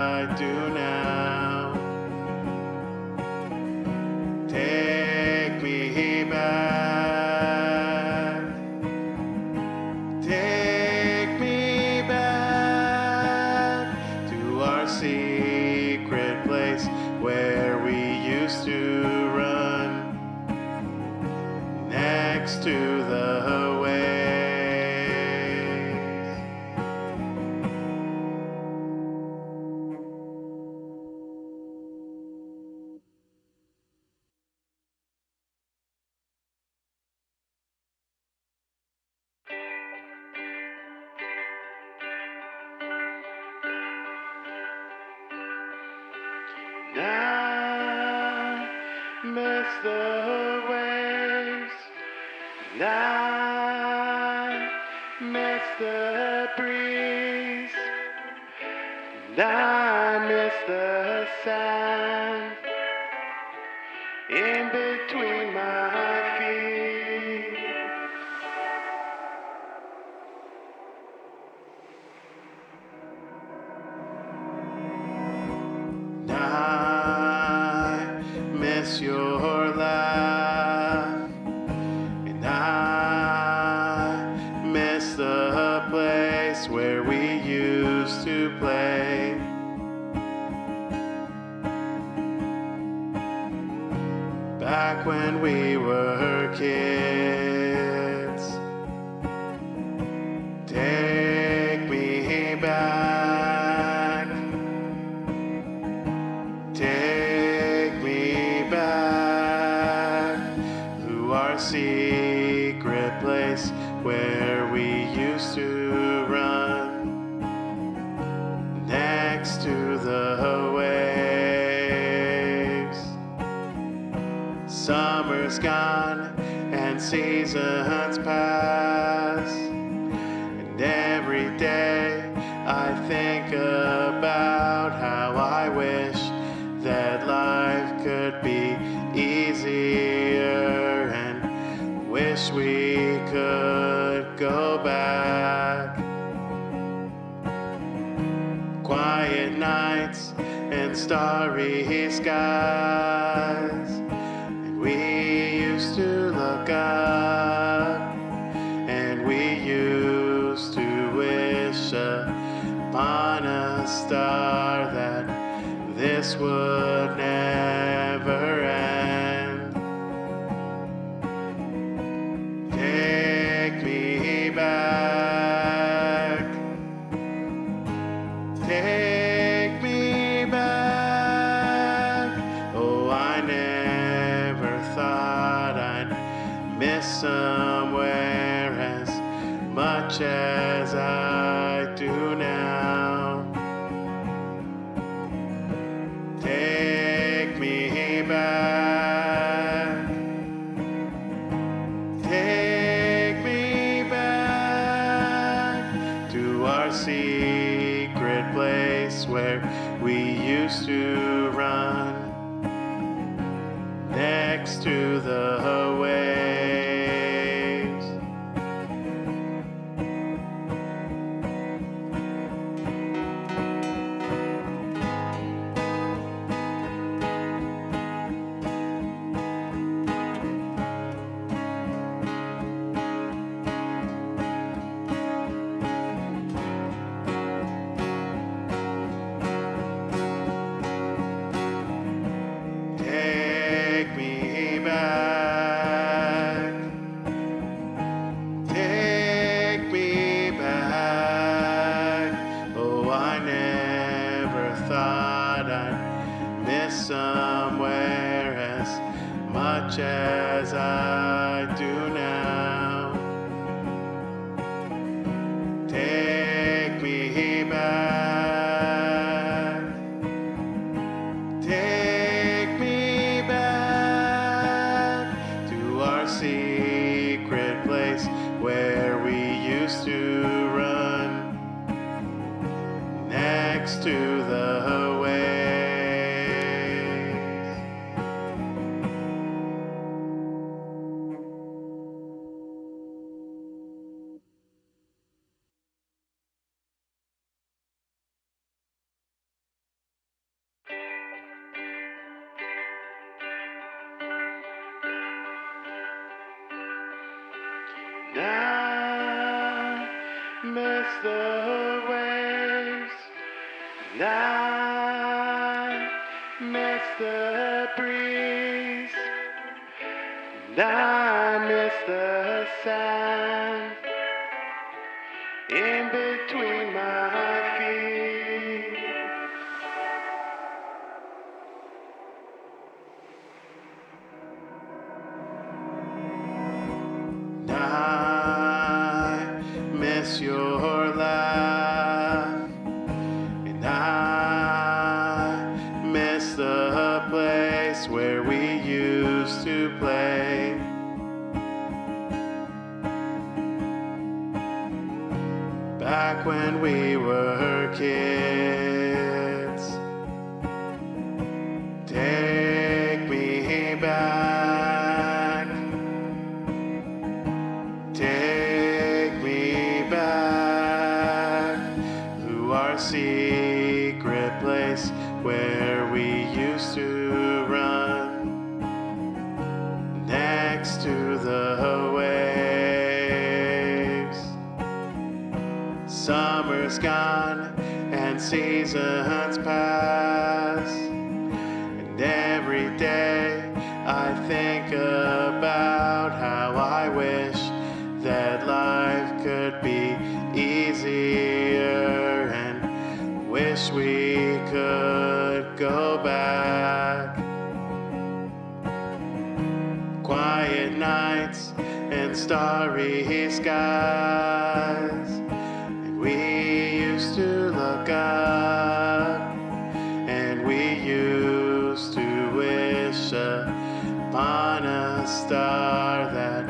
I do now. Take me back. Take me back to our secret place where we used to run next to the waves. I miss the waves. I miss the breeze. I miss the sand in between my feet. I miss your laugh, and I miss the place where we used to play. Back when we were kids. Take me back. Take me back to our secret place where we used to run next to the waves. Summer's gone and seasons pass, and every day I think about how I wish that life could be easier, and wish we could go back. Quiet nights and starry skies, and we used to look up, and we used to wish upon a star that this would never end. Take me back. Take me back. Oh, I never thought I'd miss somewhere as much as I do now. Take me back. Take me back to our secret place where we used to run next to the waves. Take me back. Take me back. Oh, I never thought I'd miss somewhere as much as I do now. Take me back. Take me back to our secret place where we used to run next to the waves. miss the waves, and I miss the breeze, and I miss the sand in between my feet. And I miss your laugh, and I miss the place where we used to play. Back when we were kids. Take me back. Take me back to our secret place where we used to run next to the waves. Summer's gone and seasons pass, and every day I think about how I wish that life could be easier, and wish we could go back. Quiet nights and starry skies, and we used to look up, and we used to wish upon a star that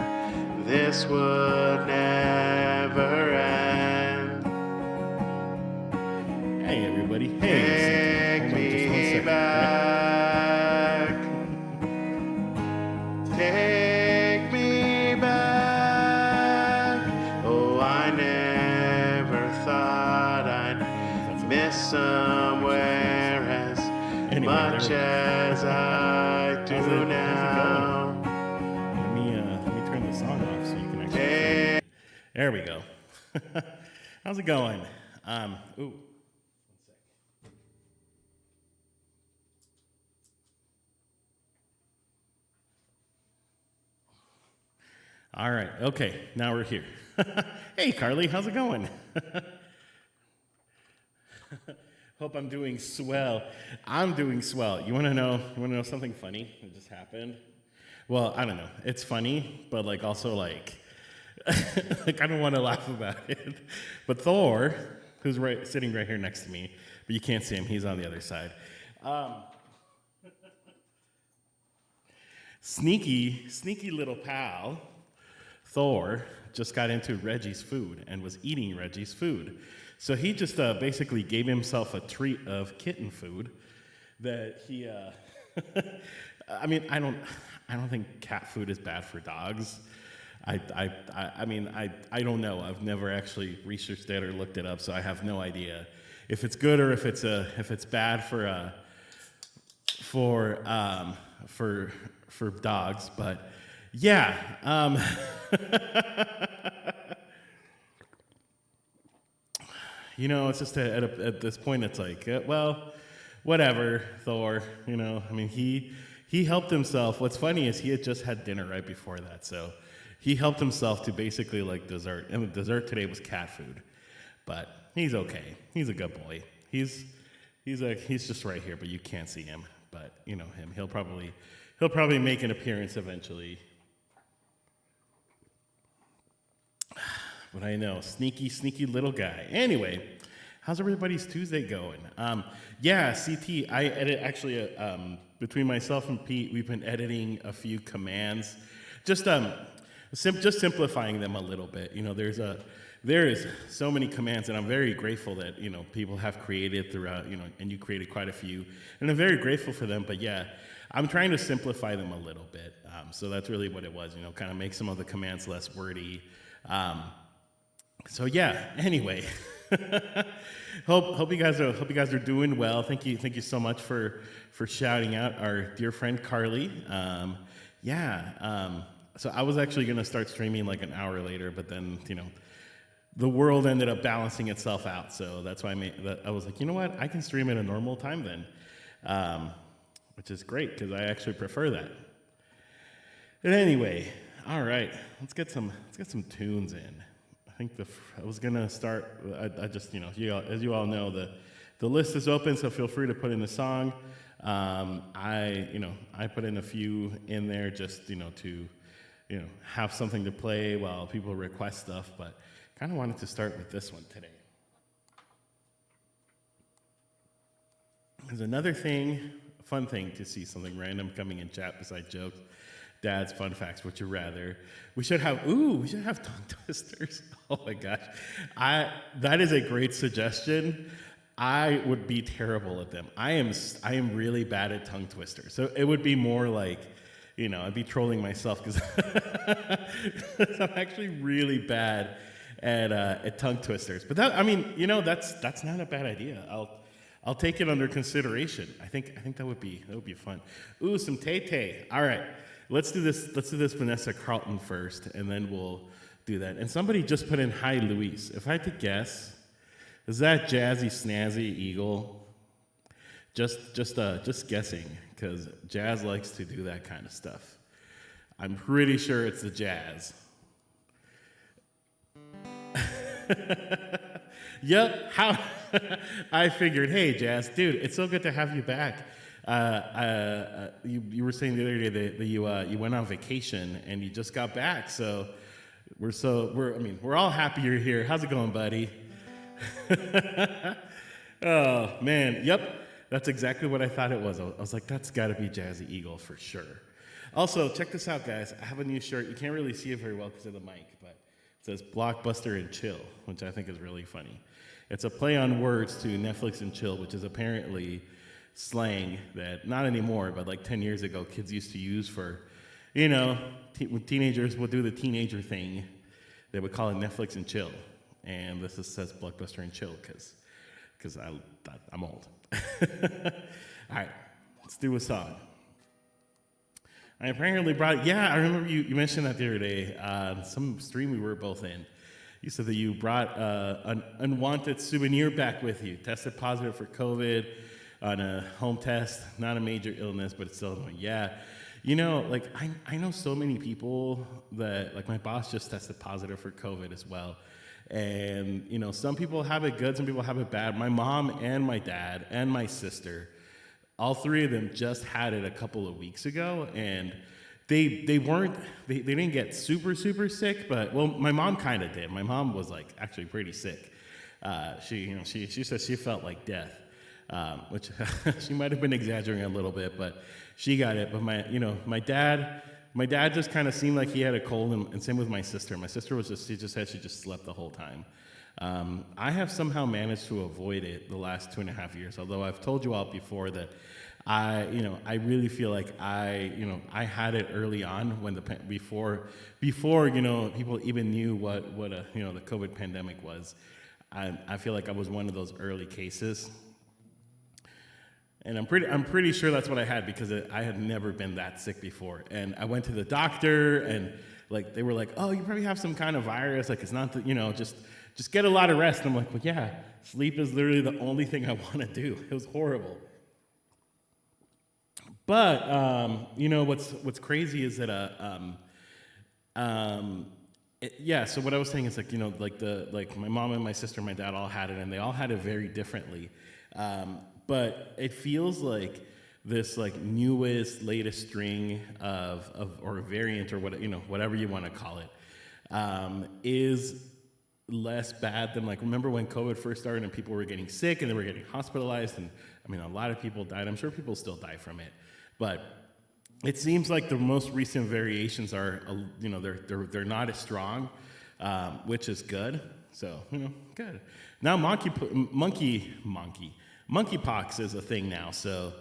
this would never end. Hey everybody, Take me back. Take me back. Oh, I never thought I'd miss somewhere as much as I do now. Let me turn the song off so you can actually. There we go. How's it going? One sec. All right. Okay. Now we're here. Hey, Carly. How's it going? Hope I'm doing swell. I'm doing swell. You want to know something funny that just happened? Well, I don't know. It's funny, but like also like like I don't want to laugh about it. But Thor, who's sitting right here next to me, but you can't see him. He's on the other side. Sneaky little pal, Thor, just got into Reggie's food and was eating Reggie's food. So he just basically gave himself a treat of kitten food that he. I mean, I don't think cat food is bad for dogs. I don't know. I've never actually researched it or looked it up, so I have no idea if it's good or if it's bad for dogs. But yeah. You know, it's just at this point, it's like, well, whatever, Thor. You know, I mean, he helped himself. What's funny is he had just had dinner right before that, so he helped himself to basically like dessert. And the dessert today was cat food, but he's okay. He's a good boy. He's just right here, but you can't see him. But you know him. He'll probably make an appearance eventually. But I know, sneaky little guy. Anyway, how's everybody's Tuesday going? Yeah, CT, I edit actually, between myself and Pete, we've been editing a few commands. Just simplifying them a little bit. You know, there is so many commands, and I'm very grateful that, you know, people have created throughout, you know, and you created quite a few. And I'm very grateful for them, but yeah, I'm trying to simplify them a little bit. So that's really what it was, you know, kind of make some of the commands less wordy. So yeah, anyway, hope you guys are doing well. Thank you so much for shouting out our dear friend Carly. So I was actually gonna start streaming like an hour later, but then, you know, the world ended up balancing itself out. So that's why I was like, you know what? I can stream at a normal time then, which is great because I actually prefer that. But anyway, all right, let's get some tunes in. I think I was gonna start. I just as you all know, the list is open, so feel free to put in a song. I put in a few in there just to have something to play while people request stuff, but kind of wanted to start with this one today. There's another fun thing to see something random coming in chat besides jokes. Dad's fun facts, would you rather? We should have tongue twisters. Oh my gosh. That is a great suggestion. I would be terrible at them. I am really bad at tongue twisters. So it would be more like, I'd be trolling myself because I'm actually really bad at tongue twisters. But that's not a bad idea. I'll take it under consideration. I think that would be fun. Ooh, some Tay-Tay. All right. Let's do this Vanessa Carlton first, and then we'll do that. And somebody just put in hi Luis. If I had to guess, is that Jazzy Snazzy Eagle? Just guessing, because Jazz likes to do that kind of stuff. I'm pretty sure it's the Jazz. Yep. How? I figured, hey, Jazz, dude, it's so good to have you back. You were saying the other day that you went on vacation and you just got back, so we're all happy you're here. How's it going, buddy? Oh man, yep, that's exactly what I thought it was. I was like, that's got to be Jazzy Eagle for sure. Also, check this out, guys. I have a new shirt. You can't really see it very well because of the mic, but it says Blockbuster and Chill, which I think is really funny. It's a play on words to Netflix and Chill, which is apparently slang that, not anymore, but like 10 years ago, kids used to use for, when teenagers would do the teenager thing, they would call it Netflix and Chill. And this says Blockbuster and Chill because I'm old. All right, let's do a song. I apparently I remember you mentioned that the other day, some stream we were both in. You said that you brought an unwanted souvenir back with you, tested positive for COVID on a home test, not a major illness, but it's still annoying. Yeah. I know so many people that, like, my boss just tested positive for COVID as well. And, some people have it good, some people have it bad. My mom and my dad and my sister, all three of them just had it a couple of weeks ago, and they didn't get super, super sick, but, well, my mom kind of did. My mom was, like, actually pretty sick. She said she felt like death. Which she might have been exaggerating a little bit, but she got it. But my dad just kind of seemed like he had a cold, and same with my sister. My sister she just slept the whole time. I have somehow managed to avoid it the last 2.5 years, although I've told you all before that I really feel like I had it early on when before people even knew what the COVID pandemic was. I feel like I was one of those early cases. And I'm pretty sure that's what I had because I had never been that sick before. And I went to the doctor, and like they were like, "Oh, you probably have some kind of virus. Like it's not just get a lot of rest." And I'm like, "Well, yeah, sleep is literally the only thing I want to do." It was horrible. But what's crazy is that so what I was saying is like my mom and my sister and my dad all had it, and they all had it very differently. But it feels like this like latest string or variant or whatever you want to call it, is less bad than remember when COVID first started and people were getting sick and they were getting hospitalized, and a lot of people died. I'm sure people still die from it, but it seems like the most recent variations are they're not as strong, which is good. So good. Now monkeypox is a thing now, so,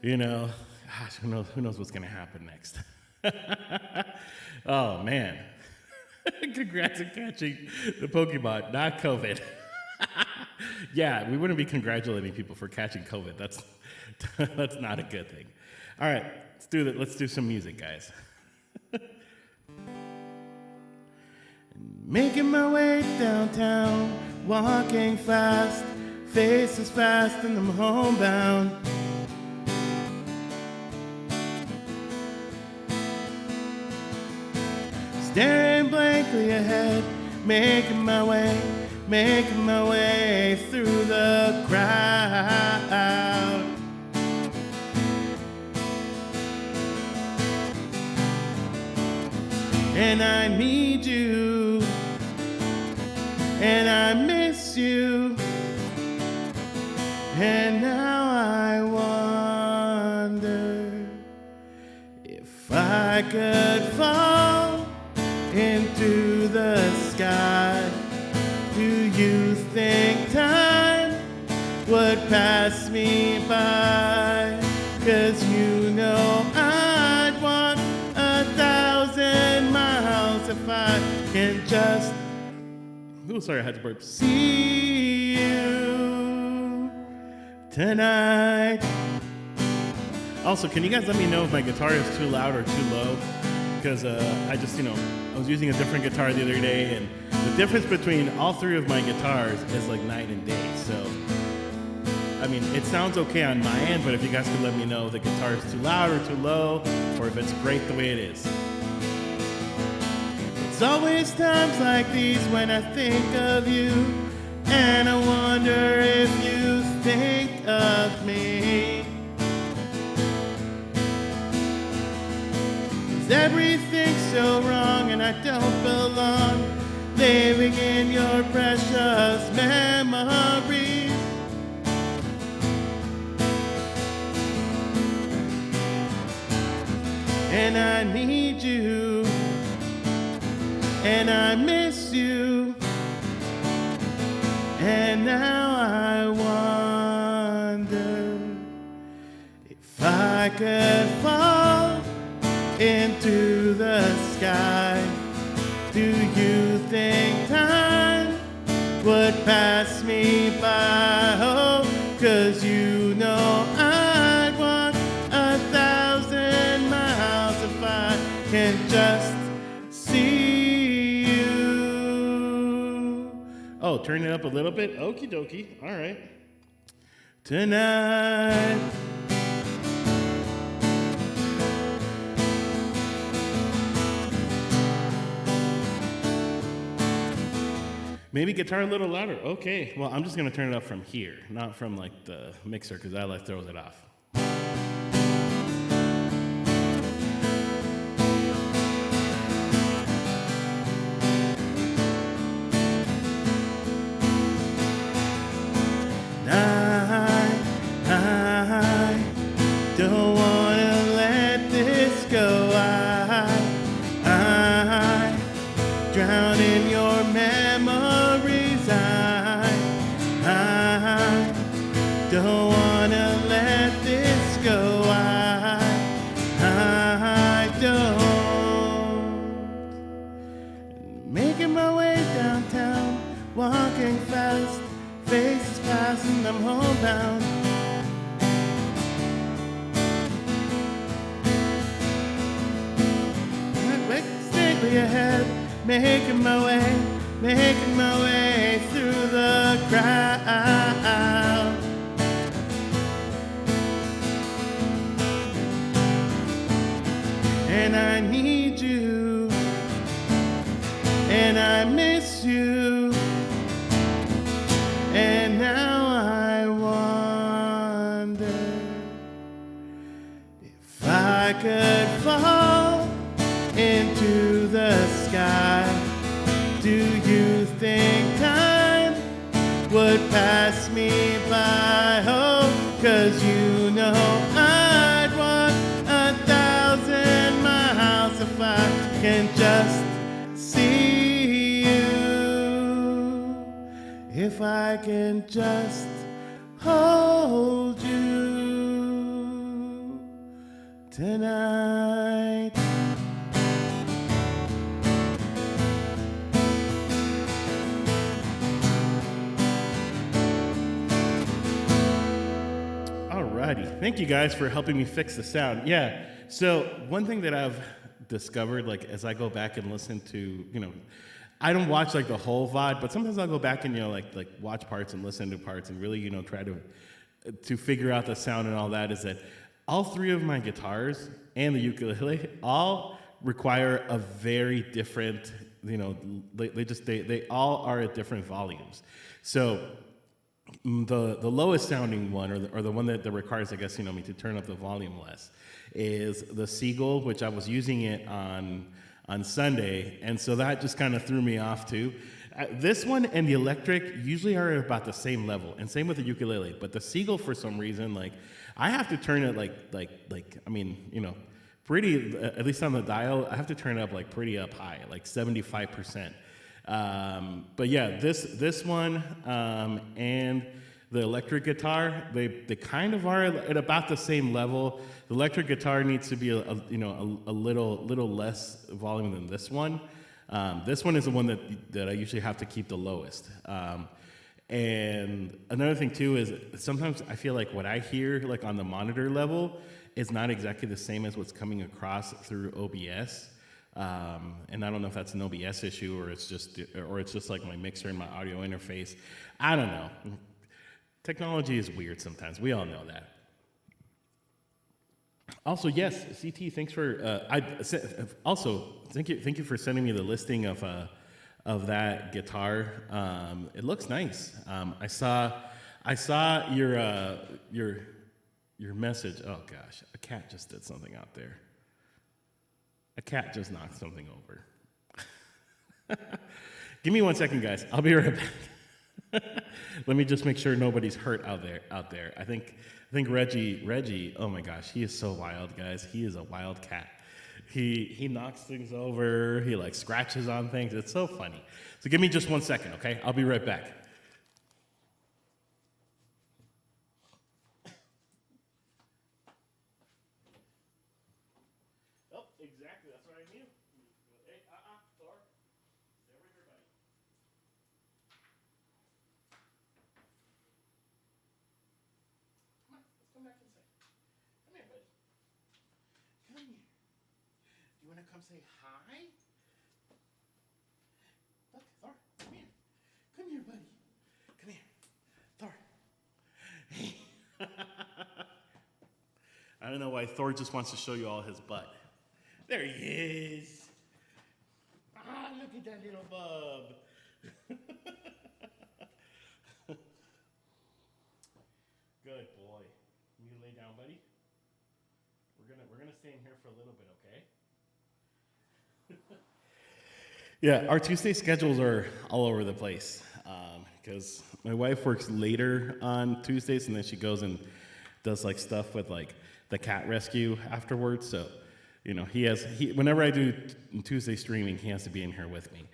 gosh, who knows what's going to happen next. Oh, man. Congrats on catching the Pokemon, not COVID. Yeah, we wouldn't be congratulating people for catching COVID. That's not a good thing. All right, let's do some music, guys. Making my way downtown, walking fast, faces fast, and I'm homebound. Staring blankly ahead, making my way through the crowd. And I need you, and I miss you, and now I wonder if I could fall into the sky. Do you think time would pass me by? 'Cause you know I'd want 1,000 miles if I can just, oh sorry, I had to burp, see you tonight. Also, can you guys let me know if my guitar is too loud or too low? Because I just, I was using a different guitar the other day, and the difference between all three of my guitars is like night and day. So, I mean, it sounds okay on my end, but if you guys could let me know if the guitar is too loud or too low, or if it's great the way it is. It's always times like these when I think of you, and I wonder if you think of me. Everything's so wrong and I don't belong, living in your precious memories. And I need you, and I miss you, and now I wonder if I could fall into the sky. Do you think time would pass me by? Oh, 'cause you know I'd want 1,000 miles if I can just see you. Oh, turn it up a little bit? Okie dokie. All right. Tonight. Maybe guitar a little louder. Okay, well, I'm just gonna turn it up from here, not from like the mixer, because that like throws it off. I don't wanna let this go. I drown in your memories. I don't wanna let this go. I don't. Making my way downtown, walking fast, faces passing, I'm homebound. Quickly ahead, making my way through the crowd. And I need you, and I miss you, and now I wonder if I could fall into the sky. Do you think time would pass me by? Oh, 'cause you know I'd want 1,000 miles if I can just see you. If I can just hold you tonight. Alrighty, thank you guys for helping me fix the sound. Yeah, so one thing that I've discovered, like as I go back and listen to, I don't watch like the whole VOD, but sometimes I'll go back and like watch parts and listen to parts and really try to figure out the sound and all that. Is that all three of my guitars and the ukulele all require a very different, they all are at different volumes. So the lowest sounding one, or the one that requires, I guess, me to turn up the volume less, is the Seagull, which I was using it on Sunday, and so that just kind of threw me off too. This one and the electric usually are about the same level, and same with the ukulele. But the Seagull, for some reason, like I have to turn it pretty, at least on the dial, I have to turn it up like pretty up high, like 75%. But yeah, this one and the electric guitar, they kind of are at about the same level. The electric guitar needs to be a little less volume than this one. This one is the one that I usually have to keep the lowest. And another thing too is sometimes I feel like what I hear like on the monitor level is not exactly the same as what's coming across through OBS. And I don't know if that's an OBS issue or it's just like my mixer and my audio interface. I don't know. Technology is weird sometimes. We all know that. Also, yes, CT. Thanks for. Also, thank you for sending me the listing of that guitar. It looks nice. I saw your message. Oh gosh, a cat just did something out there. A cat just knocked something over. Give me 1 second, guys. I'll be right back. Let me just make sure nobody's hurt out there. I think Reggie. Oh my gosh, he is so wild, guys. He is a wild cat. He knocks things over. He like scratches on things. It's so funny. So give me just 1 second, okay? I'll be right back. Oh, exactly. That's what I knew. Hey, Thor, stay over here, buddy. Come on, let's come back inside. Come here, buddy. Come here. Do you want to come say hi? Look, Thor, come here. Come here, buddy. Come here. Thor. I don't know why Thor just wants to show you all his butt. There he is. Ah, look at that little bub. Good boy. You lay down, buddy. We're gonna stay in here for a little bit, okay? Yeah, our Tuesday schedules are all over the place because my wife works later on Tuesdays, and then she goes and does like stuff with like the cat rescue afterwards. So, whenever I do Tuesday streaming, he has to be in here with me.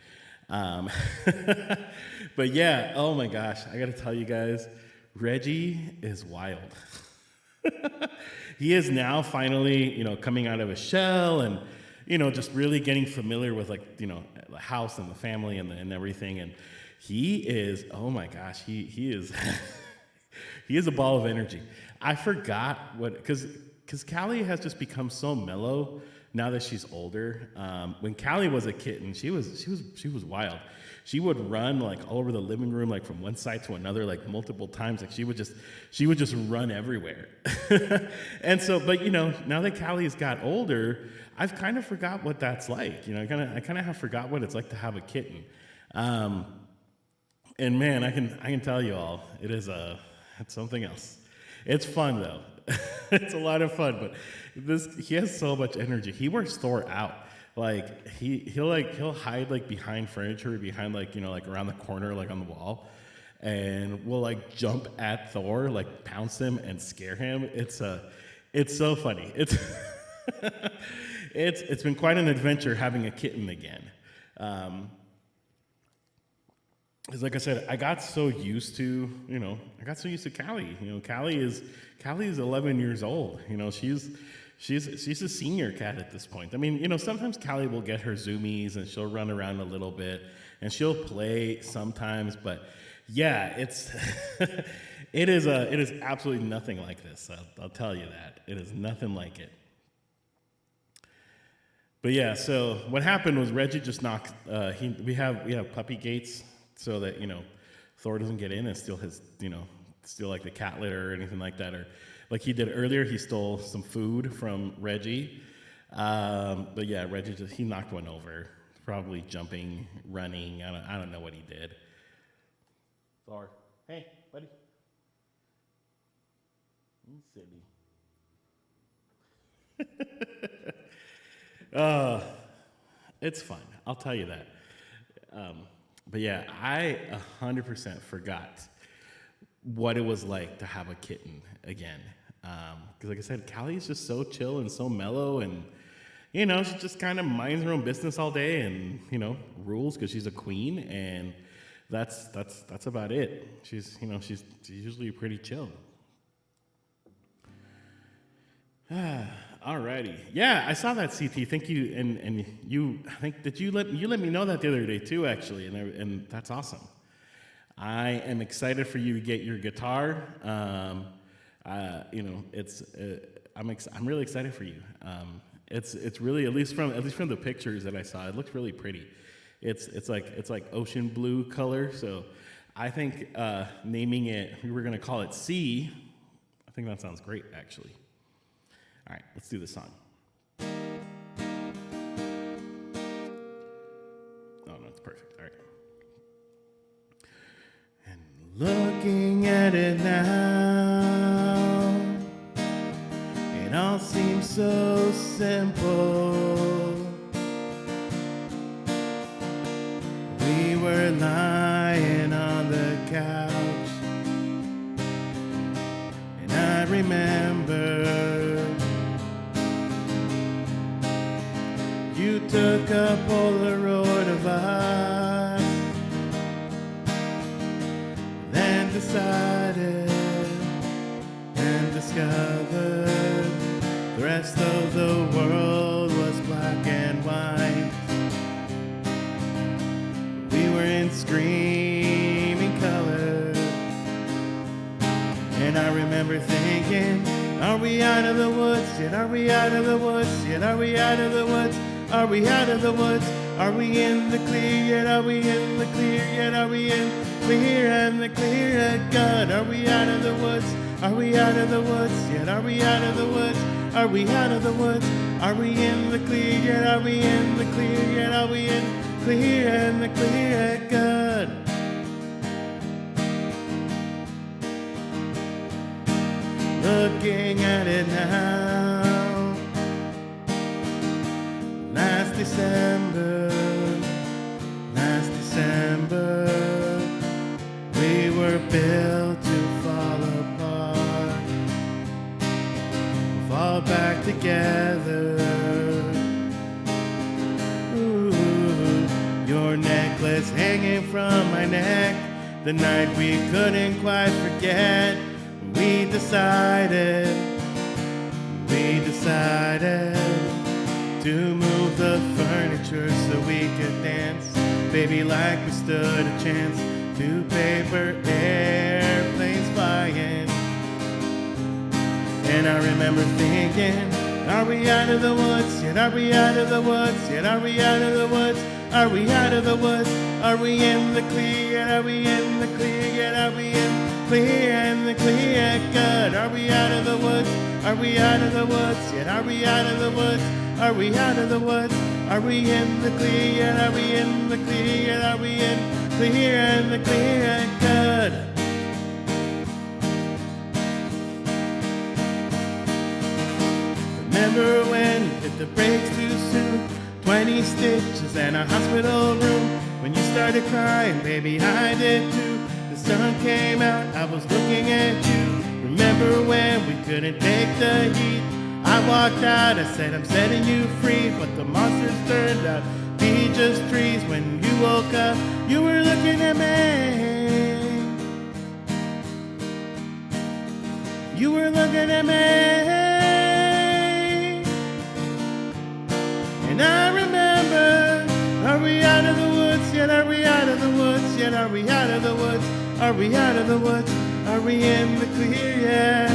But yeah, oh my gosh, I gotta tell you guys, Reggie is wild. He is now finally, coming out of his shell and, just really getting familiar with like, the house and the family and everything. And he is, oh my gosh, he is, he is a ball of energy. I forgot because Callie has just become so mellow now that she's older. When Callie was a kitten, she was wild. She would run like all over the living room, like from one side to another, like multiple times. Like she would just run everywhere. And so, but now that Callie's got older, I've kind of forgot what that's like. I kind of have forgot what it's like to have a kitten. And man, I can tell you all, it's something else. It's fun though. It's a lot of fun, but he has so much energy. He works Thor out. Like he'll hide like behind furniture, behind like around the corner, like on the wall, and we'll like jump at Thor, like pounce him and scare him. It's so funny. It's been quite an adventure having a kitten again. Because like I said, I got so used to Callie. Callie is 11 years old. She's a senior cat at this point. I mean, sometimes Callie will get her zoomies and she'll run around a little bit and she'll play sometimes, but yeah, it is absolutely nothing like this. I'll tell you that. It is nothing like it. But yeah, so what happened was Reggie just knocked. We have puppy gates so that Thor doesn't get in and steal his steal like the cat litter or anything like that, or like he did earlier. He stole some food from Reggie. But yeah, Reggie he knocked one over, probably jumping, running. I don't know what he did. Thor, hey buddy, you silly. It's fun. I'll tell you that. But yeah, I 100% forgot what it was like to have a kitten again. Because like I said, Callie is just so chill and so mellow, and she just kind of minds her own business all day, and rules because she's a queen, and that's about it. She's usually pretty chill. Alrighty. Yeah, I saw that, CT. Thank you, and you. I think that you let me know that the other day too, actually, and that's awesome. I am excited for you to get your guitar. It's I'm really excited for you. It's really, at least from the pictures that I saw, it looks really pretty. It's like ocean blue color. So I think naming it, we were gonna call it C. I think that sounds great, actually. All right, let's do this song. Oh, no, it's perfect. All right. And looking at it now, it all seems so simple. We were lying on the couch, and I remember you took a Polaroid of us, then decided and discovered the rest of the world was black and white. We were in screaming color, and I remember thinking, are we out of the woods yet? Are we out of the woods yet? Are we out of the woods? Are we out of the woods? Are we in the clear yet? Are we in the clear yet? Are we in clear and the clear at God? Are we out of the woods? Are we out of the woods yet? Are we out of the woods? Are we out of the woods? Are we in the clear yet? Are we in the clear yet? Are we in clear and the clear at God? Looking at it now, last December, we were built to fall apart, fall back together. Ooh, your necklace hanging from my neck, the night we couldn't quite forget. We decided to move the furniture so we could dance, baby, like we stood a chance. 2 paper airplanes flying, and I remember thinking, are we out of the woods yet? Are we out of the woods yet? Are we out of the woods? Are we out of the woods? Are we in the clear yet? Are we in the clear yet? Are we in clear and the clear at God? Are we out of the woods? Are we out of the woods yet? Are we out of the woods? Are we out of the woods? Are we in the clear yet? Are we in the clear yet? Are we in clear and the clear at God? Remember when you hit the brakes too soon? 20 stitches and a hospital room. When you started crying, baby, I did too. The sun came out, I was looking at you. Remember when we couldn't take the heat? I walked out, I said I'm setting you free, but the monsters turned out to be just trees. When you woke up, you were looking at me. You were looking at me. And I remember, are we out of the woods yet? Are we out of the woods yet? Are we out of the woods? Are we out of the woods? Are we in the clear yet?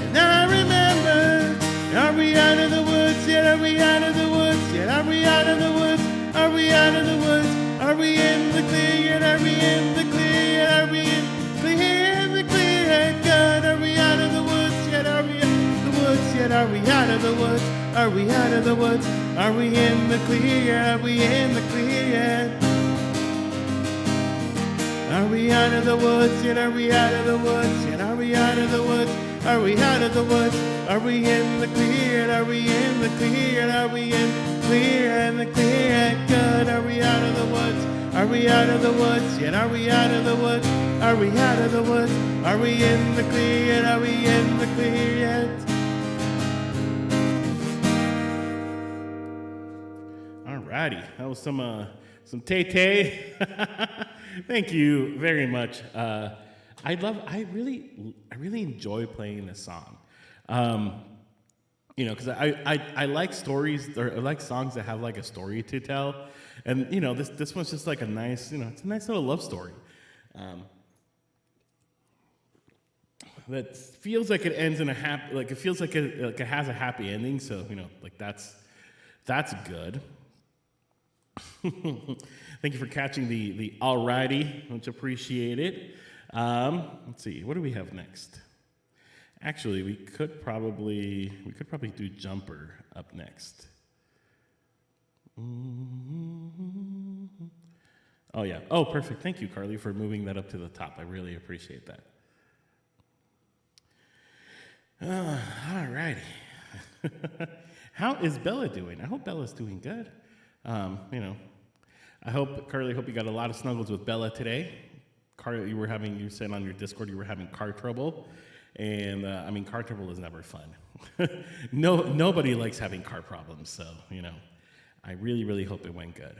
And I remember, are we out of the woods yet? Are we out of the woods yet? Are we out of the woods? Are we out of the woods? Are we in the clear yet? Are we in the clear yet? Are we in the clear yet? God, are we out of the woods yet? Are we out of the woods yet? Are we out of the woods? Are we out of the woods? Are we in the clear yet? Are we in the clear yet? Are we out of the woods yet? Are we out of the woods yet? Are we out of the woods? Are we out of the woods? Are we in the clear? Are we in the clear? Are we in clear and the clear? Good. Are we out of the woods? Are we out of the woods yet? Are we out of the woods? Are we out of the woods? Are we in the clear? Are we in the clear yet? Alrighty, that was some Tay-Tay. Thank you very much. I really enjoy playing this song. Because I like stories, or I like songs that have like a story to tell, and this one's just like a nice, it's a nice little love story. That feels like it ends in a happy, like it feels like it has a happy ending. So like that's good. Thank you for catching the alrighty, much appreciated. Let's see, what do we have next? Actually, we could probably do Jumper up next. Oh yeah. Oh, perfect. Thank you, Carly, for moving that up to the top. I really appreciate that. All righty. How is Bella doing? I hope Bella's doing good. I hope, Carly, you got a lot of snuggles with Bella today. Carly, you said on your Discord you were having car trouble. And car trouble is never fun. Nobody likes having car problems. So, I really, really hope it went good.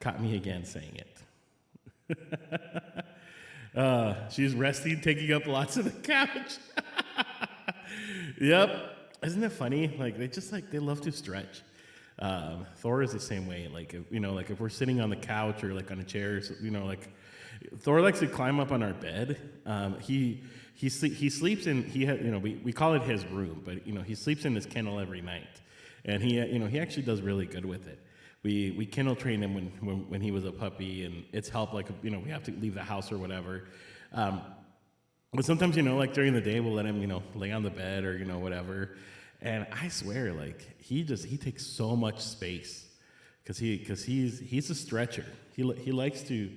Caught me again saying it. She's resting, taking up lots of the couch. Yep. Isn't it funny? Like they love to stretch. Thor is the same way. Like if we're sitting on the couch or like on a chair, Thor likes to climb up on our bed. He sleeps in we call it his room, but he sleeps in his kennel every night, and he actually does really good with it. We kennel trained him when he was a puppy, and it's helped. Like we have to leave the house or whatever. But sometimes like during the day we'll let him lay on the bed or whatever, and I swear like he takes so much space because he's a stretcher. He likes to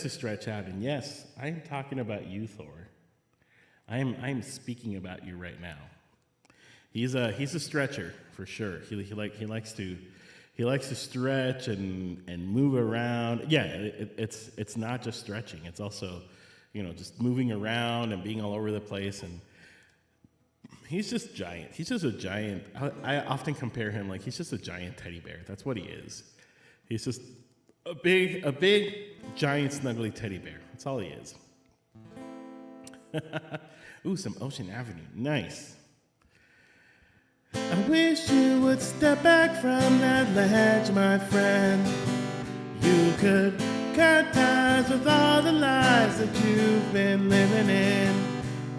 stretch out, and yes, I am talking about you, Thor. I am speaking about you right now. He's a stretcher for sure. He likes to stretch and move around. Yeah, it's not just stretching. It's also just moving around and being all over the place. And he's just giant. He's just a giant. I often compare him like he's just a giant teddy bear. That's what he is. He's just a big, giant, snuggly teddy bear. That's all he is. Ooh, some Ocean Avenue. Nice. I wish you would step back from that ledge, my friend. You could cut ties with all the lies that you've been living in.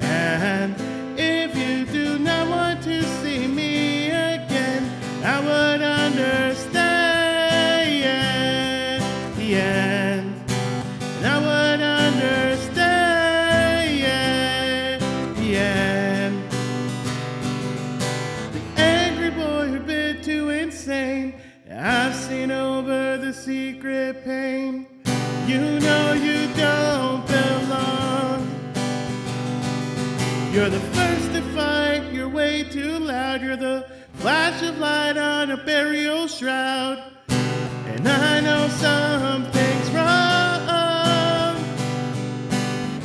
And if you do not want to see me again, I would understand. And I would understand. The angry boy who'd been too insane. I've seen over the secret pain. You don't belong. You're the first to fight, you're way too loud. You're the flash of light on a burial shroud. And I know something's wrong.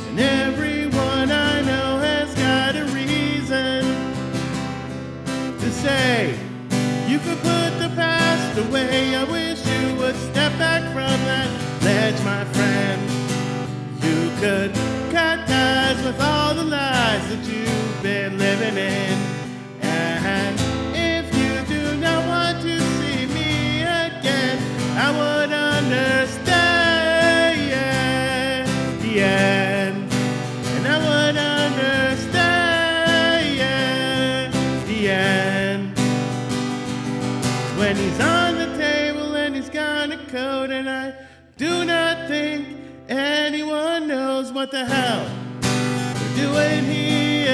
And everyone I know has got a reason to say you could put the past away. I wish you would step back from that ledge, my friend. You could cut ties with all the lies that you've been living in. And if you do not want to see me again, I would understand. And I would understand. what the hell we're doing here.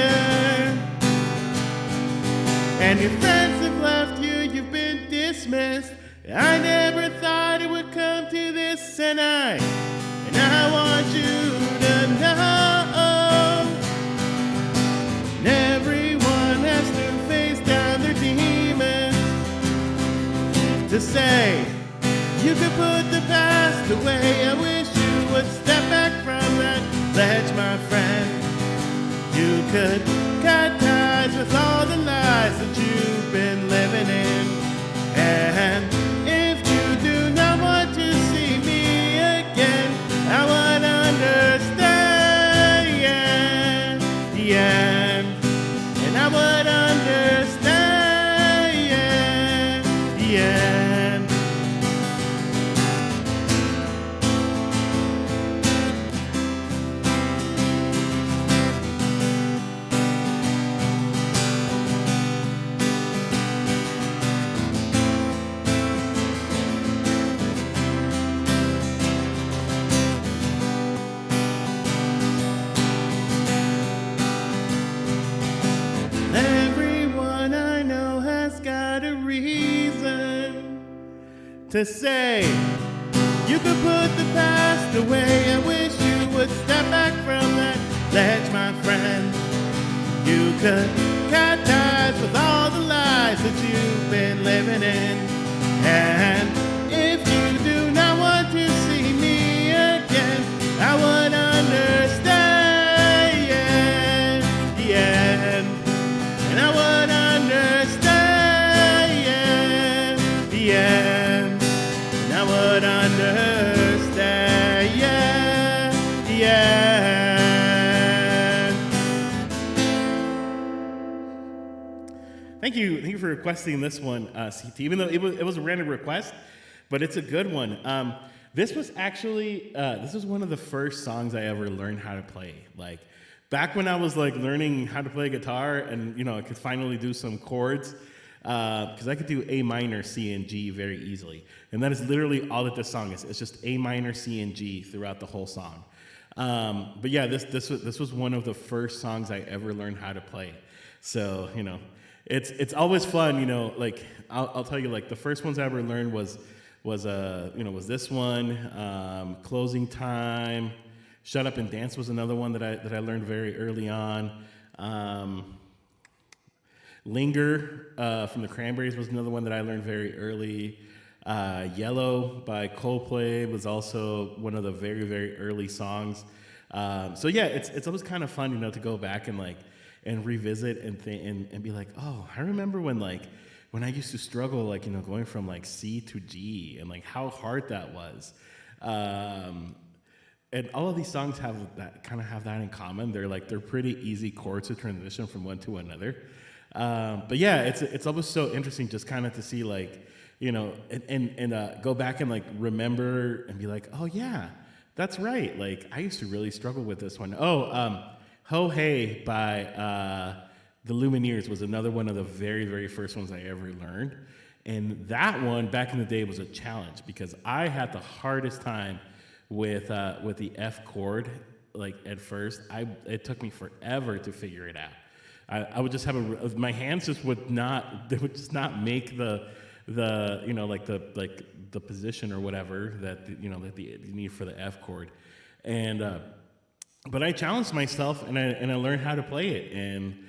And your friends have left you, you've been dismissed. I never thought it would come to this, and I want you to know. And everyone has to face down their demons. To say you could put the past away, I wish you would step back from that ledge, my friend. You could cut ties with all the lies that you've been living in. And if you do not want to see me again, I would understand, and I would understand, Everyone I know has got a reason to say you could put the past away. I wish you would step back from that ledge, my friend. You could cut ties with all the lies that you've been living in. And if you do not want to see me again, I would understand, and I would understand, and I would understand, Thank you for requesting this one, CT. Even though it was a random request, but it's a good one. This was actually this was one of the first songs I ever learned how to play. Like back when I was like learning how to play guitar, and I could finally do some chords, because I could do A minor, C, and G very easily, and that is literally all that this song is. It's just A minor, C, and G throughout the whole song. But yeah, this was one of the first songs I ever learned how to play. So it's always fun. Like I'll tell you, like the first ones I ever learned was this one, Closing Time. Shut Up and Dance was another one that I learned very early on. Linger from the Cranberries was another one that I learned very early. Yellow by Coldplay was also one of the very, very early songs. So yeah, it's always kind of fun, to go back and revisit and be like, oh, I remember when I used to struggle, going from C to G, and how hard that was. And all of these songs have that in common. They're pretty easy chords to transition from one to another. But yeah, it's always so interesting just kind of to see and go back and remember and be like, oh yeah, that's right. I used to really struggle with this one. Ho Hey by the Lumineers was another one of the very, very first ones I ever learned. And that one back in the day was a challenge because I had the hardest time with the F chord. At first, it took me forever to figure it out. I would just have my hands just would not make the position or whatever that that you need for the F chord, and but I challenged myself and I learned how to play it, and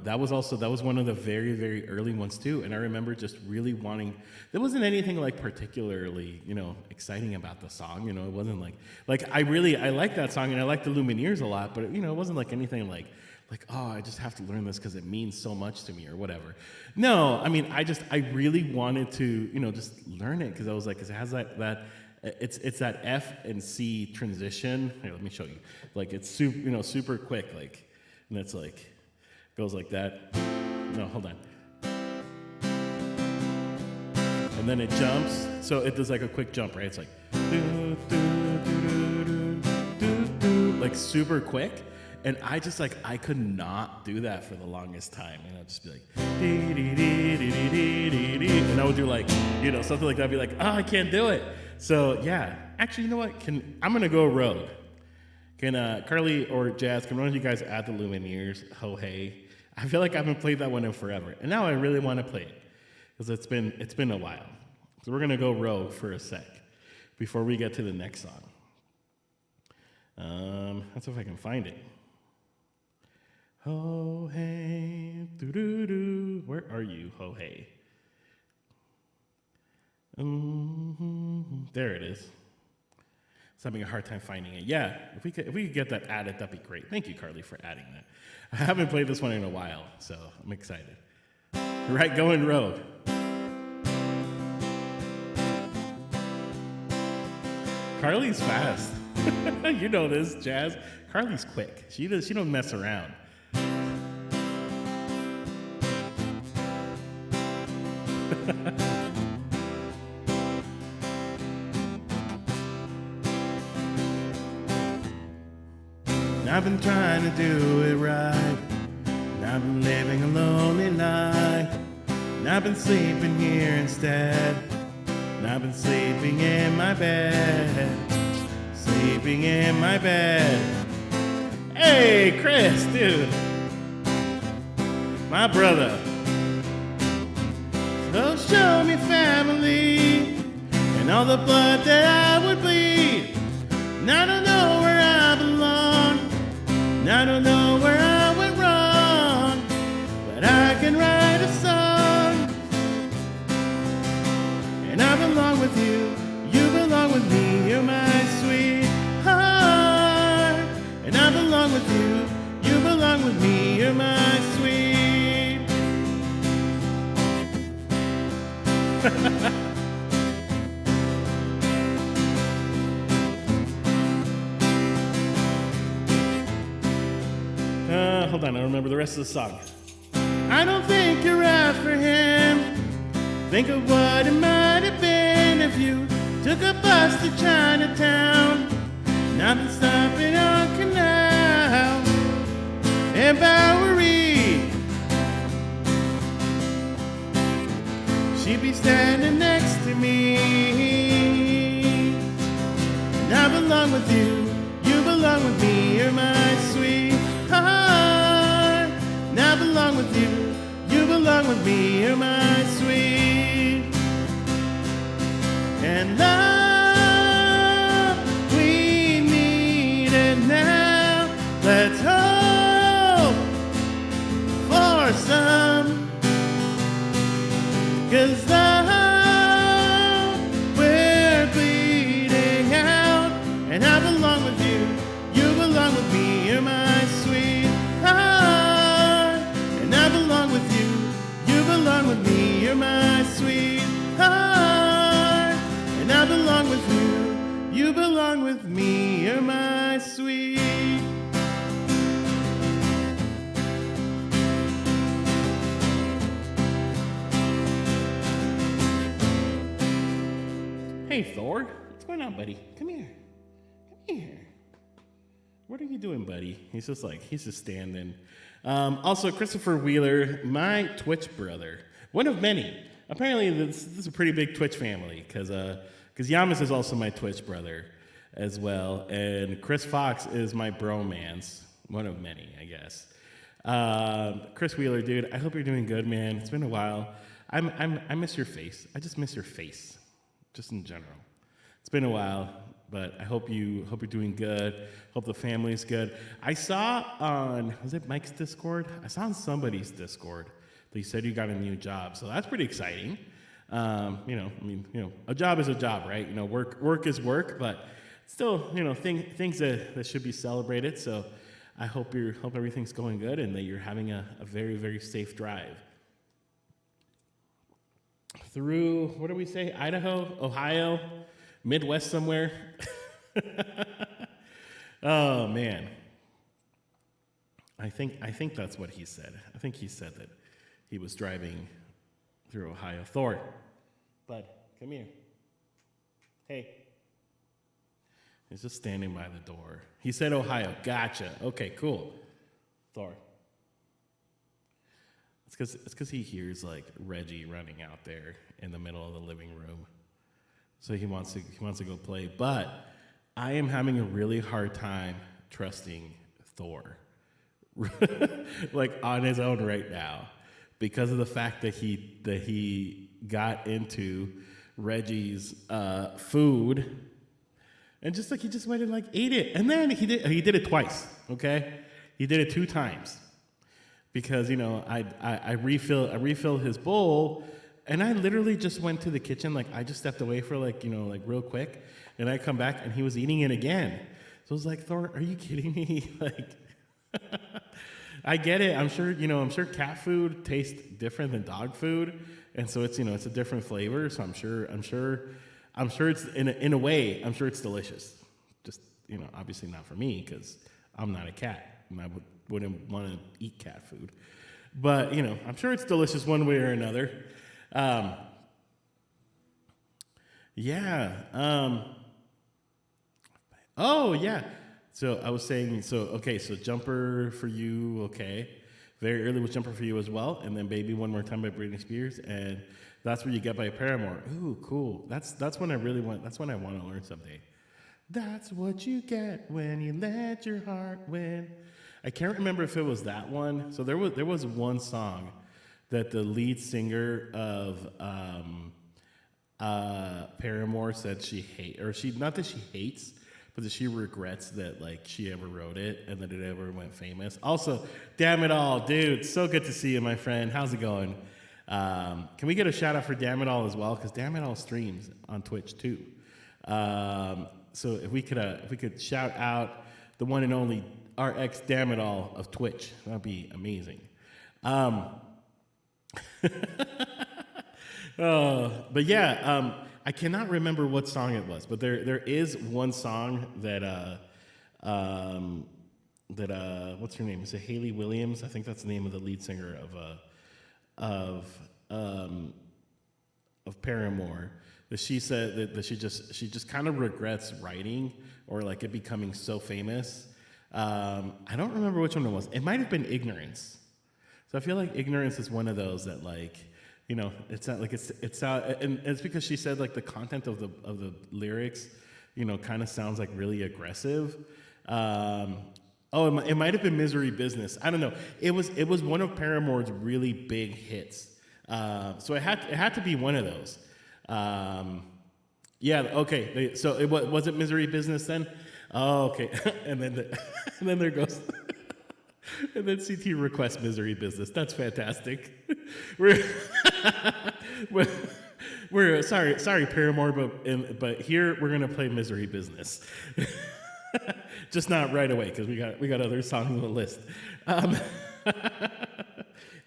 that was one of the very, very early ones too. And I remember just really wanting. There wasn't anything particularly exciting about the song. It wasn't I like that song and I like the Lumineers a lot, but it wasn't anything like oh, I just have to learn this because it means so much to me or whatever. No, I mean I really wanted to just learn it because I was because it has that it's that F and C transition. Here, let me show you. It's super quick and it's goes like that. No, hold on. And then it jumps. So it does a quick jump, right? It's do, do, do, do, do, do, super quick. And I just I could not do that for the longest time. And I'd just be dee, dee, dee, dee, dee, dee, dee. And I would do something like that. I'd be oh, I can't do it. So yeah, actually, you know what? I'm gonna go rogue. Can Carly or Jazz, can one of you guys add the Lumineers? Ho hey. I feel like I haven't played that one in forever, and now I really want to play it because it's been a while. So we're gonna go rogue for a sec before we get to the next song. Let's see if I can find it. Ho hey, doo doo doo. Where are you, ho hey? There it is. I was having a hard time finding it. Yeah, if we could get that added, that'd be great. Thank you, Carly, for adding that. I haven't played this one in a while, so I'm excited. Right, going rogue. Carly's fast. You know this, Jazz. Carly's quick. She don't mess around. I've been trying to do it right, and I've been living a lonely life, and I've been sleeping here instead, and I've been sleeping in my bed, sleeping in my bed. Hey, Chris, dude, my brother. So show me family, and all the blood that I would bleed, and I don't know where I belong. I don't know where I went wrong, but I can write a song. And I belong with you, you belong with me, you're my sweetheart. And I belong with you, you belong with me, you're my sweet. Hold on, I don't remember the rest of the song. I don't think you're right for him. Think of what it might have been if you took a bus to Chinatown. And I've been stopping on Canal and Bowery. She'd be standing next to me. And I belong with you, you belong with me, you're my sweetheart. And I belong with you, you belong with me, you're my sweet. And love, we need it now. Let's hope for some. 'Cause love, we're bleeding out. And I belong with you, you belong with me, you're my sweetheart. And I belong with you, you belong with me, you're my sweetheart. And I belong with you, you belong with me, you're my sweet. Hey, Thor. What's going on, buddy? Come here. Come here. What are you doing, buddy? He's just standing. Also, Christopher Wheeler, my Twitch brother. One of many. Apparently, this is a pretty big Twitch family, because Yamas is also my Twitch brother as well. And Chris Fox is my bromance. One of many, I guess. Chris Wheeler, dude, I hope you're doing good, man. It's been a while. I miss your face. I just miss your face. Just in general. It's been a while, but I hope you're doing good. Hope the family's good. I saw on, was it Mike's Discord? I saw on somebody's Discord that you said you got a new job, so that's pretty exciting. A job is a job, right? Work is work, but still, things that should be celebrated. So I hope everything's going good and that you're having a very, very safe drive. Through, what do we say, Idaho, Ohio, Midwest somewhere. Oh, man. I think that's what he said. I think he said that he was driving through Ohio. Thor, bud, come here. Hey. He's just standing by the door. He said Ohio. Gotcha. Okay, cool. Thor. It's because he hears like Reggie running out there in the middle of the living room, so he wants to go play. But I am having a really hard time trusting Thor like on his own right now because of the fact that he got into Reggie's food and just like he just went and like ate it, and then he did it twice. Okay, he did it 2 times because I refill his bowl, and I literally just went to the kitchen, like I just stepped away for like like real quick, and I come back and he was eating it again. So I was like, Thor, are you kidding me? Like, I get it. I'm sure cat food tastes different than dog food, and so it's it's a different flavor. So I'm sure it's in a way, I'm sure it's delicious. Just obviously not for me because I'm not a cat and I wouldn't want to eat cat food. But I'm sure it's delicious one way or another. Yeah. Oh yeah. So I was saying, okay, so Jumper for you, okay. Very early was Jumper for you as well, and then Baby One More Time by Britney Spears, and That's What You Get by Paramore. Ooh, cool. That's when I really want. That's when I want to learn someday. That's what you get when you let your heart win. I can't remember if it was that one. So there was one song that the lead singer of Paramore said not that she hates, but that she regrets that like she ever wrote it and that it ever went famous. Also, Damn It All, dude, so good to see you, my friend. How's it going? Can we get a shout out for Damn It All as well? Because Damn It All streams on Twitch too. So if we could shout out the one and only RX Damn It All of Twitch, that'd be amazing. But yeah, I cannot remember what song it was, but there is one song that what's her name? Is it Hayley Williams? I think that's the name of the lead singer of Paramore. That she said that she just kind of regrets writing or like it becoming so famous. I don't remember which one it was. It might have been Ignorance. So I feel like Ignorance is one of those that like. It's not like it's out, and it's because she said like the content of the lyrics, kind of sounds like really aggressive. It might have been Misery Business. I don't know. It was one of Paramore's really big hits. So it had to be one of those. Yeah. Okay. So it was it Misery Business then? Oh, okay. and then there goes. And then CT requests Misery Business. That's fantastic. We're sorry Paramore, but here we're gonna play Misery Business. Just not right away because we got other songs on the list.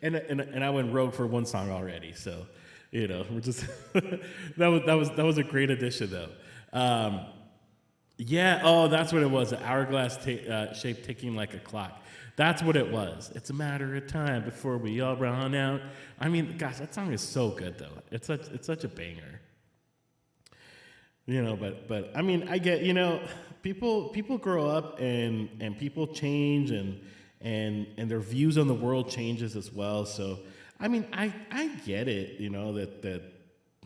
And I went rogue for one song already, so we're just that was a great addition though. Yeah. Oh, that's what it was. An hourglass shape ticking like a clock. That's what it was. It's a matter of time before we all run out. I mean, gosh, that song is so good though. It's such a banger. But I mean, I get people grow up and people change and their views on the world changes as well. So I mean, I get it. That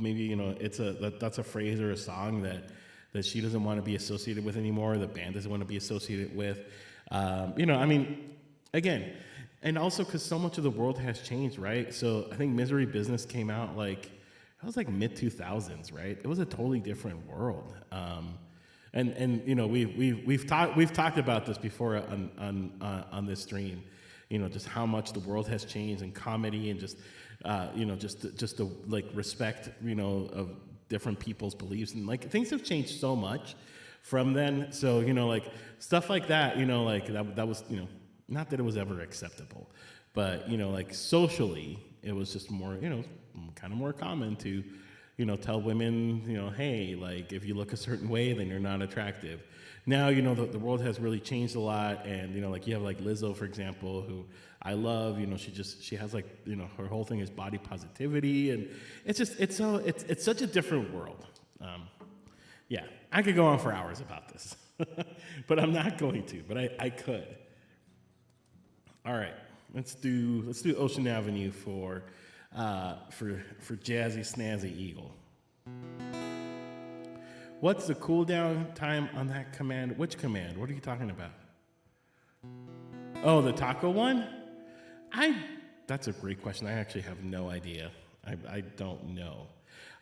maybe that's a phrase or a song that she doesn't want to be associated with anymore. The band doesn't want to be associated with. I mean, again, and also because so much of the world has changed, right? So I think Misery Business came out like mid 2000s, right? It was a totally different world. And we've talked about this before on this stream. Just how much the world has changed in comedy and just the like respect of different people's beliefs, and like things have changed so much from then. So like stuff like that, like that was not that it was ever acceptable, but like socially it was just more kind of more common to tell women hey, like if you look a certain way then you're not attractive. Now the world has really changed a lot, and like you have like Lizzo, for example, who I love. She has like her whole thing is body positivity, and it's such a different world. Yeah, I could go on for hours about this, but I'm not going to. But I could. All right, let's do Ocean Avenue for Jazzy Snazzy Eagle. What's the cooldown time on that command? Which command? What are you talking about? Oh, the taco one? I That's a great question. I actually have no idea. I don't know.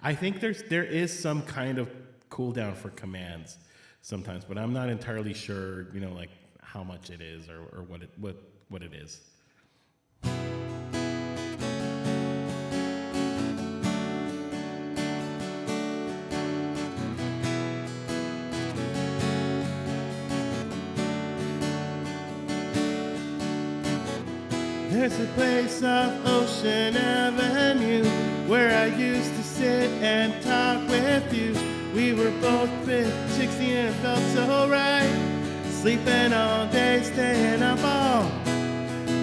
I think there is some kind of cooldown for commands sometimes, but I'm not entirely sure, like how much it is or what it is. There's a place off Ocean Avenue where I used to sit and talk with you. We were both 16 and it felt so right. Sleeping all day, staying up all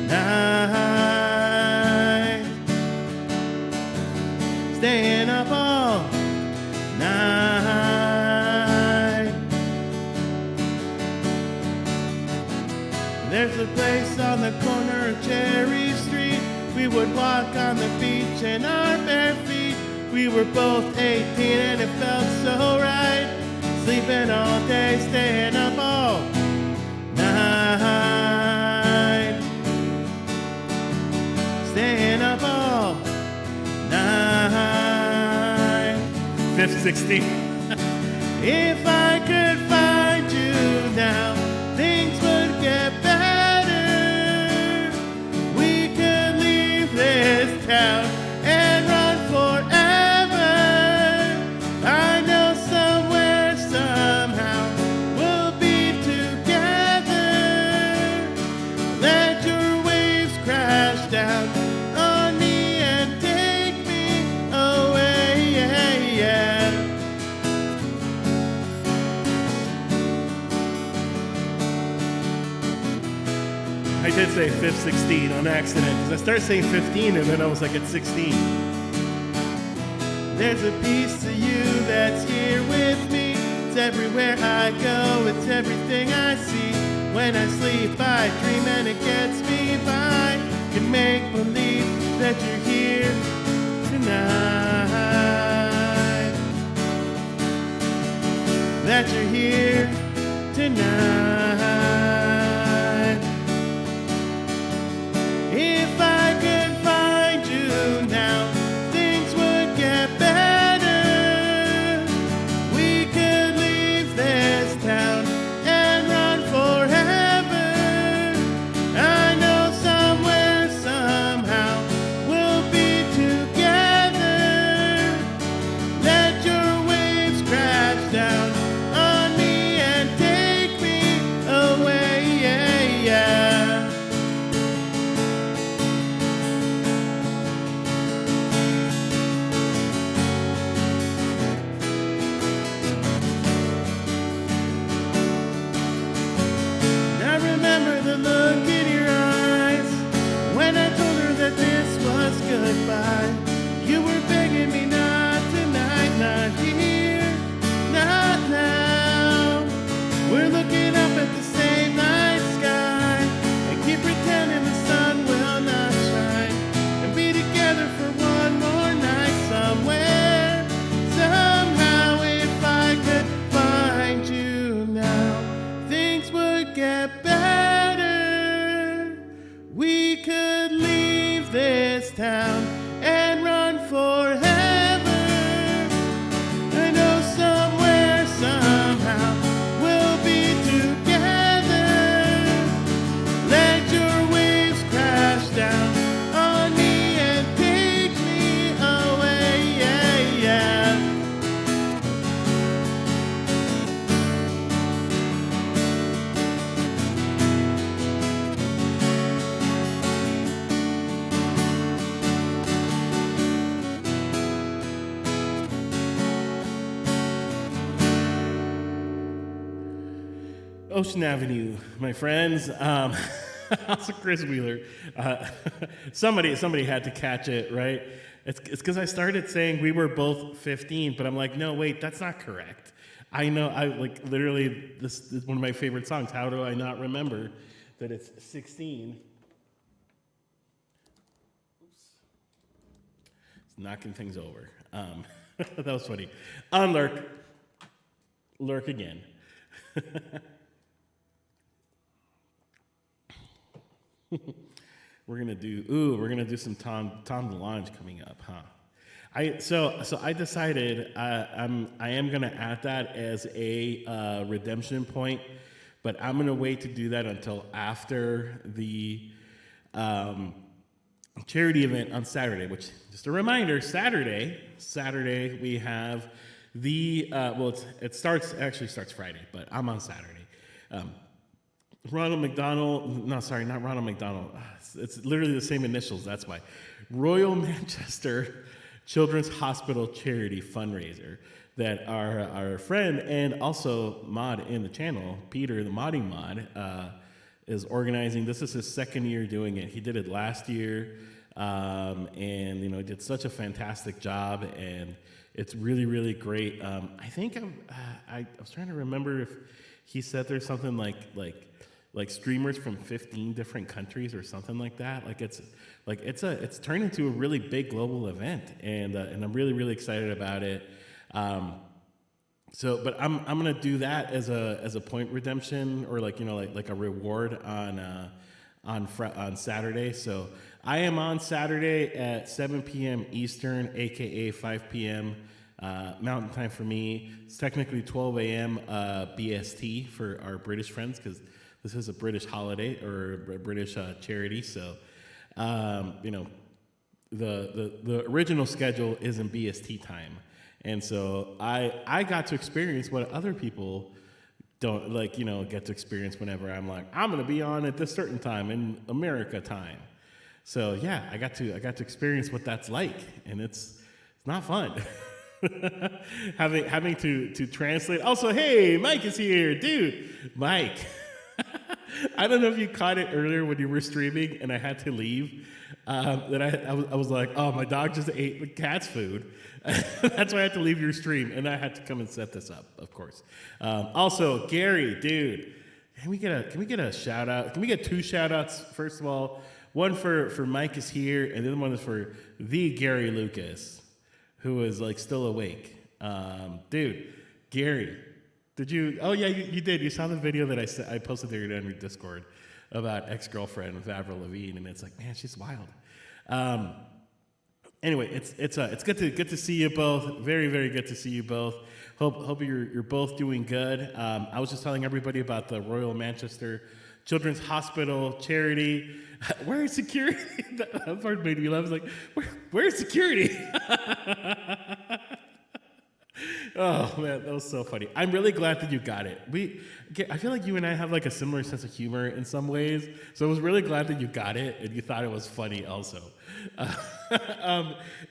night. Staying up all night. There's a place on the corner of Cherry Street. We would walk on the beach in our bare feet. We were both 18 and it felt so right. Sleeping all day, staying up all night. Staying up all night. 5th, 16. If I could find you now, things would get better. We could leave this town and run forever. I know somewhere, somehow, we'll be together. Let your waves crash down on me and take me away, yeah, yeah. I did say 5th, 16 on accident because I started saying 15 and then I was like at 16. There's a piece of you that's here with me. It's everywhere I go, it's everything I see. When I sleep, I dream and it gets me by. Can make believe that you're here tonight. That you're here tonight. If I could find you now, things would get better. We could leave this town and run forever. I know somewhere, somehow, we'll be together. Let your waves crash down on me and take me away, yeah, yeah. I remember the look in your eyes when I told her that this was goodbye. You were begging me not tonight, not here, not now. We're looking up at the same night sky and keep pretending the sun will not shine and be together for one more night somewhere. Somehow, if I could find you now, things would get better. We could leave this town and run forever. I know somewhere, somehow, we'll be together. Let your waves crash down on me and take me away, yeah, yeah. Ocean Avenue, my friends. Also, Chris Wheeler. Somebody had to catch it, right? It's because I started saying we were both 15, but I'm like, no, wait, that's not correct. I know, I like literally, this is one of my favorite songs. How do I not remember that it's 16? Oops. It's knocking things over. That was funny. On Lurk. Lurk again. we're gonna do some Tom DeLonge coming up, huh? I decided I am gonna add that as a redemption point, but I'm gonna wait to do that until after the charity event on Saturday. Which, just a reminder, Saturday we have the it starts Friday, but I'm on Saturday. Um, Ronald McDonald, no, sorry, not Ronald McDonald. It's literally the same initials. That's why. Royal Manchester Children's Hospital charity fundraiser that our friend and also mod in the channel, Peter, the modding mod, is organizing. This is his second year doing it. He did it last year, and he did such a fantastic job, and it's really, really great. I think I was trying to remember if he said there's something like streamers from 15 different countries or something like that. It's turned into a really big global event, and I'm really, really excited about it. But I'm gonna do that as a point redemption, or like a reward on Saturday. So I am on Saturday at 7 p.m. Eastern, aka 5 p.m. Mountain Time for me. It's technically 12 a.m. BST for our British friends, because this is a British holiday or a British charity. So, the original schedule is in BST time, and so I got to experience what other people don't get to experience whenever I'm going to be on at this certain time in America time. So yeah, I got to experience what that's like, and it's not fun. having to translate. Also, hey, Mike is here, dude. Mike. I don't know if you caught it earlier when you were streaming and I had to leave. That I was like, oh, my dog just ate the cat's food. That's why I had to leave your stream, and I had to come and set this up, of course. Also, Gary, dude, can we get a shout out? Can we get two shout outs? First of all, one for Mike is here, and the other one is for the Gary Lucas, who is still awake. Dude, Gary. Did you? Oh yeah, you did. You saw the video that I posted there on your Discord about ex-girlfriend with Avril Lavigne, and it's like, man, she's wild. Anyway, it's good to see you both. Very, very good to see you both. Hope you're both doing good. I was just telling everybody about the Royal Manchester Children's Hospital charity. Where's security? That part made me laugh. I was like, where's security? Oh man, that was so funny. I'm really glad that you got it. I feel like you and I have a similar sense of humor in some ways, so I was really glad that you got it and you thought it was funny also.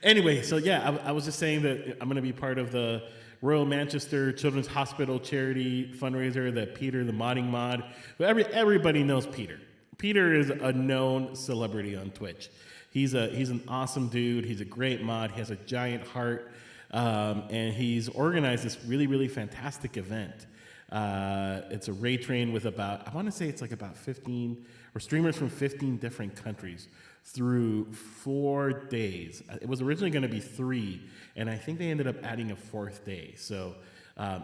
Anyway, so yeah, I was just saying that I'm going to be part of the Royal Manchester Children's Hospital charity fundraiser that Peter, the modding mod, everybody knows Peter. Peter is a known celebrity on Twitch. He's an awesome dude. He's a great mod. He has a giant heart. And he's organized this really, really fantastic event. It's a raid train with about 15 or streamers from 15 different countries through 4 days. It was originally going to be 3, and I think they ended up adding a 4th day. So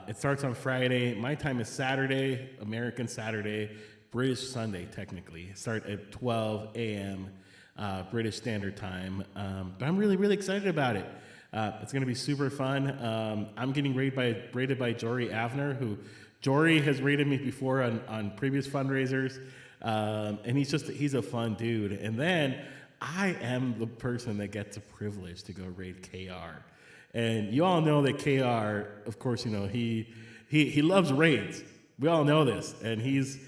it starts on Friday. My time is Saturday, American Saturday, British Sunday, technically. Start at 12 a.m. British Standard Time. But I'm really, really excited about it. It's going to be super fun. I'm getting rated by Jory Avner, who Jory has rated me before on previous fundraisers. And he's a fun dude. And then I am the person that gets the privilege to go raid KR. And you all know that KR, of course, he loves raids. We all know this. And he's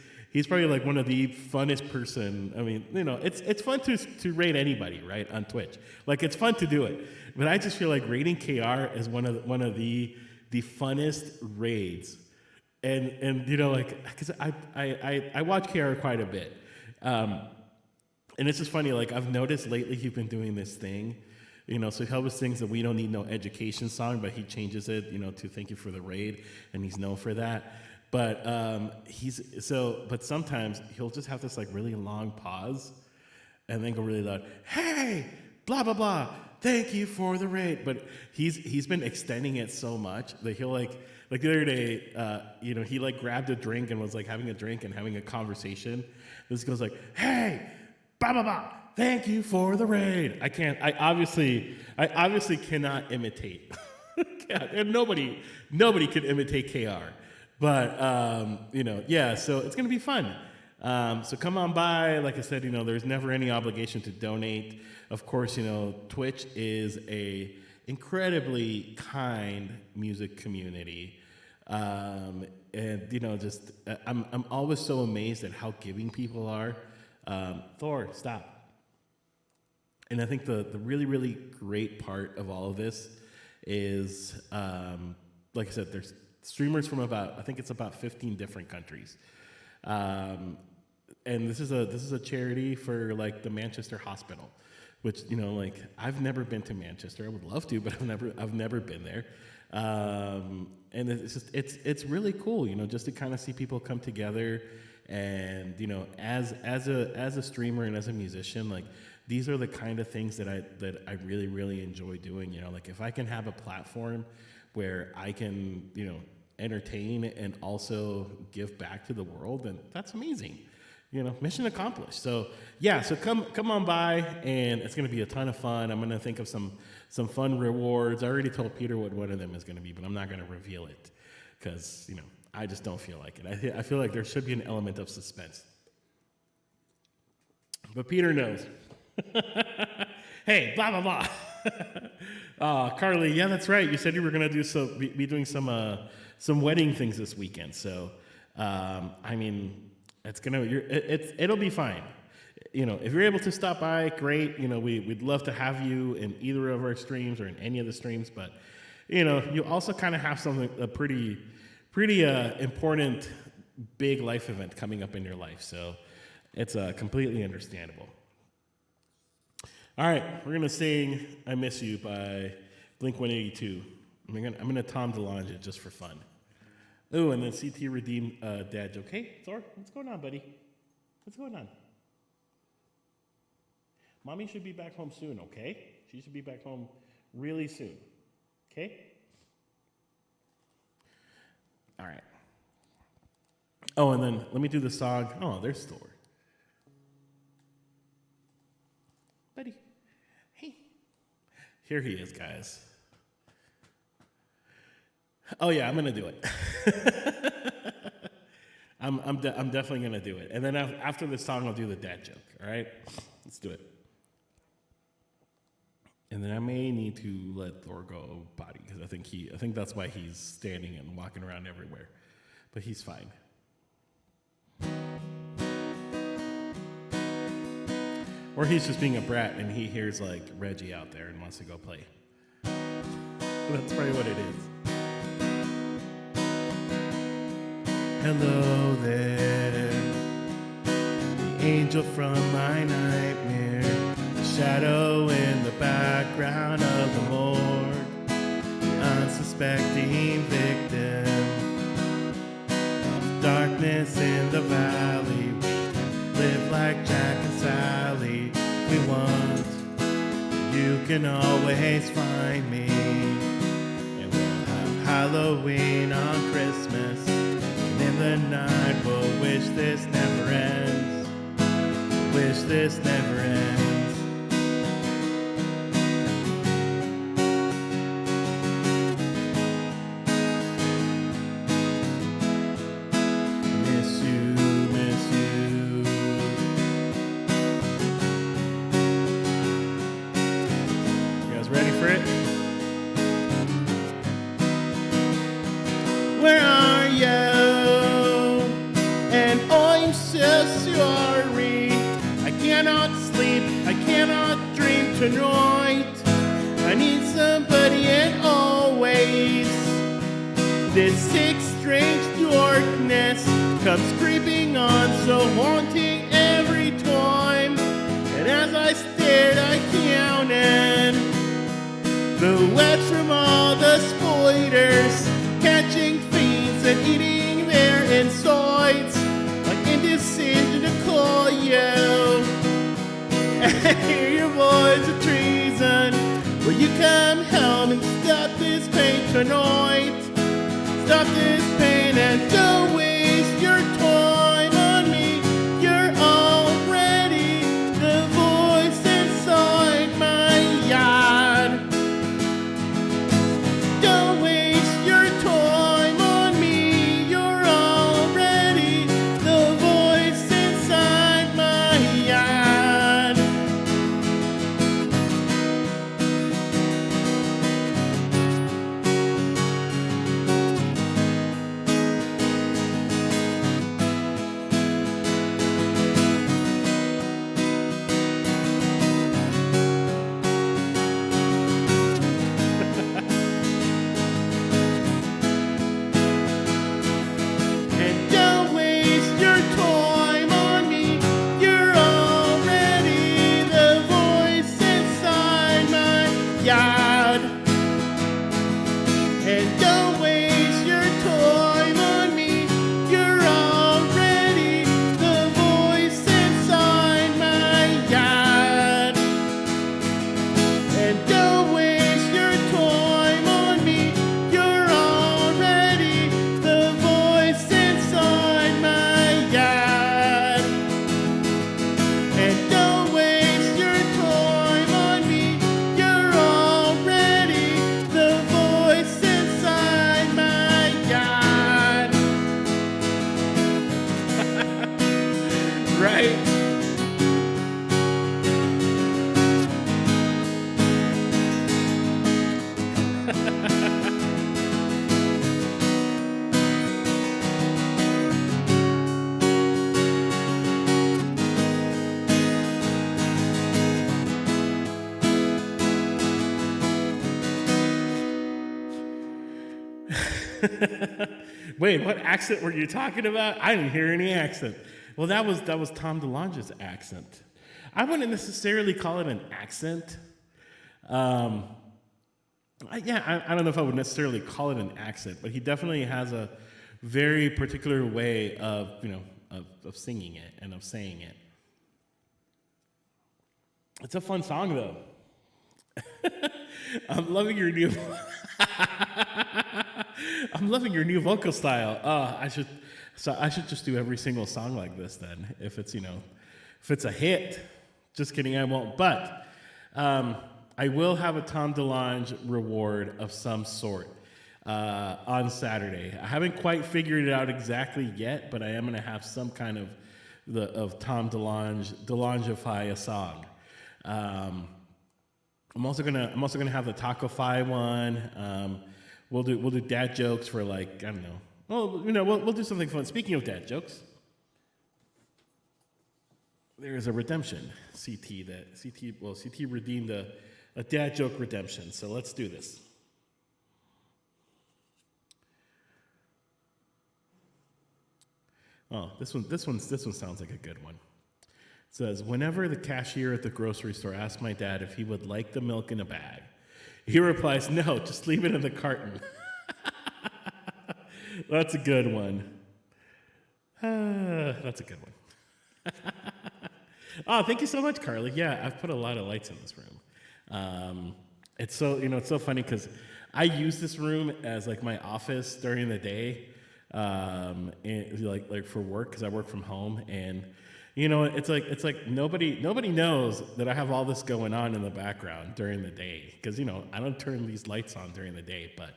probably one of the funnest person. I mean, it's fun to raid anybody, right, on Twitch. It's fun to do it. But I just feel like raiding KR is one of the funnest raids. And because I watch KR quite a bit. And it's just funny, I've noticed lately he's been doing this thing, so he always sings that We Don't Need No Education song, but he changes it, to Thank You for the Raid, and he's known for that. But but sometimes he'll just have this really long pause and then go really loud, hey, blah, blah, blah, thank you for the raid. But he's been extending it so much that he'll the other day, he grabbed a drink and was having a drink and having a conversation. This goes hey, blah, blah, blah, Thank you for the raid. I obviously cannot imitate. And nobody can imitate KR. But yeah. So it's gonna be fun. So come on by. Like I said, there's never any obligation to donate. Of course, Twitch is a incredibly kind music community. And just I'm always so amazed at how giving people are. Thor, stop. And I think the really, really great part of all of this is, like I said, there's streamers from I think it's about 15 different countries. And this is a charity for like the Manchester Hospital, which, I've never been to Manchester. I would love to, but I've never been there. And it's really cool, just to kind of see people come together. And as a streamer and as a musician, like these are the kind of things that I really, really enjoy doing. Like if I can have a platform where I can entertain and also give back to the world, then that's amazing. Mission accomplished. So yeah, so come on by, and it's gonna be a ton of fun. I'm gonna think of some fun rewards. I already told Peter what one of them is gonna be, but I'm not gonna reveal it because I just don't feel like it. I feel like there should be an element of suspense. But Peter knows. Hey, blah blah blah. Carly, yeah, that's right. You said you were gonna be doing some wedding things this weekend. So I mean, it'll be fine. If you're able to stop by, great. We'd love to have you in either of our streams or in any of the streams. But you also kind of have a pretty important big life event coming up in your life. So it's completely understandable. All right, we're gonna sing "I Miss You" by Blink-182. I'm gonna Tom DeLonge it just for fun. Oh, and then CT redeemed dad joke. Hey, Thor, what's going on, buddy? What's going on? Mommy should be back home soon, okay? She should be back home really soon, okay? All right. Oh, and then let me do the song. Oh, there's Thor. Buddy, hey. Here he is, guys. Oh yeah, I'm gonna do it. I'm definitely gonna do it. And then after the song, I'll do the dad joke. All right, let's do it. And then I may need to let Thor go potty because I think that's why he's standing and walking around everywhere. But he's fine. Or he's just being a brat and he hears like Reggie out there and wants to go play. That's probably what it is. Hello there, the angel from my nightmare, the shadow in the background of the morgue, the unsuspecting victim of darkness in the valley. We can live like Jack and Sally if we want. You can always find me, and we'll have Halloween on Christmas. In the night, we'll wish this never ends. Wish this never ends. Miss you, miss you. You guys ready for it? Where are you? So sorry, I cannot sleep, I cannot dream tonight. I need somebody and always. This sick, strange darkness comes creeping on, so haunting every time. And as I stared, I counted the webs from all the spiders, catching fiends and eating their insides. Indecision to call you. I hear your voice of treason. Will you come home and stop this pain tonight? Stop this pain and don't waste your time on me. You're already the voice Wait, what accent were you talking about? I didn't hear any accent. Well, that was Tom DeLonge's accent. I wouldn't necessarily call it an accent. Um, I don't know if I would necessarily call it an accent, but he definitely has a very particular way of of singing it and of saying it. It's a fun song though. I'm loving your new. I'm loving your new vocal style. I should just do every single song like this then. If it's a hit. Just kidding, I won't. But I will have a Tom DeLonge reward of some sort on Saturday. I haven't quite figured it out exactly yet, but I am going to have some kind of Tom DeLongeify a song. I'm also gonna have the Taco-fi one. We'll do dad jokes for like, I don't know. Well, we'll do something fun. Speaking of dad jokes, there is a redemption. CT redeemed a dad joke redemption. So let's do this. Oh, this one sounds like a good one. It says, whenever the cashier at the grocery store asks my dad if he would like the milk in a bag, he replies, no, just leave it in the carton. That's a good one. That's a good one. Oh, thank you so much, Carly. Yeah, I've put a lot of lights in this room. It's so funny because I use this room as like my office during the day, and like for work because I work from home, and it's like nobody knows that I have all this going on in the background during the day because I don't turn these lights on during the day, but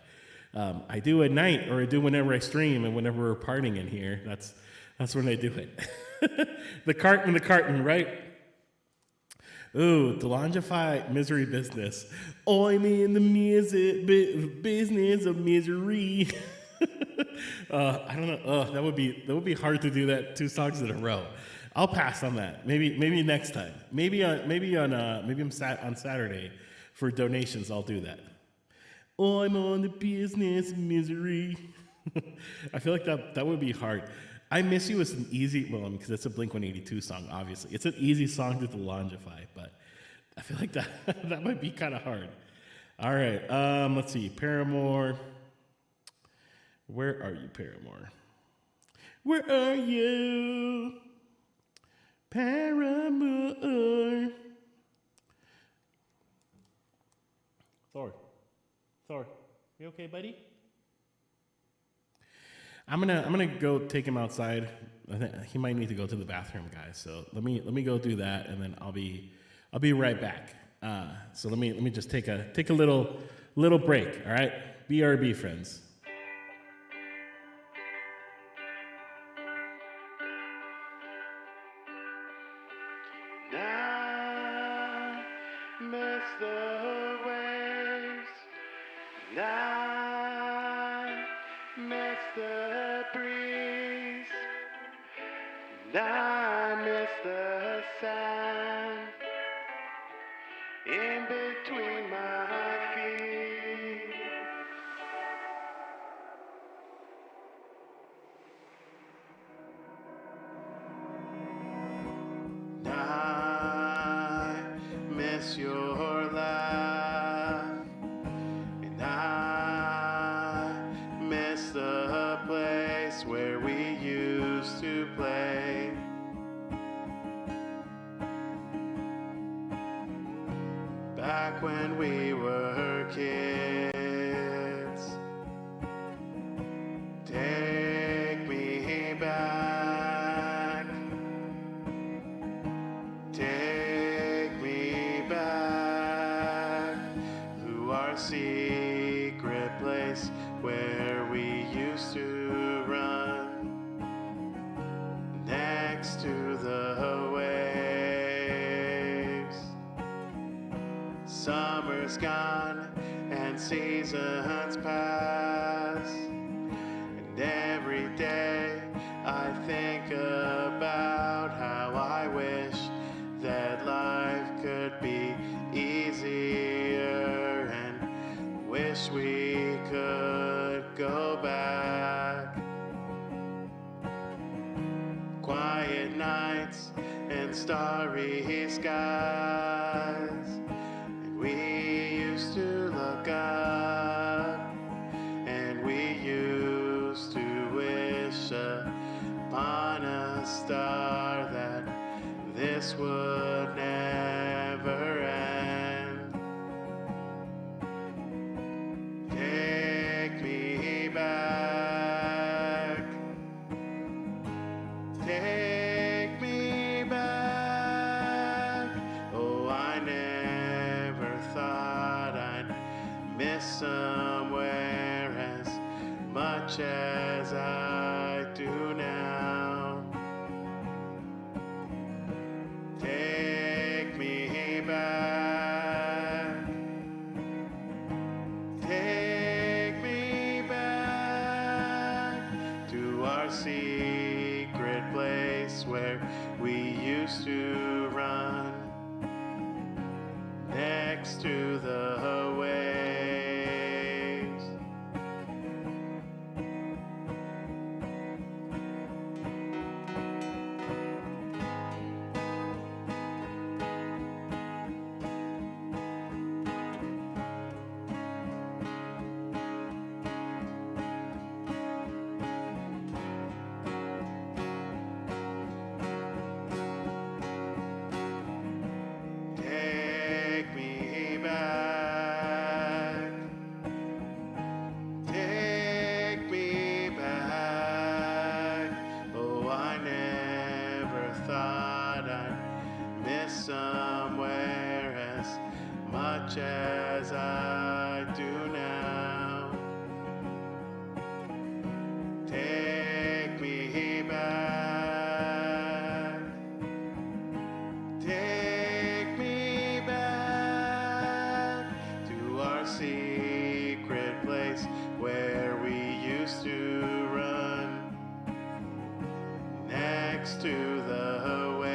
I do at night, or I do whenever I stream and whenever we're partying in here. That's when I do it. The carton, right? Ooh, DeLongeify misery business. I'm in the business of misery. I don't know. That would be hard to do that 2 songs in a row. I'll pass on that. Maybe next time. Maybe on Saturday for donations. I'll do that. I'm on the business of misery. I feel like that would be hard. I Miss You is an easy, because it's a Blink-182 song, obviously. It's an easy song to DeLongeify, but I feel like that might be kind of hard. All right, let's see. Paramore. Where are you, Paramore? Where are you? Paramore. Thor, you okay, buddy? I'm gonna go take him outside. I think he might need to go to the bathroom, guys. So let me go do that, and then I'll be right back. So let me just take a little break. All right, BRB friends. Now miss the waves. Now miss the breeze. Now miss the sand in between my feet. I miss your laugh, and I miss the place where we used to play. Back when we were kids. Take me back. Take me back to our secret place where we used to run next to the waves. Summer's gone and seasons pass, and every day I think about how I wish that life could be easier, and wish we could go back. and starry skies. And we used to look up, and we used to wish upon a star that this would never end. Take me back. Take me back. Oh, I never thought I'd miss somewhere as much as I do now. Take me back. Take me back to our secret place where we used to run next to the waves. Take me back. Take me back. Oh, I never thought I'd miss somewhere as much as I do now. Take me back. Take me back to our secret place where we used to run next to the waves.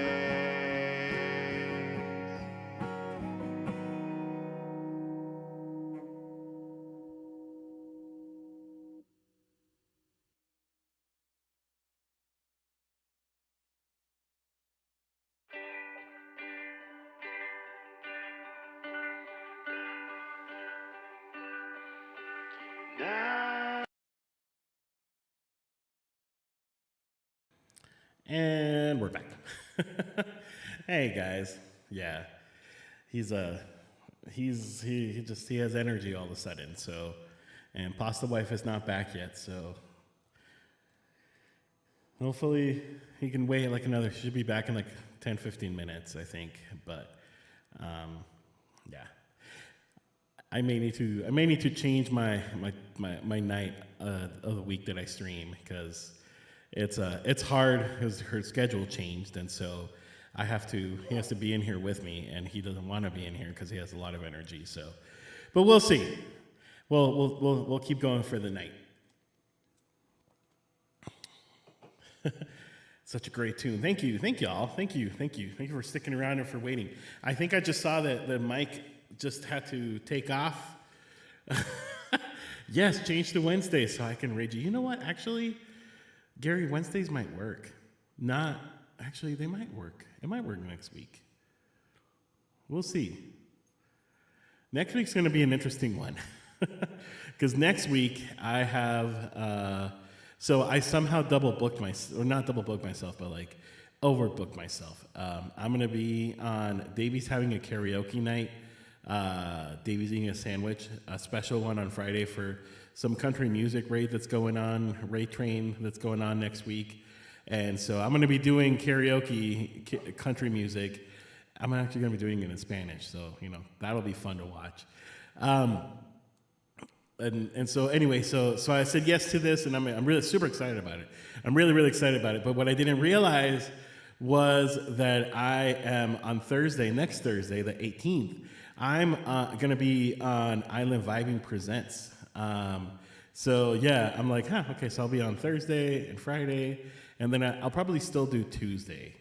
Now And we're back. Hey guys, yeah, he has energy all of a sudden. So, and Pasta Wife is not back yet. So hopefully he can wait like another. She should be back in like 10, 15 minutes, I think. But yeah, I may need to change my night of the week that I stream because it's hard because her schedule changed, and so he has to be in here with me, and he doesn't want to be in here because he has a lot of energy. So, but we'll see. We'll keep going for the night. Such a great tune. Thank you all. Thank you for sticking around and for waiting. I think I just saw that the mic just had to take off. Yes, change to Wednesday so I can rage you. You know what? Actually, Gary, Wednesdays might work. They might work. It might work next week. We'll see. Next week's going to be an interesting one. Because next week I have, so I somehow not double booked myself, but like overbooked myself. I'm going to be on, Davey's having a karaoke night. Davey's eating a sandwich, a special one on Friday for some country music rate train that's going on next week. And so I'm going to be doing karaoke, country music. I'm actually going to be doing it in Spanish, so, that'll be fun to watch. And so anyway, so I said yes to this, and I'm really super excited about it. I'm really, really excited about it. But what I didn't realize was that I am on next Thursday, the 18th, I'm going to be on Island Vibing Presents. So yeah, I'm like, okay, so I'll be on Thursday and Friday, and then I'll probably still do Tuesday.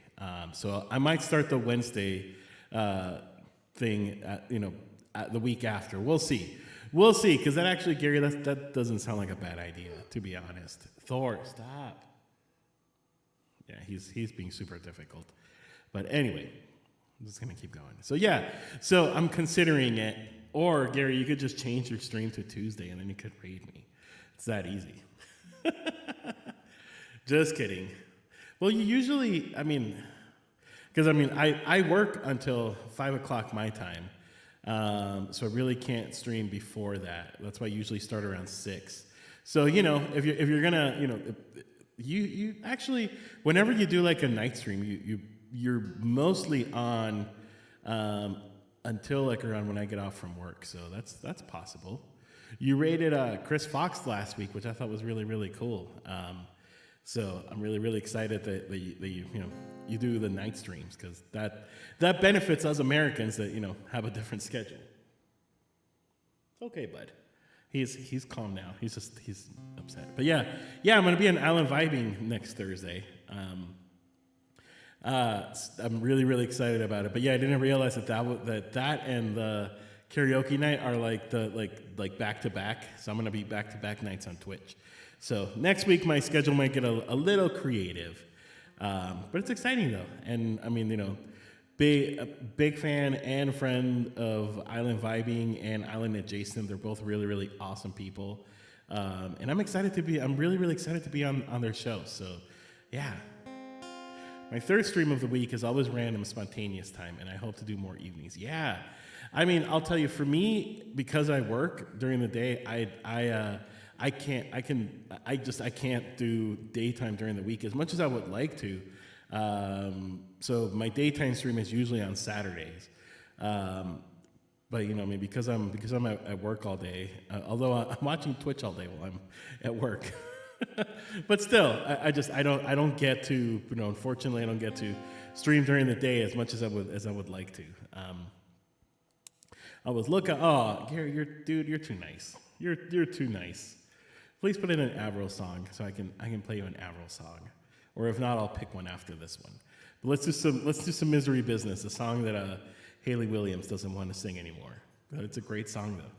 So I might start the Wednesday thing, the week after. We'll see, because that actually, Gary, that doesn't sound like a bad idea, to be honest. Thor, stop. Yeah, he's being super difficult. But anyway, I'm just going to keep going. So yeah, so I'm considering it. Or, Gary, you could just change your stream to Tuesday and then you could raid me. It's that easy. Just kidding. Well, you usually, because I work until 5 o'clock my time. So I really can't stream before that. That's why I usually start around 6. So, if you're gonna, you actually, whenever you do like a night stream, you're mostly on until like around when I get off from work. So that's possible. You rated Chris Fox last week, which I thought was really, really cool. So I'm really, really excited that you do the night streams, because that benefits us Americans that have a different schedule. Okay, bud. He's calm now. He's upset. But yeah, I'm gonna be on Island Vibing next Thursday. I'm really, really excited about it. But yeah, I didn't realize that and the karaoke night are like back to back. So I'm gonna be back to back nights on Twitch. So next week my schedule might get a little creative, but it's exciting though. And big fan and friend of Island Vibing and Island Adjacent. They're both really, really awesome people, and I'm really, really excited to be on their show. So yeah. My third stream of the week is always random, spontaneous time, and I hope to do more evenings. Yeah, I'll tell you, for me, because I work during the day, I can't do daytime during the week as much as I would like to. So my daytime stream is usually on Saturdays. But because I'm at work all day, although I'm watching Twitch all day while I'm at work. But still, I don't get to, unfortunately, I don't get to stream during the day as much as I would like to. I was looking. Oh, Gary, you're too nice. You're too nice. Please put in an Avril song so I can play you an Avril song, or if not, I'll pick one after this one. But let's do some Misery Business, a song that Haley Williams doesn't want to sing anymore. But it's a great song though.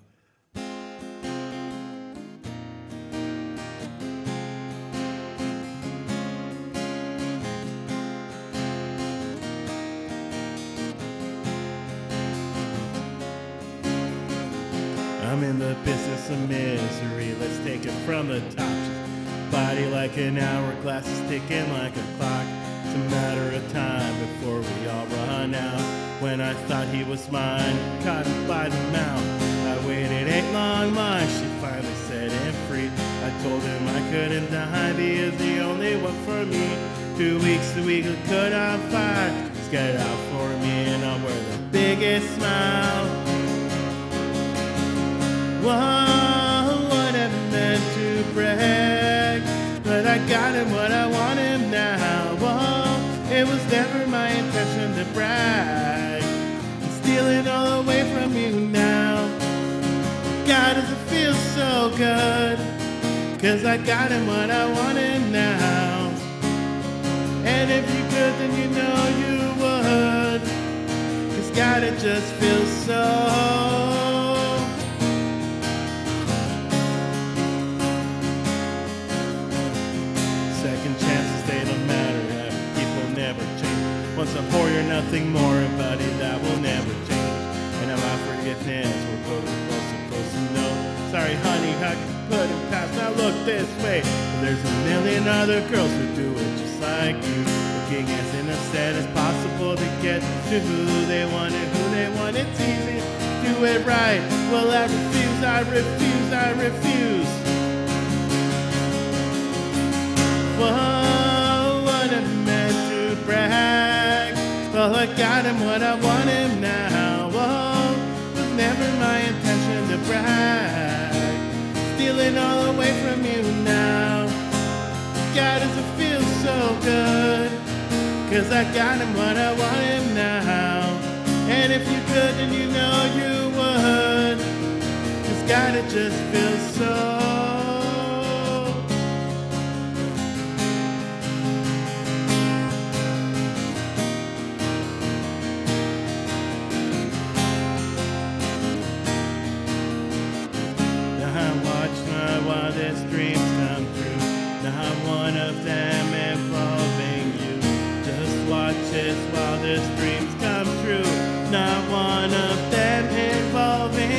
I'm in the business of misery, let's take it from the top. Body like an hourglass is ticking like a clock. It's a matter of time before we all run out. When I thought he was mine, caught him by the mouth. I waited 8 long months, she finally set him free. I told him I couldn't die, he is the only one for me. 2 weeks a week, good on fire. Just get out for me and I'll wear the biggest smile. Whoa, what I meant to brag, but I got him what I want him now. Whoa, it was never my intention to brag. I'm stealing all away from you now. God, does it feel so good? 'Cause I got him what I want him now. And if you could, then you know you would. 'Cause God, it just feels so. Once a whore, you're nothing more, buddy, that will never change. And about forgiveness, we're both supposed to know. Sorry, honey, I can put it past, now look this way. There's a million other girls who do it just like you. Looking as innocent as possible to get to who they want and who they want. It's easy, do it right. Well, I refuse, I refuse, I refuse. Whoa, what a man to brag. Well, I got him what I want him now. Whoa, it was never my intention to brag. Stealing all away from you now. God, does it feel so good? 'Cause I got him what I want him now. And if you could, then you know you would. 'Cause God, it just feels so. Wildest dreams come true. Not one of them involving you. Just watch his wildest one of them involving.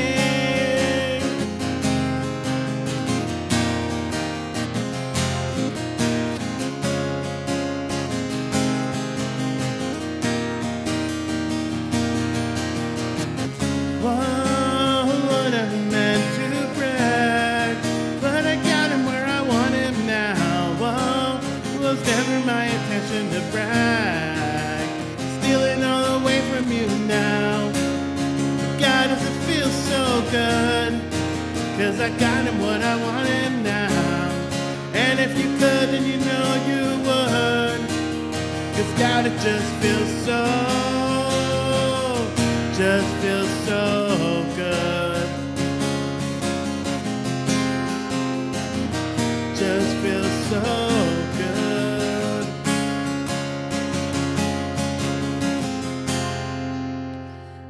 What I meant to brag, but I got him where I want him now. Whoa, was never my intention to brag, stealing all away from you now. God, does it feel so good? 'Cause I got him what I want him now. And if you could, then you know you would. 'Cause God, it just feels so good. Just feels so good.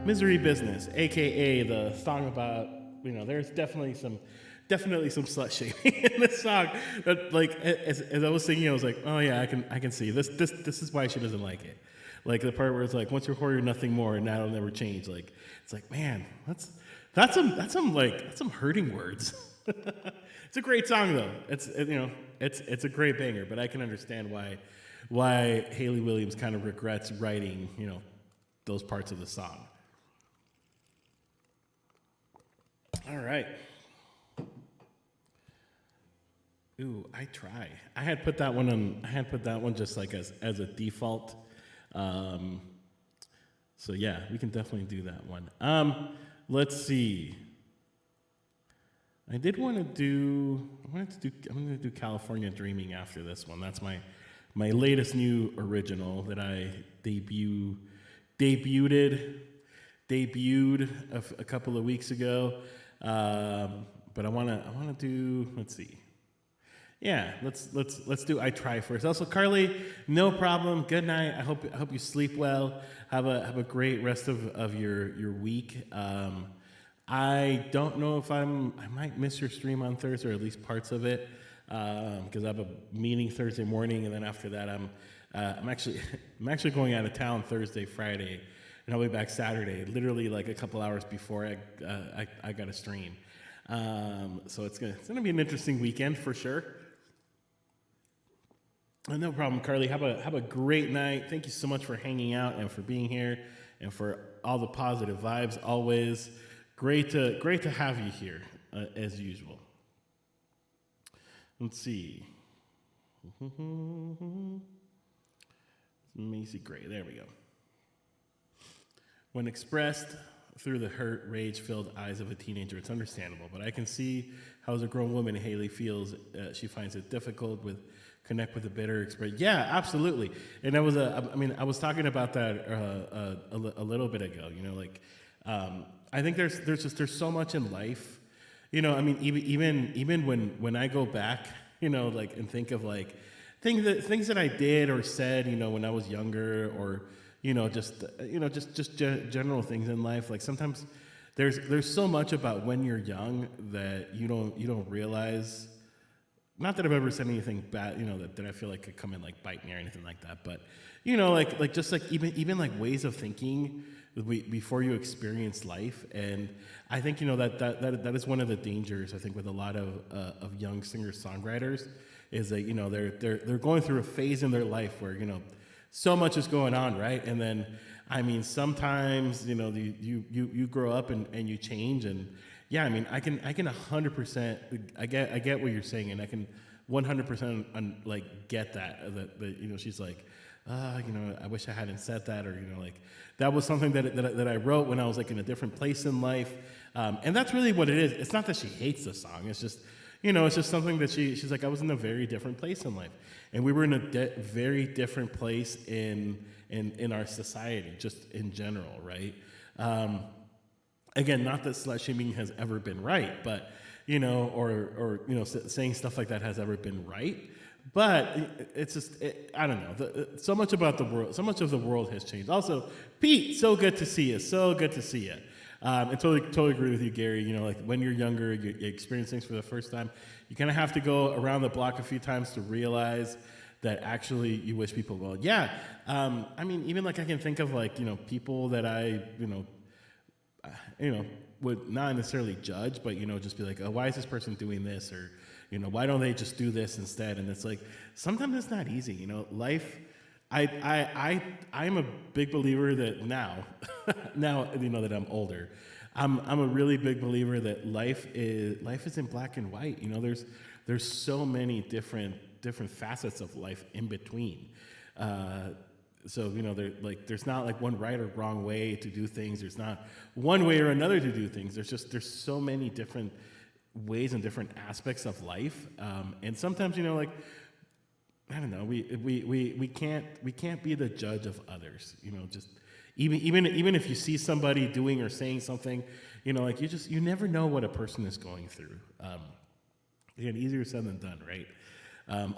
Misery Business, aka the song about, there's definitely some slut shaming in this song. But like as I was singing, I was like, oh yeah, I can see this is why she doesn't like it. Like the part where it's like, once you're whore, you're nothing more, and that'll never change. Like it's like, man, that's some hurting words. It's a great song though. It's a great banger. But I can understand why Haley Williams kind of regrets writing those parts of the song. All right. Ooh, I try. I had put that one just like as a default. So yeah, we can definitely do that one. Let's see. I'm going to do California Dreaming after this one. That's my latest new original that I debuted a couple of weeks ago. But I want to do, let's see. Yeah, let's do I Try first. Also, Carly, no problem. Good night. I hope you sleep well. Have a great rest of your week. I don't know if I might miss your stream on Thursday, or at least parts of it, because I have a meeting Thursday morning, and then after that I'm actually going out of town Thursday, Friday, and I'll be back Saturday. Literally like a couple hours before I got a stream. So it's gonna be an interesting weekend for sure. No problem, Carly. Have a great night. Thank you so much for hanging out and for being here and for all the positive vibes. Always great to have you here as usual. Let's see. Macy Gray. There we go. When expressed through the hurt, rage-filled eyes of a teenager, it's understandable, but I can see how as a grown woman Haley feels. She finds it difficult with connect with the bitter experience. Yeah, absolutely. And I was talking about that a little bit ago. I think there's so much in life. Even when I go back, and think of like things that I did or said, when I was younger, or just general things in life. Like sometimes there's so much about when you're young that you don't realize. Not that I've ever said anything bad, that I feel like could come and like bite me or anything like that. But even like ways of thinking before you experience life. And I think that is one of the dangers I think with a lot of young singer-songwriters is that they're going through a phase in their life where so much is going on, right? And then sometimes you grow up and you change. And yeah, I can 100%. I get what you're saying, and I can 100% like get that she's like, I wish I hadn't said that, or that was something that I wrote when I was like in a different place in life, and that's really what it is. It's not that she hates the song. It's just it's just something that she's like, I was in a very different place in life, and we were in a very different place in our society, just in general, right? Again, not that slut shaming has ever been right, but saying stuff like that has ever been right. But it's just, I don't know. So much about the world, so much of the world has changed. Also, Pete, so good to see you. So good to see you. I totally agree with you, Gary. Like when you're younger, you experience things for the first time. You kind of have to go around the block a few times to realize that actually you wish people well. Yeah. Even like I can think of like, people that I, you know, would not necessarily judge, but, you know, just be like, oh, why is this person doing this? Or, you know, why don't they just do this instead? And it's like, sometimes it's not easy, you know, life. I'm a big believer that now, now, you know, that I'm older, I'm a really big believer that life is in black and white. You know, there's so many different facets of life in between. So, you know, there's not like one right or wrong way to do things. There's not one way or another to do things. There's so many different ways and different aspects of life. And sometimes, you know, like, I don't know, we can't be the judge of others. You know, just even if you see somebody doing or saying something, you know, like you never know what a person is going through. Again, easier said than done, right?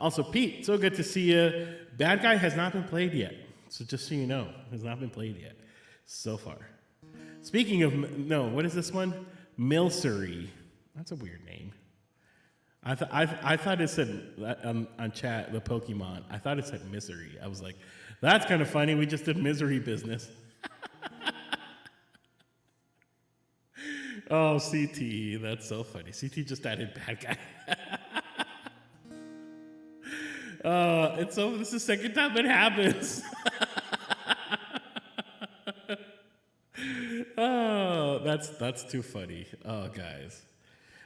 Also, Pete, so good to see you. Bad Guy has not been played yet, so just so you know, has not been played yet so far. Speaking of, no, what is this one? Milcery. That's a weird name. I thought it said on chat, the Pokemon, I thought it said misery. I was like, that's kind of funny. We just did misery business. Oh, CT, that's so funny. CT just added Bad Guy. And so this is the second time it happens. Oh, that's too funny. Oh, guys.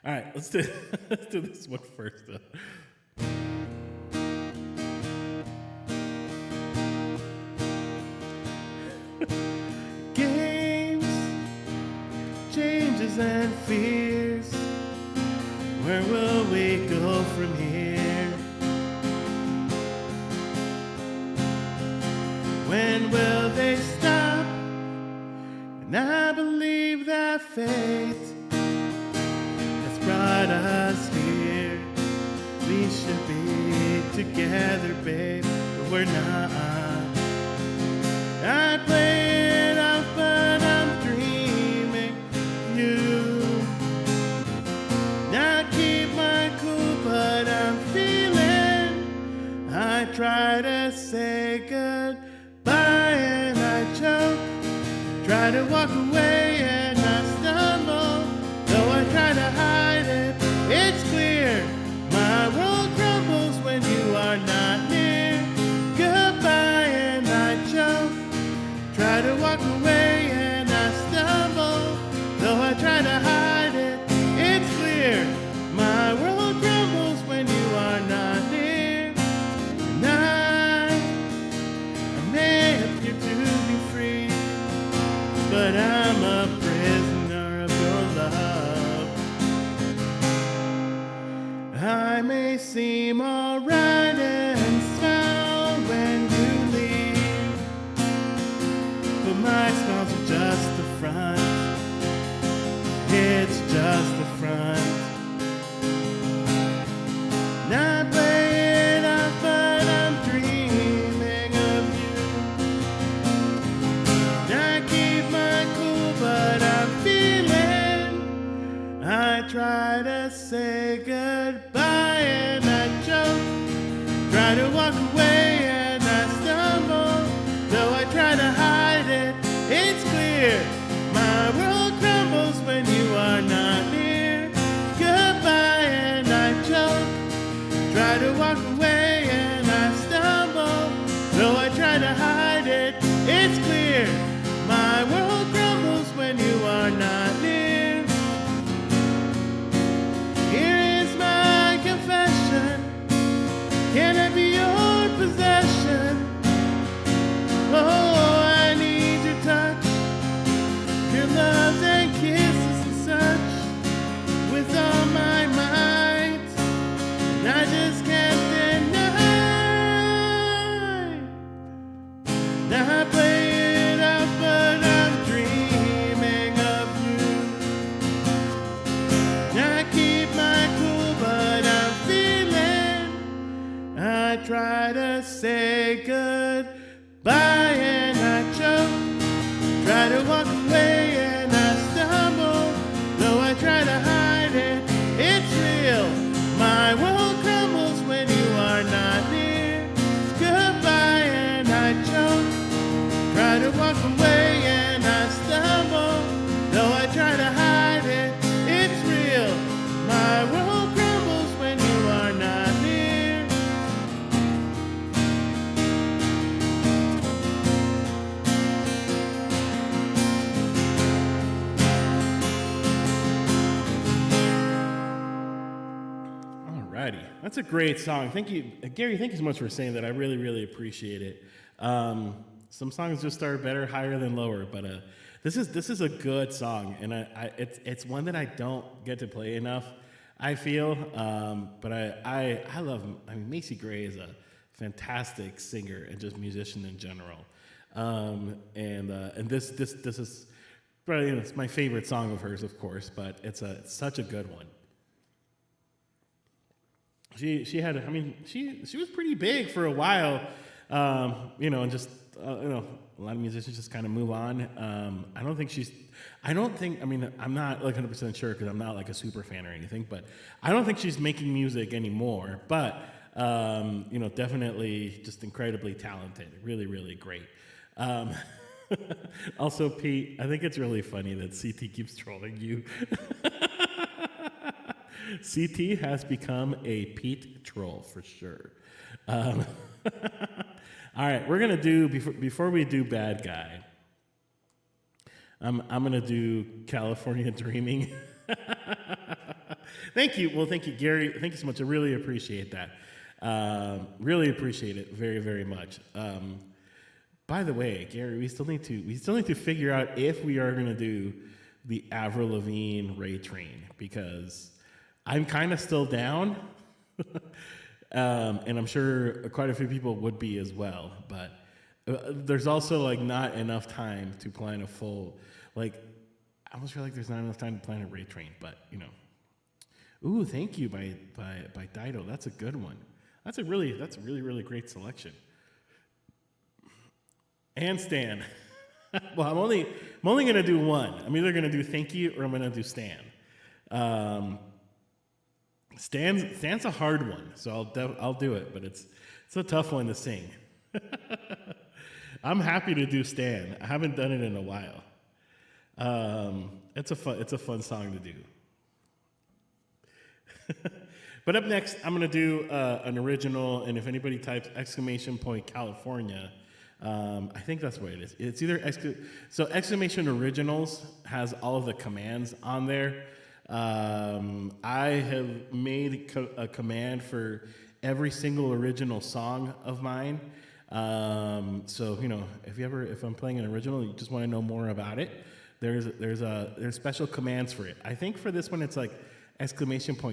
All right, let's do this one first. Games, changes, and fears. Where will we go from here? When will they stop? And I believe that fate brought us here. We should be together, babe, but we're not. I play it off, but I'm dreaming you. I keep my cool, but I'm feeling. I try to say goodbye and I choke. Try to walk away and I stumble. Though I try to hide it, it's clear. My world crumbles when you are not near. Goodbye and I choke. Try to walk away and I stumble. Though I try to hide it, it's clear. My world crumbles when you are not near. And I may appear to be free, but I'm a prisoner of your love. I may seem alright and smile when you leave, but my smiles are just the front. It's just the front. And I play it off, but I'm dreaming of you. And I keep my cool, but I'm feeling. I try to say goodbye and I choke. Try to walk away and I stumble. Though I try to hide it, it's clear. My world crumbles when you are not near. Goodbye and I choke. Try to walk away and I stumble. Though I try to hide it, it's clear. My world crumbles when you are not near. Here is my confession. Can I be your possession? Oh, I need your touch, your love and kisses and such, with all my might. And I just can't deny. Now I play it out, but I'm dreaming of you. Now I keep my cool, but I'm feeling. I try to say goodbye and I choke. Try to walk away and I stumble. Though I try to hide it, it's real. My world crumbles when you are not near. Goodbye and I choke. Try to walk away and I stumble. Though righty. That's a great song. Thank you, Gary. Thank you so much for saying that. I really, really appreciate it. Some songs just start better, higher than lower, but this is a good song, and it's one that I don't get to play enough. I feel, but I love. I mean, Macy Gray is a fantastic singer and just musician in general. And this is probably, it's my favorite song of hers, of course, but it's such a good one. She had, I mean, she was pretty big for a while, and just a lot of musicians just kind of move on. I mean, I'm not like 100% sure because I'm not like a super fan or anything, but I don't think she's making music anymore. But definitely just incredibly talented, really, really great. Also, Pete, I think it's really funny that CT keeps trolling you. CT has become a Pete troll for sure. All right, we're gonna do before we do Bad Guy. I'm gonna do California Dreaming. Thank you. Well, thank you, Gary. Thank you so much. I really appreciate that. Really appreciate it very, very much. By the way, Gary, we still need to figure out if we are gonna do the Avril Lavigne Ray Train, because I'm kind of still down, and I'm sure quite a few people would be as well. But there's also like not enough time to plan a full, like, I almost feel like there's not enough time to plan a Ray Train. But ooh, thank you by Dido. That's a good one. That's a really really great selection. And Stan. Well, I'm only gonna do one. I'm either gonna do Thank You or I'm gonna do Stan. Stan's a hard one, so I'll do it, but it's a tough one to sing. I'm happy to do Stan. I haven't done it in a while. It's a fun song to do. But up next, I'm gonna do an original, and if anybody types !California, I think that's what it is. It's either exclamation originals has all of the commands on there. I have made a command for every single original song of mine. So if I'm playing an original, you just want to know more about it. There's special commands for it. I think for this one it's like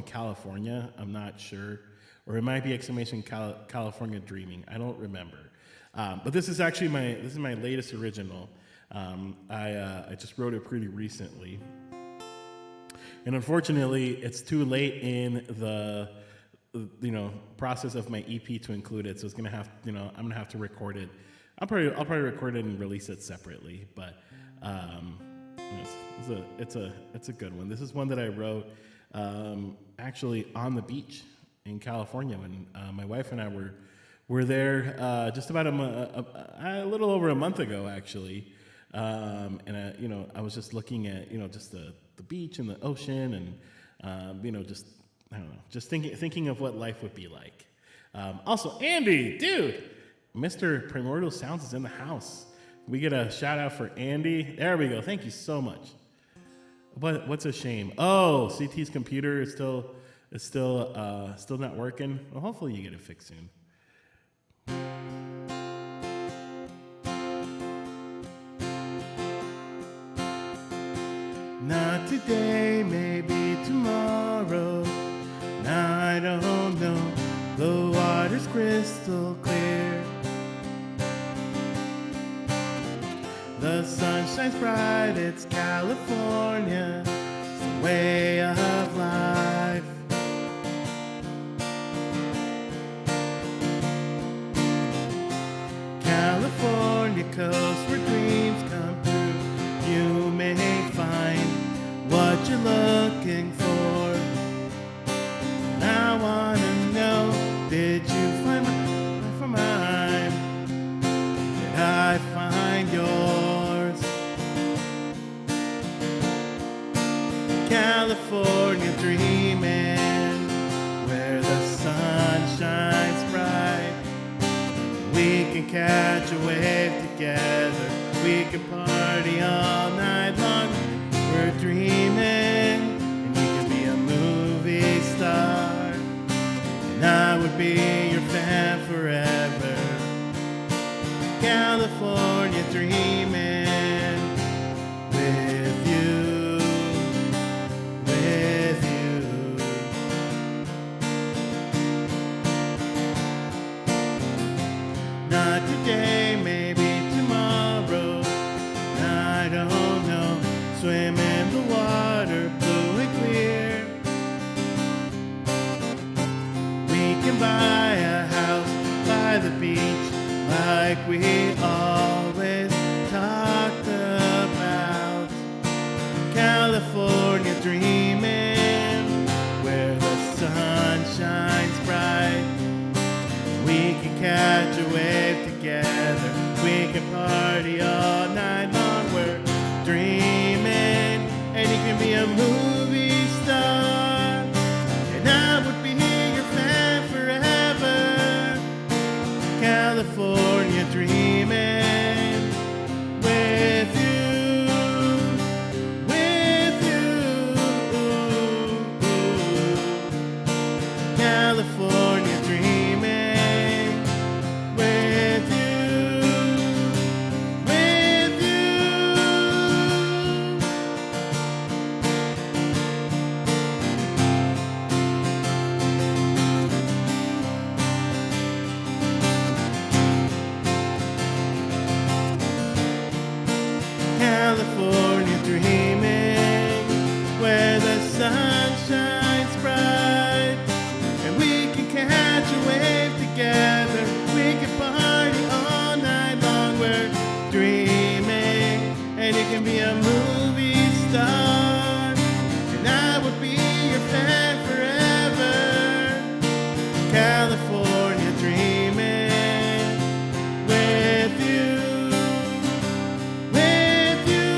!California. I'm not sure, or it might be !California Dreaming. I don't remember. But this is actually my latest original. I just wrote it pretty recently. And unfortunately, it's too late in the process of my EP to include it. So it's I'm gonna have to record it. I'll probably record it and release it separately. But it's a good one. This is one that I wrote actually on the beach in California when my wife and I were there just about a little over a month ago actually. And I was just looking at just the beach and the ocean, and just I don't know, just thinking of what life would be like. Also, Andy, dude, Mr. Primordial Sounds is in the house. We get a shout out for Andy. There we go. Thank you so much. What's a shame? Oh, CT's computer is still not working. Well, hopefully you get it fixed soon. Not today, maybe tomorrow. Now I don't know. The water's crystal clear. The sun shines bright, it's California. It's the way of life. California coast where dreams come true. You may find what you're looking for. And I wanna know, did you find mine? Did I find yours? California dreaming, where the sun shines bright. We can catch a wave together. We can party all night long. We're dreaming, and you can be a movie star. like we always talked about. California dreaming, where the sun shines bright. We can catch a wave together, we can party all night long. We're dreaming, and you can be a movie star, and I would be your fan forever. California dreaming with you, with you. California dreaming with you, with you. California dreaming, where the sun shines bright, and we can catch a wave together. We can party all night long. We're dreaming, and you can be a movie star, and I would be your fan forever. California dreaming with you. With you,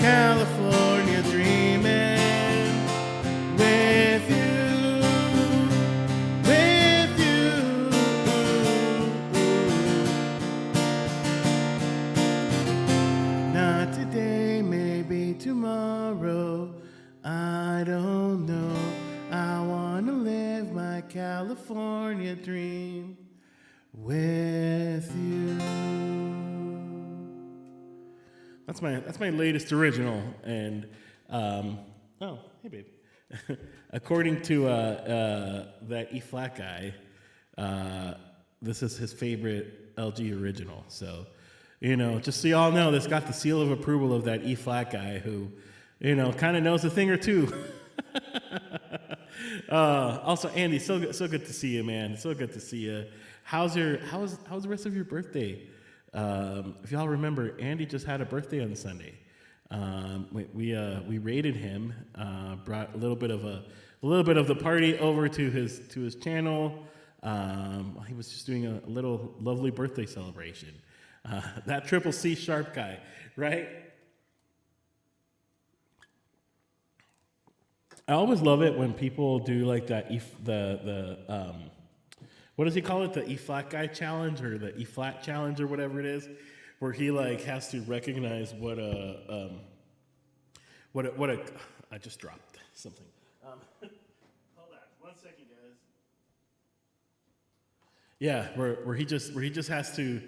California dreaming with you, with you. Not today, maybe tomorrow. I don't know. I wanna live my California dream with you. That's my latest original, and oh, hey babe. According to that E flat guy, this is his favorite LG original. So, just so y'all know, this got the seal of approval of that E flat guy who, kind of knows a thing or two. Also, Andy, so good to see you, man. So good to see you. How's the rest of your birthday? If y'all remember, Andy just had a birthday on Sunday. We raided him, brought a little bit of the party over to his channel. He was just doing a little lovely birthday celebration. That triple C sharp guy, right? I always love it when people do like that what does he call it? The E flat guy challenge or the E flat challenge or whatever it is, where he like has to recognize what a I just dropped something. Hold on, 1 second, guys. Yeah, where he just has to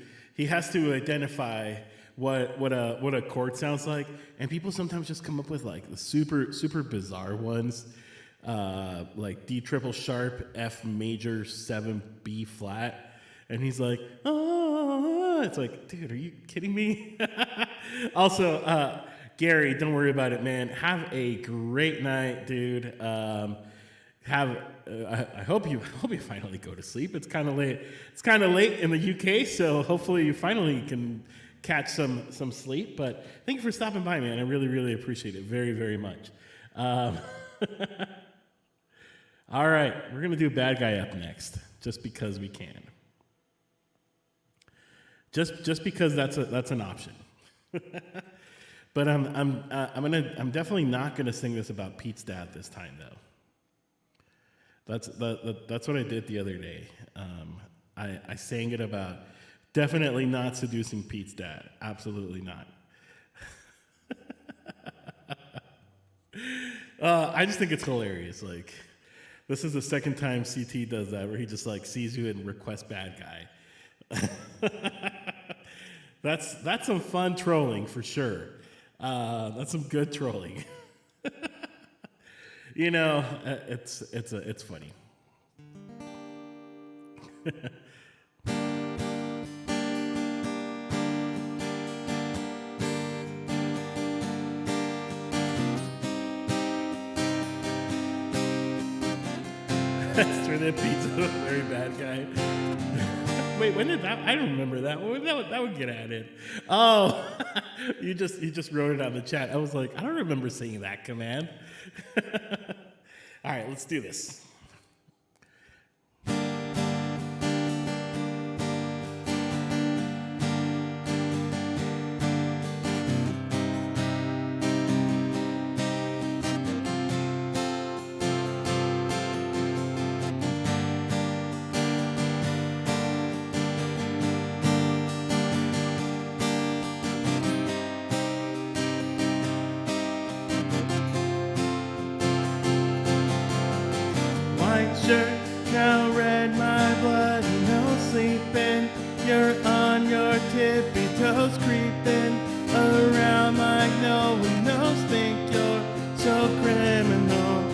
identify what a chord sounds like, and people sometimes just come up with like the super bizarre ones, like D triple sharp F major 7 B flat, and he's like, oh, it's like, dude, are you kidding me? Also, Gary, don't worry about it, man. Have a great night, dude. I hope you finally go to sleep. It's kind of late. It's kind of late in the UK, so hopefully you finally can catch some sleep. But thank you for stopping by, man. I really appreciate it very, very much. All right, we're gonna do bad guy up next, just because we can. Just because that's an option. But I'm definitely not gonna sing this about Pete's dad this time, though. That's what I did the other day. I sang it about definitely not seducing Pete's dad. Absolutely not. I just think it's hilarious. Like, this is the second time CT does that, where he just like sees you and requests bad guy. That's some fun trolling for sure. That's some good trolling. It's funny. That's true. That Pete's a very bad guy. Wait, when did that? I don't remember that. When would that would get added? Oh, you just wrote it on the chat. I was like, I don't remember saying that command. All right, let's do this. Shirt, now red, my blood, no sleeping. You're on your tippy toes, creeping around like no one knows. Think you're so criminal.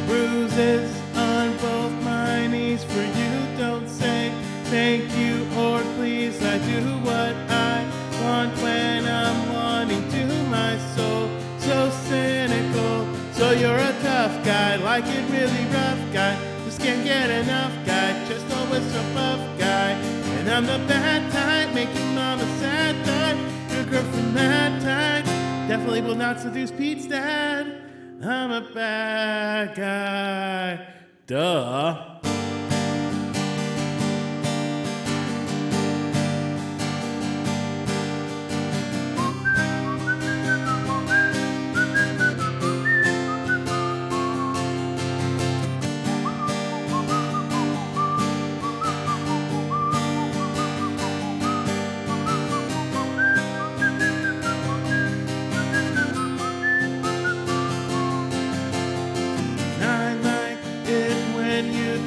Bruises on both my knees for you. Don't say thank you or please. I do what I want when I'm wanting to. My soul so cynical. So you're a tough guy, like it really rough guy. Just can't get enough guy, just always so buff guy. And I'm the bad type, making mama sad type. Your girlfriend that type, definitely will not seduce Pete's dad. I'm a bad guy, duh.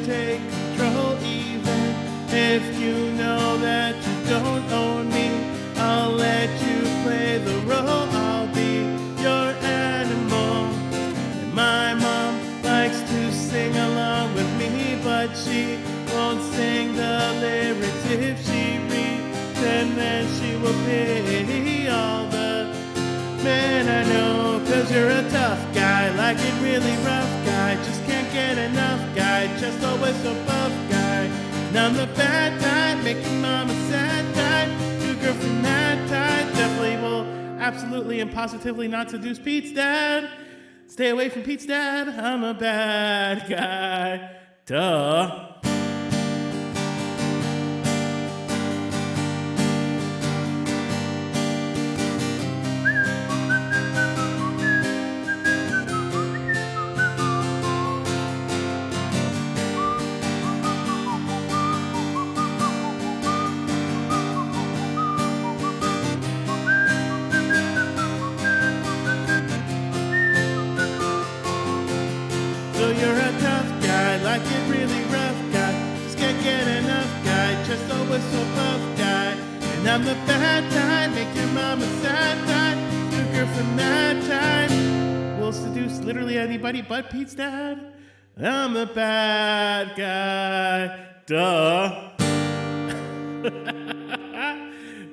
Take control even if you know that you don't own me. I'll let you play the role. I'll be your animal. And my mom likes to sing along with me, but she won't sing the lyrics if she reads, and then she will pity all the men I know. Cause you're a tough guy, like it really rough guy. Just can't get enough guy, just always so buff guy. And I'm the bad type, making mama sad type. Your girlfriend that type, definitely will absolutely and positively not seduce Pete's dad. Stay away from Pete's dad, I'm a bad guy. Duh. So you're a tough guy, like it really rough guy. Just can't get enough guy, just always so buff guy. And I'm the bad type, make your mama sad type. Your girlfriend that type will seduce literally anybody but Pete's dad. I'm the bad guy, duh.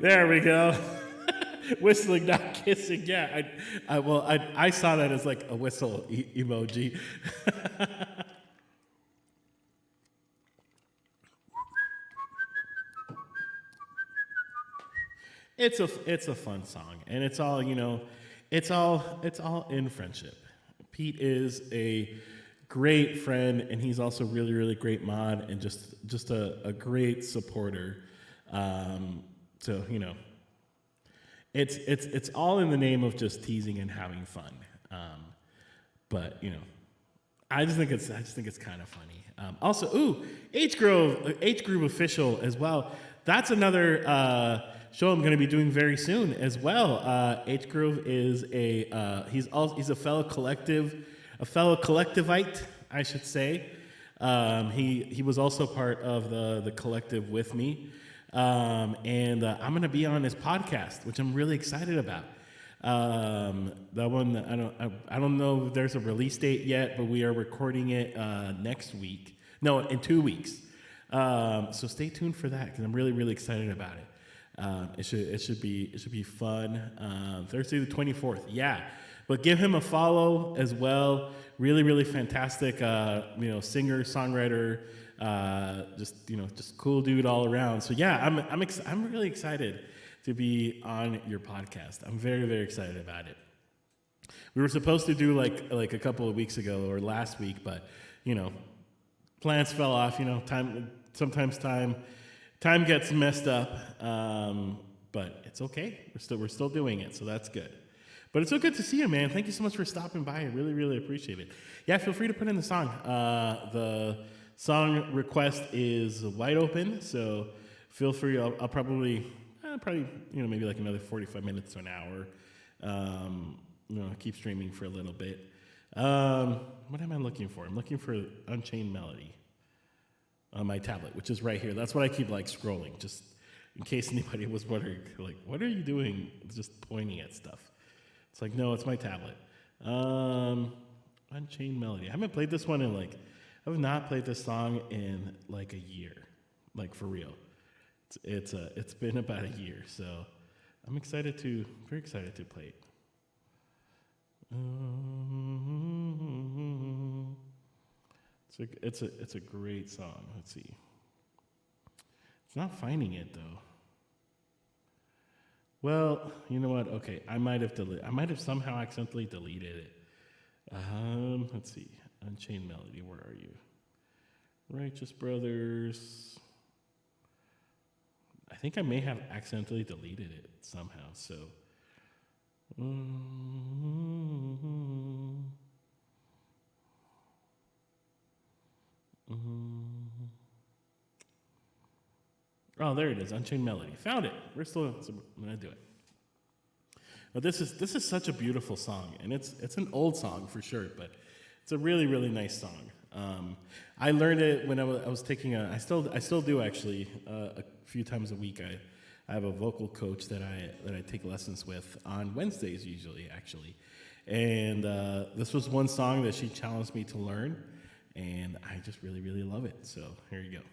There we go. Whistling, not kissing. Yeah, I saw that as like a whistle emoji. It's a fun song, and it's all it's all in friendship. Pete is a great friend, and he's also really great mod, and just a great supporter. So It's all in the name of just teasing and having fun, but I just think it's kind of funny. Also, H Groove official as well. That's another show I'm going to be doing very soon as well. H Groove is he's a fellow collectivite, I should say. He was also part of the collective with me. And I'm going to be on his podcast, which I'm really excited about. That one, I don't know if there's a release date yet, but we are recording it next week. No, in 2 weeks. So stay tuned for that because I'm really excited about it. It should be fun. Thursday the 24th. Yeah. But give him a follow as well. Really, really fantastic, singer, songwriter, just cool dude all around. So yeah, I'm really excited to be on your podcast. I'm very, very excited about it. We were supposed to do like a couple of weeks ago or last week, but plans fell off. Time gets messed up, but it's okay. We're still doing it, so that's good. But it's so good to see you, man. Thank you so much for stopping by. I really, really appreciate it. Yeah, feel free to put in the song. The song request is wide open, so feel free. I'll probably maybe like another 45 minutes to an hour. Keep streaming for a little bit. What am I looking for? I'm looking for Unchained Melody on my tablet, which is right here. That's what I keep scrolling, just in case anybody was wondering, what are you doing? Just pointing at stuff. It's no, it's my tablet. Unchained Melody. I haven't played this one I've not played this song in a year, for real. It's been about a year, so I'm very excited to play it. It's a great song. Let's see. It's not finding it though. Well, you know what? Okay, I might have somehow accidentally deleted it. Let's see. Unchained Melody, where are you? Righteous Brothers. I think I may have accidentally deleted it somehow. So. Oh, there it is, Unchained Melody. Found it. I'm gonna do it. But this is such a beautiful song, and it's an old song for sure, but it's a really, really nice song. I learned it when I was taking I still do actually a few times a week. I have a vocal coach that I take lessons with on Wednesdays usually actually, and this was one song that she challenged me to learn, and I just really, really love it. So here you go.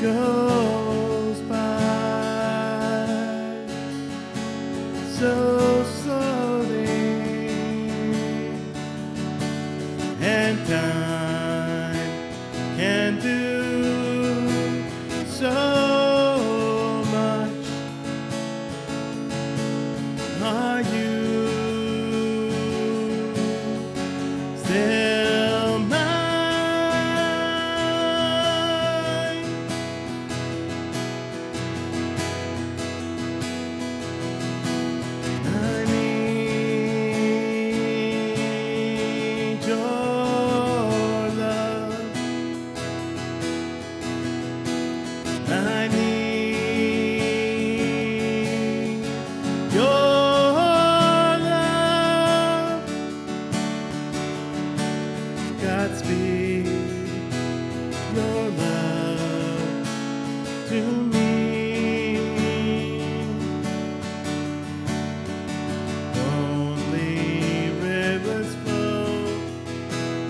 Goes by so slowly, and time can do so much. Are you still mine? Godspeed, your love to me. Only rivers flow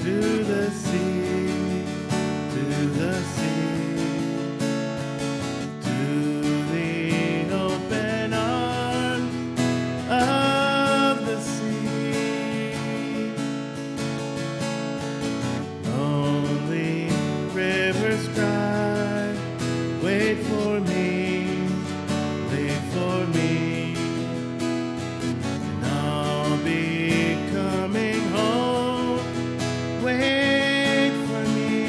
to the sea, to the sea, to the open arms of the sea. Lonely rivers cry, wait for me, and I'll be coming home, wait for me.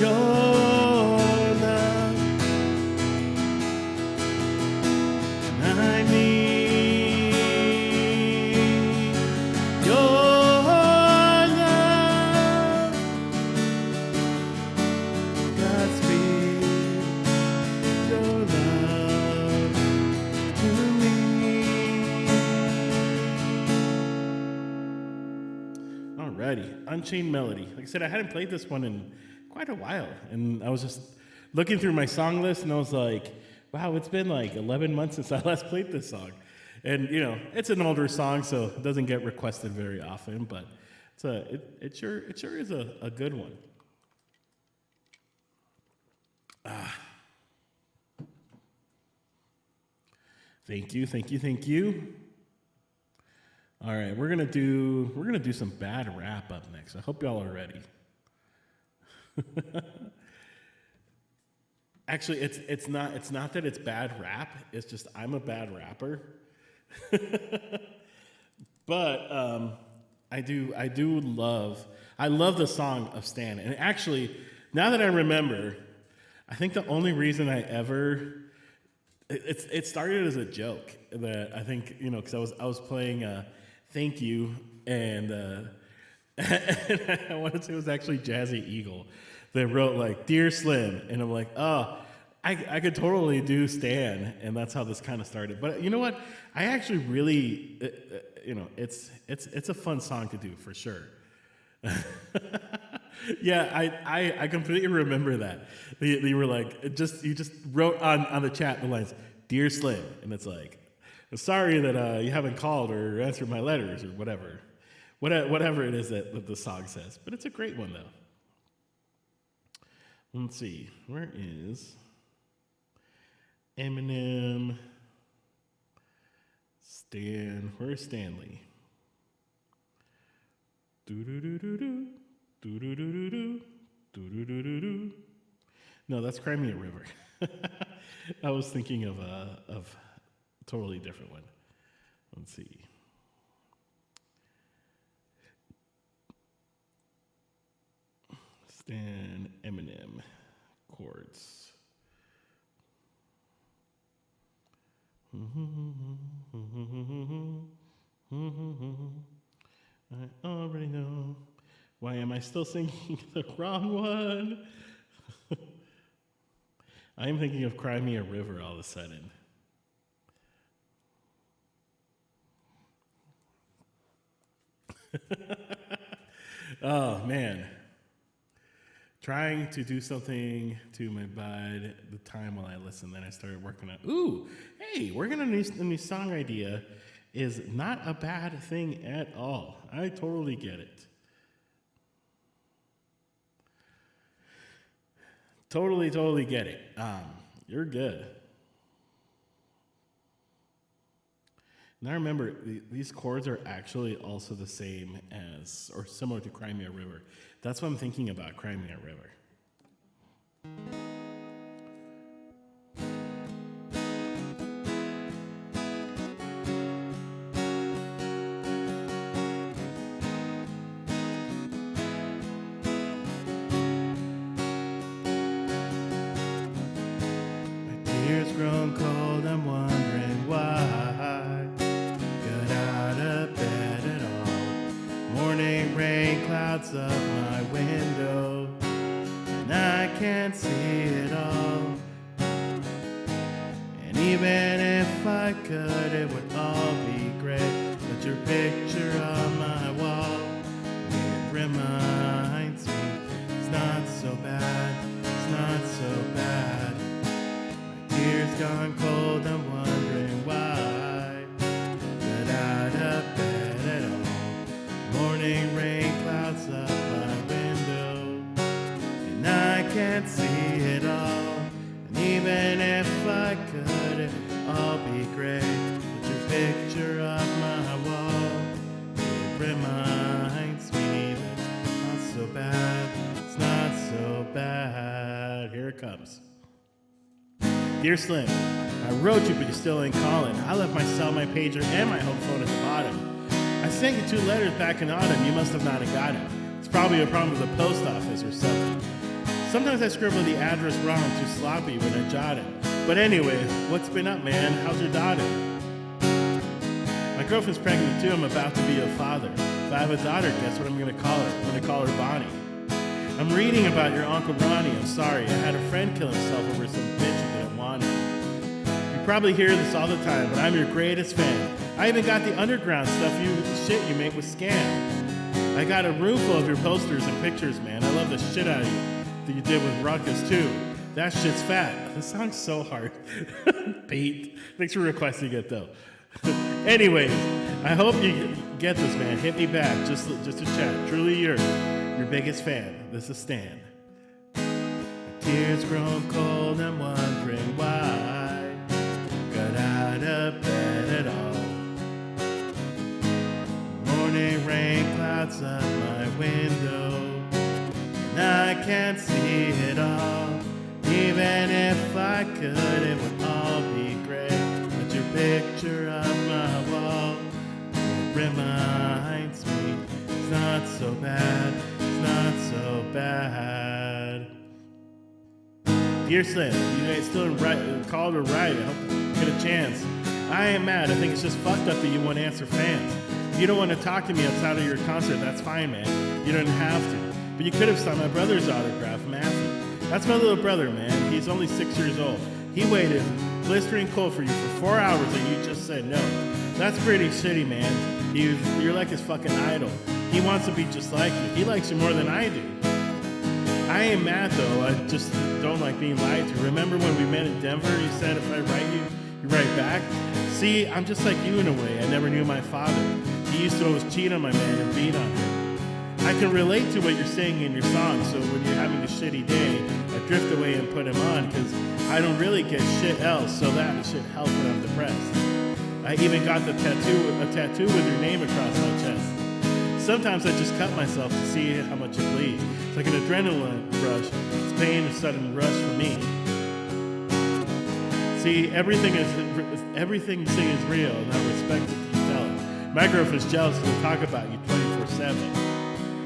your love. I need your love. Godspeed, your love to me. Alrighty, Unchained Melody. Like I said, I hadn't played this one in quite a while, and I was just looking through my song list, and I was like, wow, it's been like 11 months since I last played this song. And, you know, it's an older song, so it doesn't get requested very often, but it sure is a good one. Thank you. All right, we're gonna do some bad rap up next. I hope y'all are ready. Actually, it's not that it's bad rap. It's just I'm a bad rapper. But I love the song of Stan. And actually, now that I remember, I think the only reason I ever it started as a joke that I think, you know, because I was playing Thank You, and and I want to say it was actually Jazzy Eagle that wrote like Dear Slim, and I'm like, oh, I could totally do Stan, and that's how this kind of started. But you know what? I actually really, you know, it's a fun song to do for sure. Yeah, I completely remember that. You were like, you just wrote on the chat the lines, Dear Slim, and it's like, sorry that you haven't called or answered my letters or whatever it is that the song says. But it's a great one though. Let's see, where is Eminem? Stan, where's Stanley? Do-do-do-do-do, do-do-do-do-do, do-do-do-do-do. No, that's Cry Me a River. I was thinking of a totally different one. Let's see. Stan Eminem chords. I already know. Why am I still singing the wrong one? I am thinking of Cry Me a River all of a sudden. Oh, man. Trying to do something to my bud the time while I listen, then I started working on, ooh, hey, working on a new song idea is not a bad thing at all. I totally get it. Totally get it. You're good. Now remember, these chords are actually also the same as, or similar to Cry Me a River. That's what I'm thinking about, Cry Me a River. My tears grown cold, I'm wondering why. Got out of bed at all. Morning rain clouds up my window, and I can't see it all. And even if I could, it would all be great. But your picture on my wall, it reminds me it's not so bad, it's not so bad. My tears gone cold, I'm wondering why. Got out of bed at all. Morning rain clouds up my window, and I can't see it all. And even if I could, it'd all be great. Put your picture on my wall, it reminds me that it's not so bad, it's not so bad. Here it comes. Dear Slim, I wrote you, but you still ain't calling. I left my cell, my pager, and my home phone at the bottom. I sent you 2 letters back in autumn. You must have not have got them. It's probably a problem with the post office or something. Sometimes I scribble the address wrong, too sloppy when I jot it. But anyway, what's been up, man? How's your daughter? My girlfriend's pregnant too. I'm about to be a father. If I have a daughter, guess what I'm gonna call her? I'm gonna call her Bonnie. I'm reading about your Uncle Ronnie. I'm sorry. I had a friend kill himself over some bitch who didn't want him. You probably hear this all the time, but I'm your greatest fan. I even got the underground stuff shit you make with Scan. I got a room full of your posters and pictures, man. I love the shit out of you that you did with Ruckus too. That shit's fat. The song's so hard. Pete, thanks for requesting it though. Anyways, I hope you get this, man. Hit me back, just to chat. Truly your biggest fan. This is Stan. My tears grown cold, I'm wondering why got out of bed at all. Morning rain clouds up my window, and I can't see it all. Even if I could, it would all be great. But your picture on my wall reminds me it's not so bad, it's not so bad. Dear Slim, you guys still called or write. I hope you get a chance. I ain't mad. I think it's just fucked up that you won't answer fans. If you don't want to talk to me outside of your concert, that's fine, man. You don't have to. But you could have signed my brother's autograph, Matthew. That's my little brother, man. He's only 6 years old. He waited blistering cold for you for 4 hours and you just said no. That's pretty shitty, man. You're like his fucking idol. He wants to be just like you. He likes you more than I do. I ain't mad, though. I just don't like being lied to. Remember when we met in Denver? You said if I write you, you write back? See, I'm just like you in a way. I never knew my father. He used to always cheat on my man and beat on him. I can relate to what you're saying in your song, so when you're having a shitty day, I drift away and put him on, because I don't really get shit else, so that should help when I'm depressed. I even got a tattoo with your name across my chest. Sometimes I just cut myself to see how much it bleeds. It's like an adrenaline rush. It's pain, a sudden rush for me. See, everything you sing is real, and I respect it you tell it. My girlfriend's jealous and will talk about you 24/7.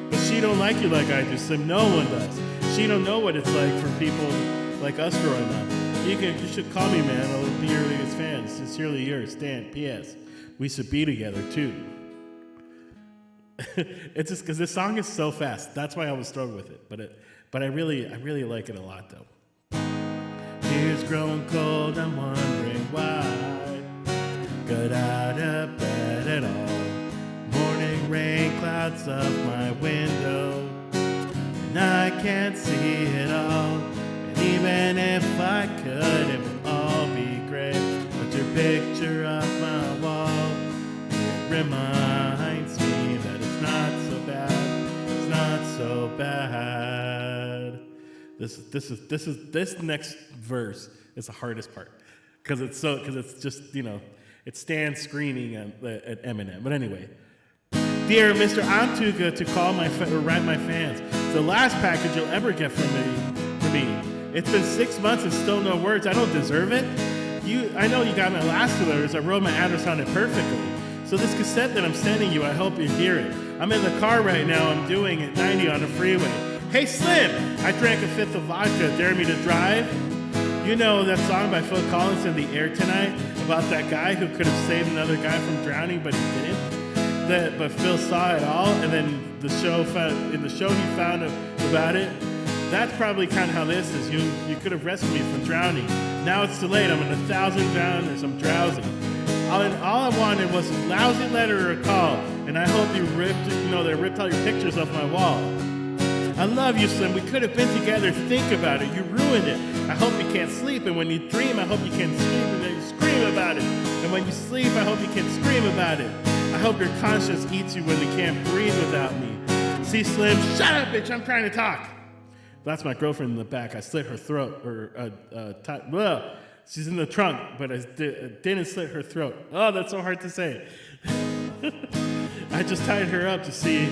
But she don't like you like I do, Slim. No one does. She don't know what it's like for people like us growing up. You should call me, man. I'll be your biggest fan. Sincerely yours, Stan. P.S. We should be together, too. It's just because this song is so fast. That's why I was struggling with it. But I really like it a lot, though. Tears growing cold, I'm wondering why got out of bed at all. Morning rain clouds up my window, and I can't see it all. And even if I could, it would all be great. But your picture up my wall, it reminds me that it's not so bad. It's not so bad. This next verse is the hardest part because it's just it's Stan screaming at Eminem. But anyway. Dear Mr. Antuga, to call or write my fans. It's the last package you'll ever get from me. It's been 6 months and still no words. I don't deserve it. I know you got my last 2 letters. I wrote my address on it perfectly. So this cassette that I'm sending you, I hope you hear it. I'm in the car right now. I'm doing it 90 on the freeway. Hey Slim, I drank a fifth of vodka. Dare me to drive? You know that song by Phil Collins, In the Air Tonight, about that guy who could have saved another guy from drowning, but he didn't. But Phil saw it all, and then in the show he found about it. That's probably kind of how this is. You could have rescued me from drowning. Now it's too late. I'm in 1,000 drowners. I'm drowsy. All I wanted was a lousy letter or a call, and I hope they ripped all your pictures off my wall. I love you, Slim. We could have been together. Think about it. You ruined it. I hope you can't sleep, and when you dream, I hope you can't sleep and then you scream about it. And when you sleep, I hope you can scream about it. I hope your conscience eats you when you can't breathe without me. See, Slim, shut up, bitch, I'm trying to talk. That's my girlfriend in the back. I slit her throat, she's in the trunk, but I didn't slit her throat. Oh, that's so hard to say. I just tied her up to see,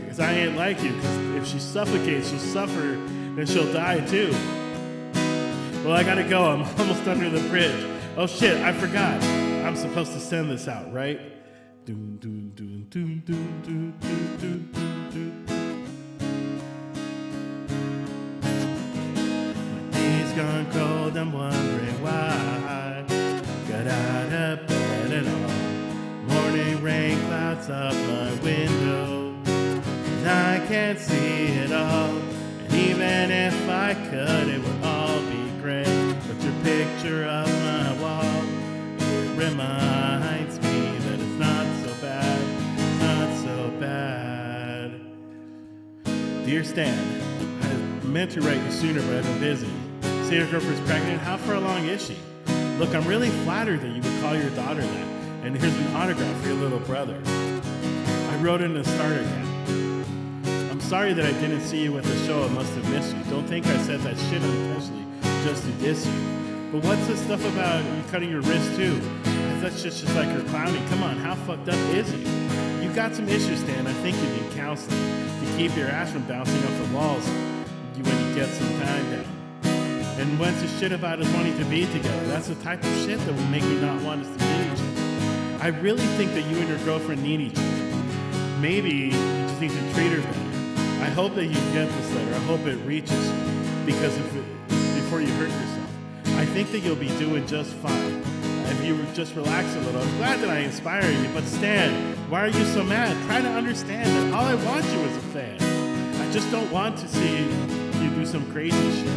because I ain't like you, because if she suffocates, she'll suffer, and she'll die too. Well, I gotta go, I'm almost under the bridge. Oh shit, I forgot. I'm supposed to send this out, right? Doom, doom, doom, doom, doom, doom, doom, doom, doom, doom. gone cold, I'm wondering why. Got out of bed and all. Morning rain clouds up my window, and I can't see it all. And even if I could, it would all be great. But your picture up my wall, it reminds me that it's not so bad, not so bad. Dear Stan, I meant to write you sooner, but I've been busy. Say your girlfriend's pregnant. How far along is she? Look, I'm really flattered that you would call your daughter that. And here's an autograph for your little brother. I wrote in a starter cap. I'm sorry that I didn't see you at the show. I must have missed you. Don't think I said that shit unintentionally just to diss you. But what's this stuff about you cutting your wrist too? That's just like her clowning. Come on, how fucked up is he? You got some issues, Stan. I think you need counseling to keep your ass from bouncing off the walls when you get some time down. And what's the shit about us wanting to be together? That's the type of shit that will make me not want us to be each other. I really think that you and your girlfriend need each other. Maybe you just need to treat her better. I hope that you get this letter. I hope it reaches you, because before you hurt yourself. I think that you'll be doing just fine if you just relax a little. I'm glad that I inspire you, but Stan, why are you so mad? Try to understand that all I want you as a fan. I just don't want to see you do some crazy shit.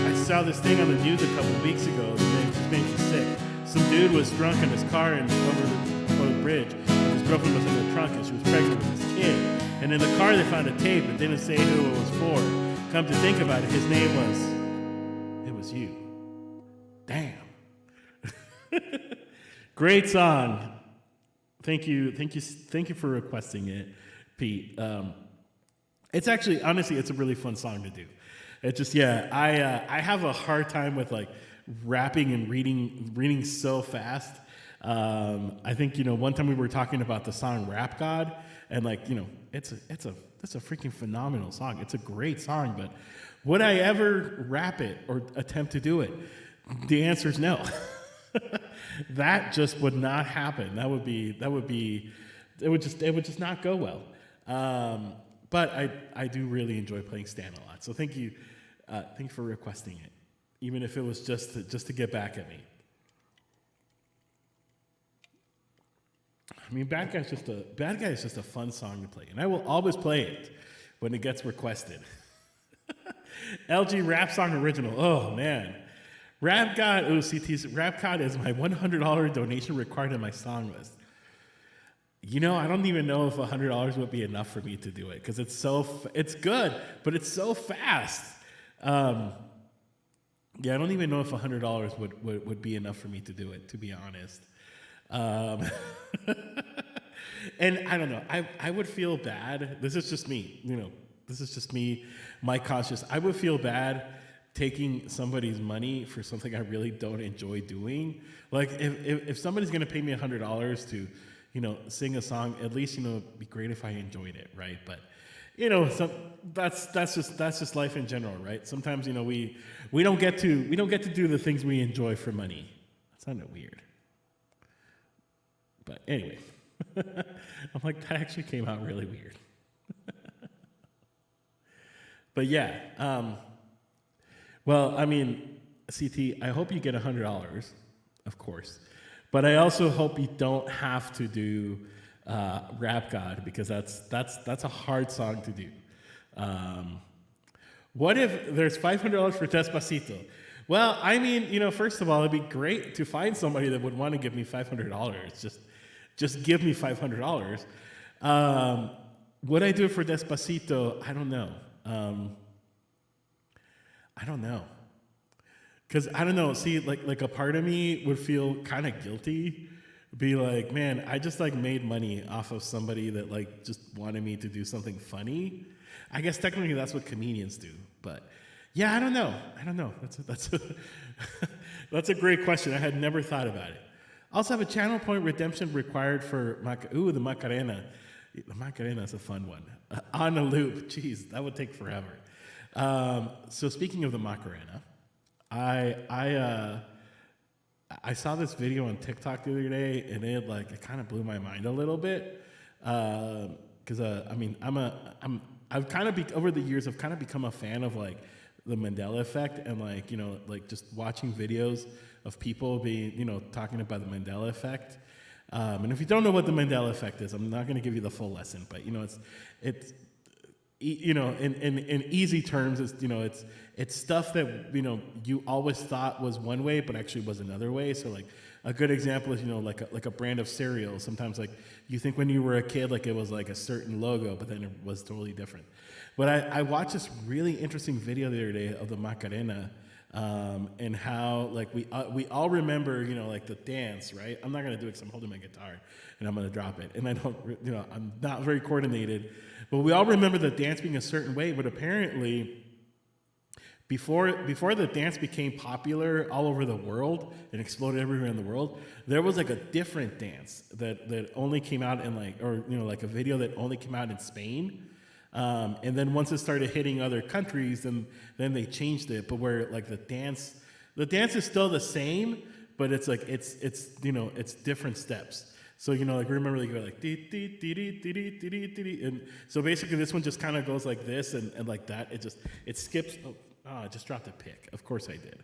I saw this thing on the news a couple weeks ago that just made me sick. Some dude was drunk in his car and over the bridge, and his girlfriend was in the trunk and she was pregnant with his kid. And in the car they found a tape but didn't say who it was for. Come to think about it, his name was you. Damn. Great song. Thank you for requesting it, Pete. It's actually, honestly, it's a really fun song to do. It just, yeah, I have a hard time with like rapping and reading so fast. I think, one time we were talking about the song Rap God, and like, it's a freaking phenomenal song. It's a great song, but would I ever rap it or attempt to do it? The answer is no. That just would not happen. It would just not go well. But I do really enjoy playing Stan a lot. So thank you for requesting it, even if it was just to get back at me. I mean, Bad Guy is just a fun song to play, and I will always play it when it gets requested. LG rap song original. Oh man, Rap God. OCT's Rap God is my $100 donation required in my song list. I don't even know if $100 would be enough for me to do it, because it's good, but it's so fast. I don't even know if $100 would be enough for me to do it, to be honest. And I don't know. I would feel bad. This is just me. This is just me, my conscience. I would feel bad taking somebody's money for something I really don't enjoy doing. Like if somebody's gonna pay me $100 to, sing a song, at least it'd be great if I enjoyed it, right? But that's just life in general, right? Sometimes we don't get to do the things we enjoy for money. That sounded weird, but anyway, I'm like, that actually came out really weird. But yeah, well, I mean, CT, I hope you get $100, of course. But I also hope you don't have to do Rap God, because that's a hard song to do. What if there's $500 for Despacito? Well, I mean, first of all, it'd be great to find somebody that would want to give me $500. Just give me $500. Would I do it for Despacito? I don't know. Because I don't know. See, like a part of me would feel kind of guilty. Be like, man, I just made money off of somebody that just wanted me to do something funny. I guess technically that's what comedians do. But yeah, I don't know. That's a great question. I had never thought about it. Also have a channel point redemption required for the Macarena. The Macarena is a fun one. On a loop. Jeez, that would take forever. So speaking of the Macarena, I saw this video on TikTok the other day, and it kind of blew my mind a little bit. Because I mean, over the years I've kind of become a fan of the Mandela effect, and like, like just watching videos of people being, talking about the Mandela effect. And if you don't know what the Mandela effect is, I'm not going to give you the full lesson, but it's in easy terms, it's stuff that you always thought was one way, but actually was another way. So like a good example is like a brand of cereal. Sometimes like you think when you were a kid like it was like a certain logo, but then it was totally different. But I watched this really interesting video the other day of the Macarena. And how like we all remember like the dance, right? I'm not gonna do it because I'm holding my guitar and I'm gonna drop it, and I don't, I'm not very coordinated, but we all remember the dance being a certain way. But apparently, before the dance became popular all over the world and exploded everywhere in the world, there was like a different dance that only came out in like a video that only came out in Spain. And then once it started hitting other countries, then they changed it. But where like the dance is still the same, but it's like it's different steps. So like remember they go like dee dee dee dee dee dee dee dee dee, and so basically this one just kind of goes like this and like that. It skips. Oh, I just dropped a pick. Of course I did.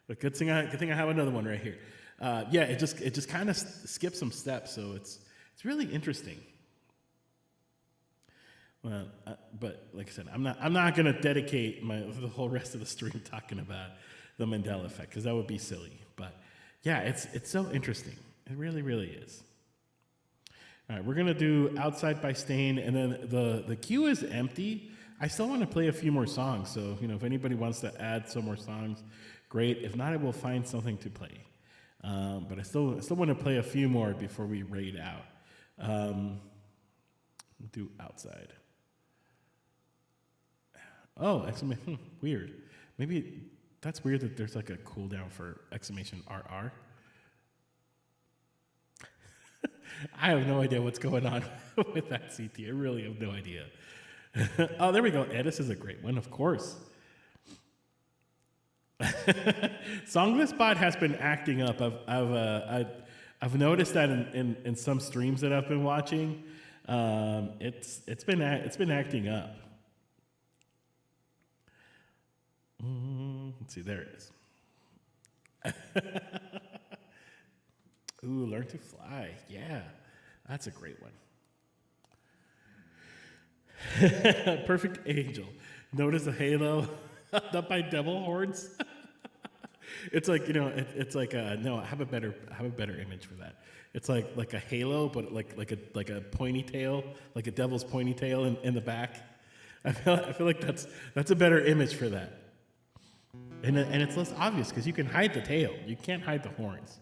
But good thing I have another one right here. Yeah, it just kind of skips some steps. So it's really interesting. Well, but like I said, I'm not gonna dedicate the whole rest of the stream talking about the Mandela effect because that would be silly. But yeah, it's so interesting. It really, really is. All right, we're gonna do Outside by Stain, and then the queue is empty. I still want to play a few more songs, so if anybody wants to add some more songs, great. If not, I will find something to play. But I still want to play a few more before we raid out. We'll do Outside. Oh, exclamation! Weird. Maybe that's weird that there's like a cooldown for exclamation RR. I have no idea what's going on with that CT. I really have no idea. Oh, there we go. Edis is a great one, of course. Songless Bot has been acting up. I've noticed that in some streams that I've been watching. It's been acting up. Let's see, there it is. Ooh, Learn to Fly. Yeah, that's a great one. Perfect Angel. Notice a halo up by devil horns. It's like it's like no. I have a better image for that. It's like a halo, but like a pointy tail, like a devil's pointy tail in the back. I feel like that's a better image for that. And it's less obvious because you can hide the tail. You can't hide the horns.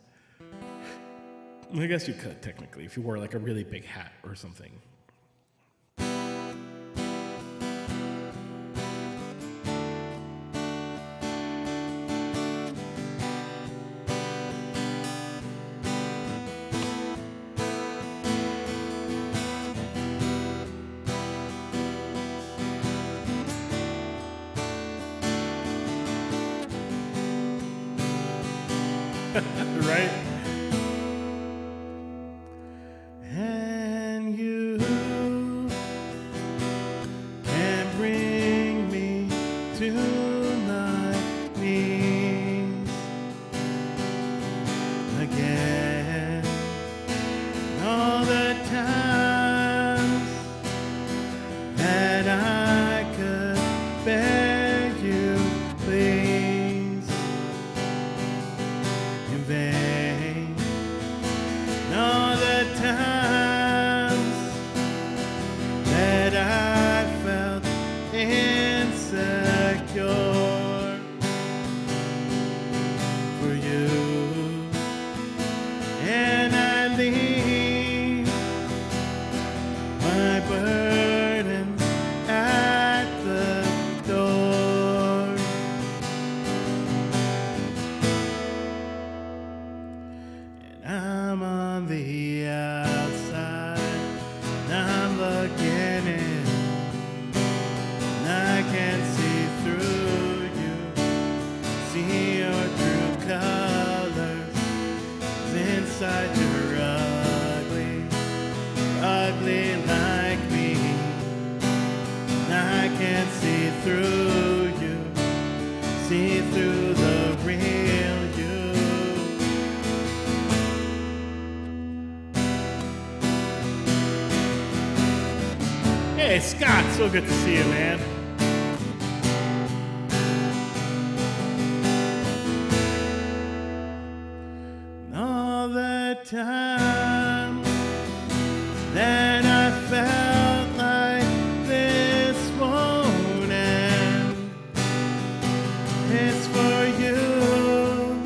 I guess you could technically if you wore like a really big hat or something. Right? And you can bring me to my knees again. All the times that I could beg you, please, in vain. All the times that I felt insecure for you, and I leave my burdens at the door. And I'm on the outside, and I'm looking in, and I can see through Hey, Scott, so good to see you, man. All the time that I felt like this won't end, it's for you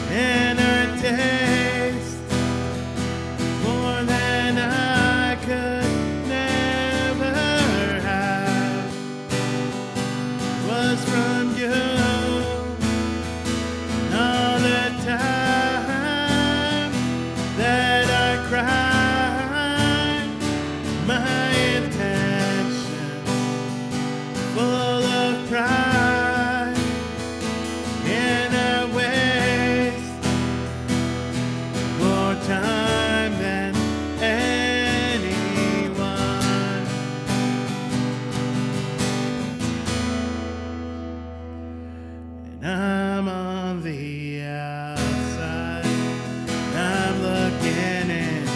and our taste more than I could never have was from you. All the time that I cried, my intention full of pride, and I waste more time than anyone. And I'm on the outside, and I'm looking in,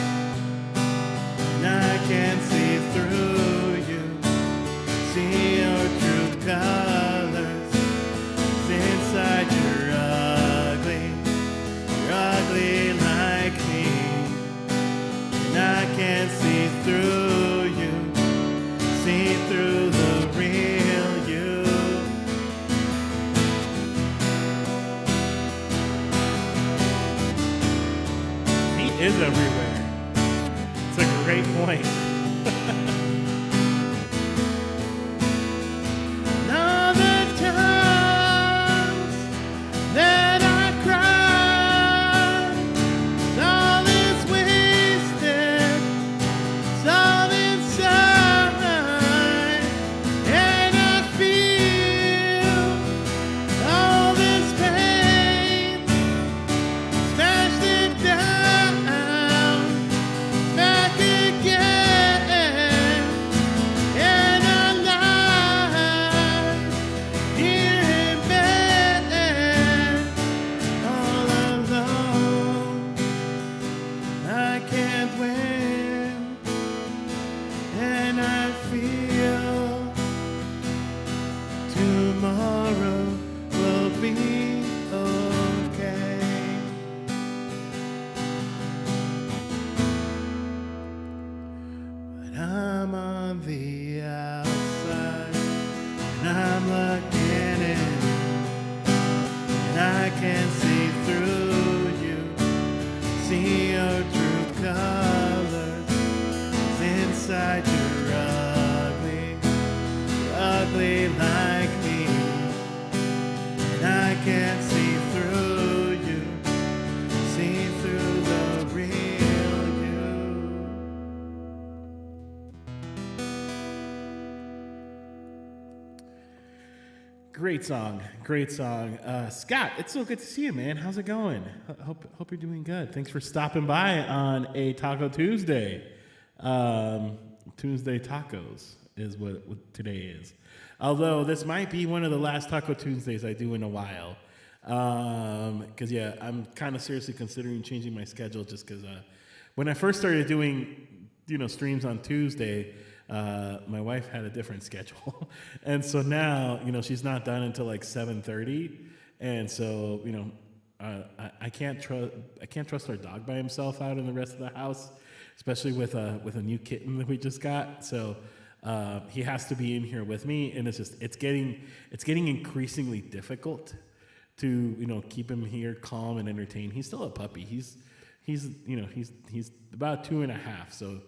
and I can see through you, see your true colors. Inside you're ugly like me, and I can see through you, see through the real you. He is everywhere. It's a great point. And all the times that I cried, all is wasted, it's all inside, and I feel all this pain, smashed it down, back again, and I lie here in bed, all alone. I can't win, and I feel tomorrow will be okay. But I'm on the outside, and I'm looking in, and I can see through you, see your true colors. Inside you're ugly like me, and I can see through you, see through the real you. Great song, great song. Scott, it's so good to see you, man. How's it going? Hope you're doing good. Thanks for stopping by on a Taco Tuesday. Tuesday tacos is what today is. Although this might be one of the last Taco Tuesdays I do in a while. Because yeah, I'm kind of seriously considering changing my schedule just because when I first started doing streams on Tuesday, my wife had a different schedule, and so now she's not done until like 7:30, and so I can't trust our dog by himself out in the rest of the house, especially with a new kitten that we just got. So he has to be in here with me, and it's getting increasingly difficult to keep him here calm and entertained. He's still a puppy. He's about 2.5, so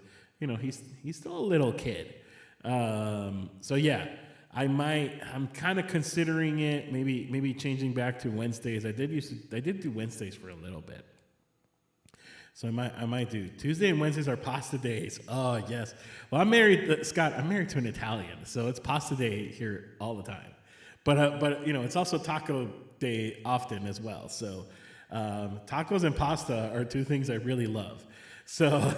he's still a little kid. So yeah, I'm kind of considering it, maybe changing back to Wednesdays. I did do Wednesdays for a little bit. So I might do Tuesday and Wednesdays are pasta days. Oh yes. Well, I'm married, Scott. I'm married to an Italian, so it's pasta day here all the time. But it's also taco day often as well. So tacos and pasta are two things I really love. So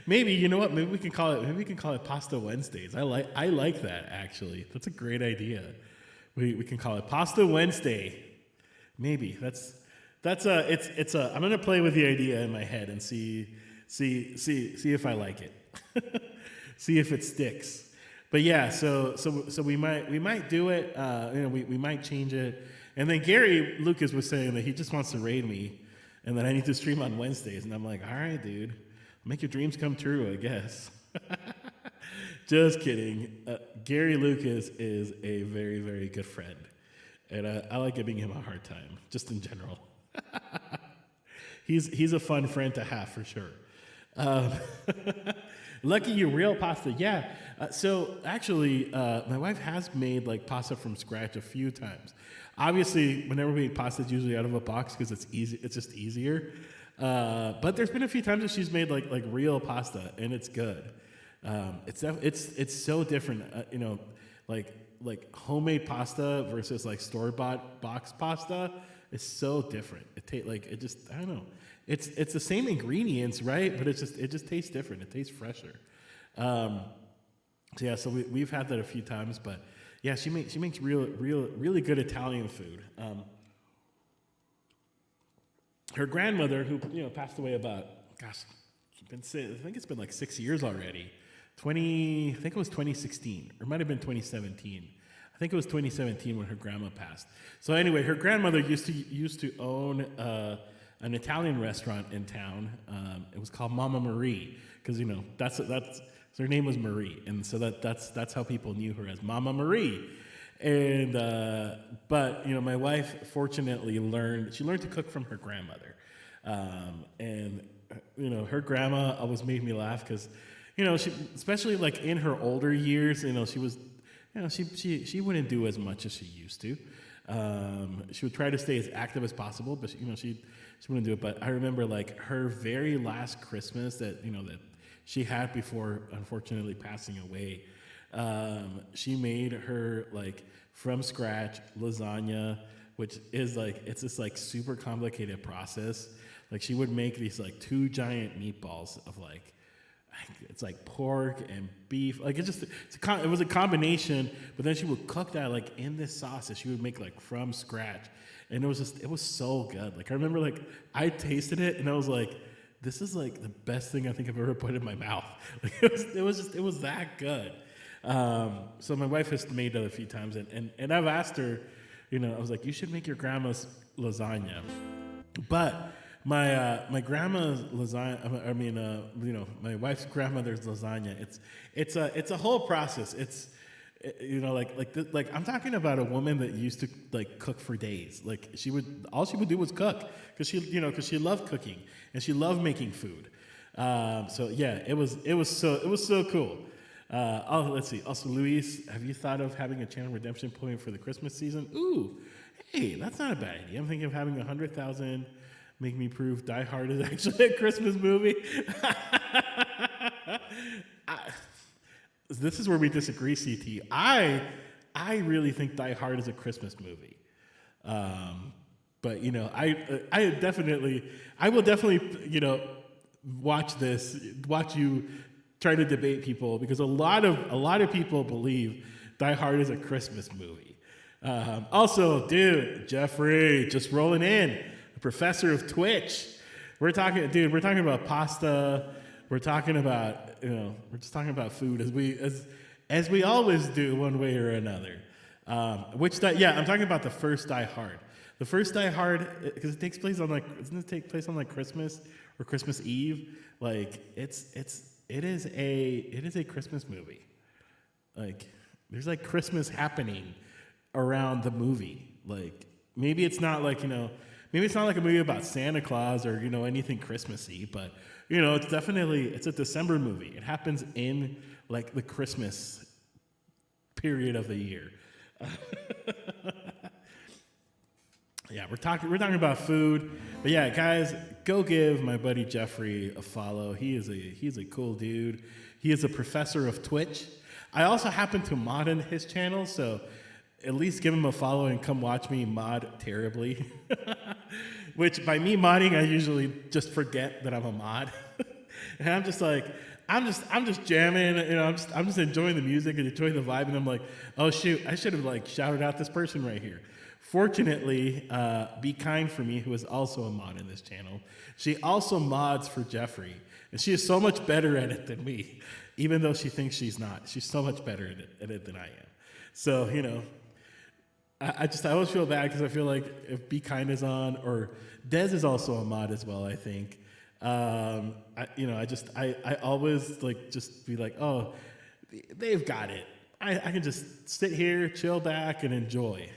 maybe maybe we can call it Pasta Wednesdays. I like that actually. That's a great idea. We can call it Pasta Wednesday. Maybe I'm gonna play with the idea in my head and see if I like it. see if it sticks. But yeah, so we might do it. We might change it. And then Gary Lucas was saying that he just wants to raid me, and that I need to stream on Wednesdays. And I'm like, all right, dude, make your dreams come true, I guess. Just kidding. Gary Lucas is a very, very good friend, and I like giving him a hard time, just in general. He's a fun friend to have for sure. Um, Lucky you, real pasta. Yeah. So actually, my wife has made like pasta from scratch a few times. Obviously, whenever we eat pasta, it's usually out of a box because it's easy. It's just easier. But there's been a few times that she's made like real pasta, and it's good. It's so different. Like homemade pasta versus like store bought box pasta is so different. I don't know. It's the same ingredients, right? But it just tastes different. It tastes fresher. So we've had that a few times, but yeah, she makes really good Italian food. Her grandmother, who passed away about I think it's been like 6 years already. I think it was 2016, or it might have been 2017. I think it was 2017 when her grandma passed. So anyway, her grandmother used to own an Italian restaurant in town. It was called Mama Marie because that's her name was Marie, and so that's how people knew her, as Mama Marie. And but my wife fortunately learned to cook from her grandmother, and her grandma always made me laugh because she, especially like in her older years, she was she wouldn't do as much as she used to. She would try to stay as active as possible, but she wouldn't do it. But I remember like her very last Christmas that that she had before unfortunately passing away. She made her like from scratch lasagna, which is like it's this like super complicated process. Like she would make these like 2 giant meatballs of like it's like pork and beef. Like it was a combination, but then she would cook that like in this sauce that she would make like from scratch, and it was so good. Like I remember like I tasted it and I was like, this is like the best thing I think I've ever put in my mouth. Like it was that good. So my wife has made it a few times, and I've asked her, I was like, you should make your grandma's lasagna, but my grandma's lasagna. My wife's grandmother's lasagna. It's a whole process. It's like I'm talking about a woman that used to like cook for days. Like all she would do was cook because she loved cooking and she loved making food. So yeah, it was so cool. Let's see. Also, Luis, have you thought of having a channel redemption point for the Christmas season? Ooh, hey, that's not a bad idea. I'm thinking of having 100,000. Make me prove Die Hard is actually a Christmas movie. This is where we disagree, CT. I really think Die Hard is a Christmas movie. But I will definitely watch you try to debate people, because a lot of people believe Die Hard is a Christmas movie. Also, dude, Jeffrey, just rolling in. Professor of Twitch. We're talking about pasta. We're talking about we're just talking about food as we always do, one way or another. I'm talking about the first Die Hard. The first Die Hard, because it takes place on doesn't it take place on like Christmas or Christmas Eve? Like it is a Christmas movie. Like there's like Christmas happening around the movie. Like maybe it's not like maybe it's not like a movie about Santa Claus or anything Christmassy, but it's a December movie. It happens in like the Christmas period of the year. Yeah, we're talking about food, but yeah, guys, go give my buddy Jeffrey a follow. He's a cool dude. He is a professor of Twitch. I also happen to mod in his channel, so at least give him a follow and come watch me mod terribly. Which by me modding, I usually just forget that I'm a mod. And I'm just like, I'm just jamming, I'm just enjoying the music and enjoying the vibe, and I'm like, oh shoot, I should have like shouted out this person right here. Fortunately, Be Kind for Me, who is also a mod in this channel, she also mods for Jeffrey, and she is so much better at it than me, even though she thinks she's not. She's so much better at it than I am. So I always feel bad because I feel like if Be Kind is on, or Dez is also a mod as well, I think. I always like just be like, oh, they've got it. I can just sit here, chill back, and enjoy.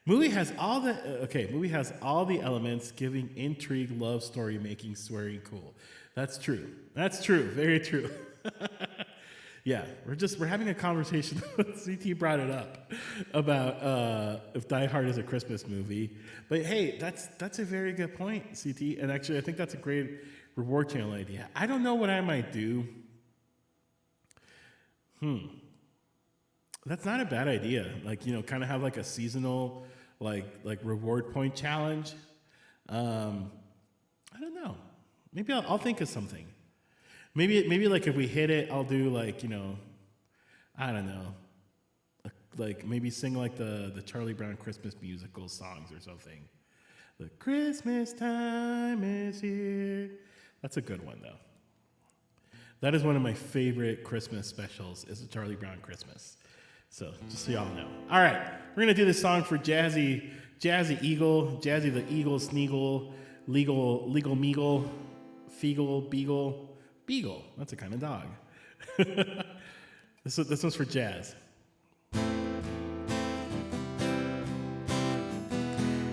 Movie has all the elements, giving intrigue, love story, making swearing cool. That's true. Very true. Yeah, we're having a conversation. CT brought it up about if Die Hard is a Christmas movie. But hey, that's a very good point, CT. And actually, I think that's a great reward channel idea. I don't know what I might do. That's not a bad idea. Like, kind of have like a seasonal like reward point challenge. I don't know. Maybe I'll think of something. Maybe like if we hit it, I'll do like, I don't know, like maybe sing like the Charlie Brown Christmas musical songs or something. The Christmas time is here. That's a good one though. That is one of my favorite Christmas specials, is the Charlie Brown Christmas. So just so y'all know. All right, we're gonna do this song for Jazzy Eagle, Jazzy the Eagle, Sneagle, Legal Meagle, Feagle, Beagle. That's a kind of dog. This one's for Jazz.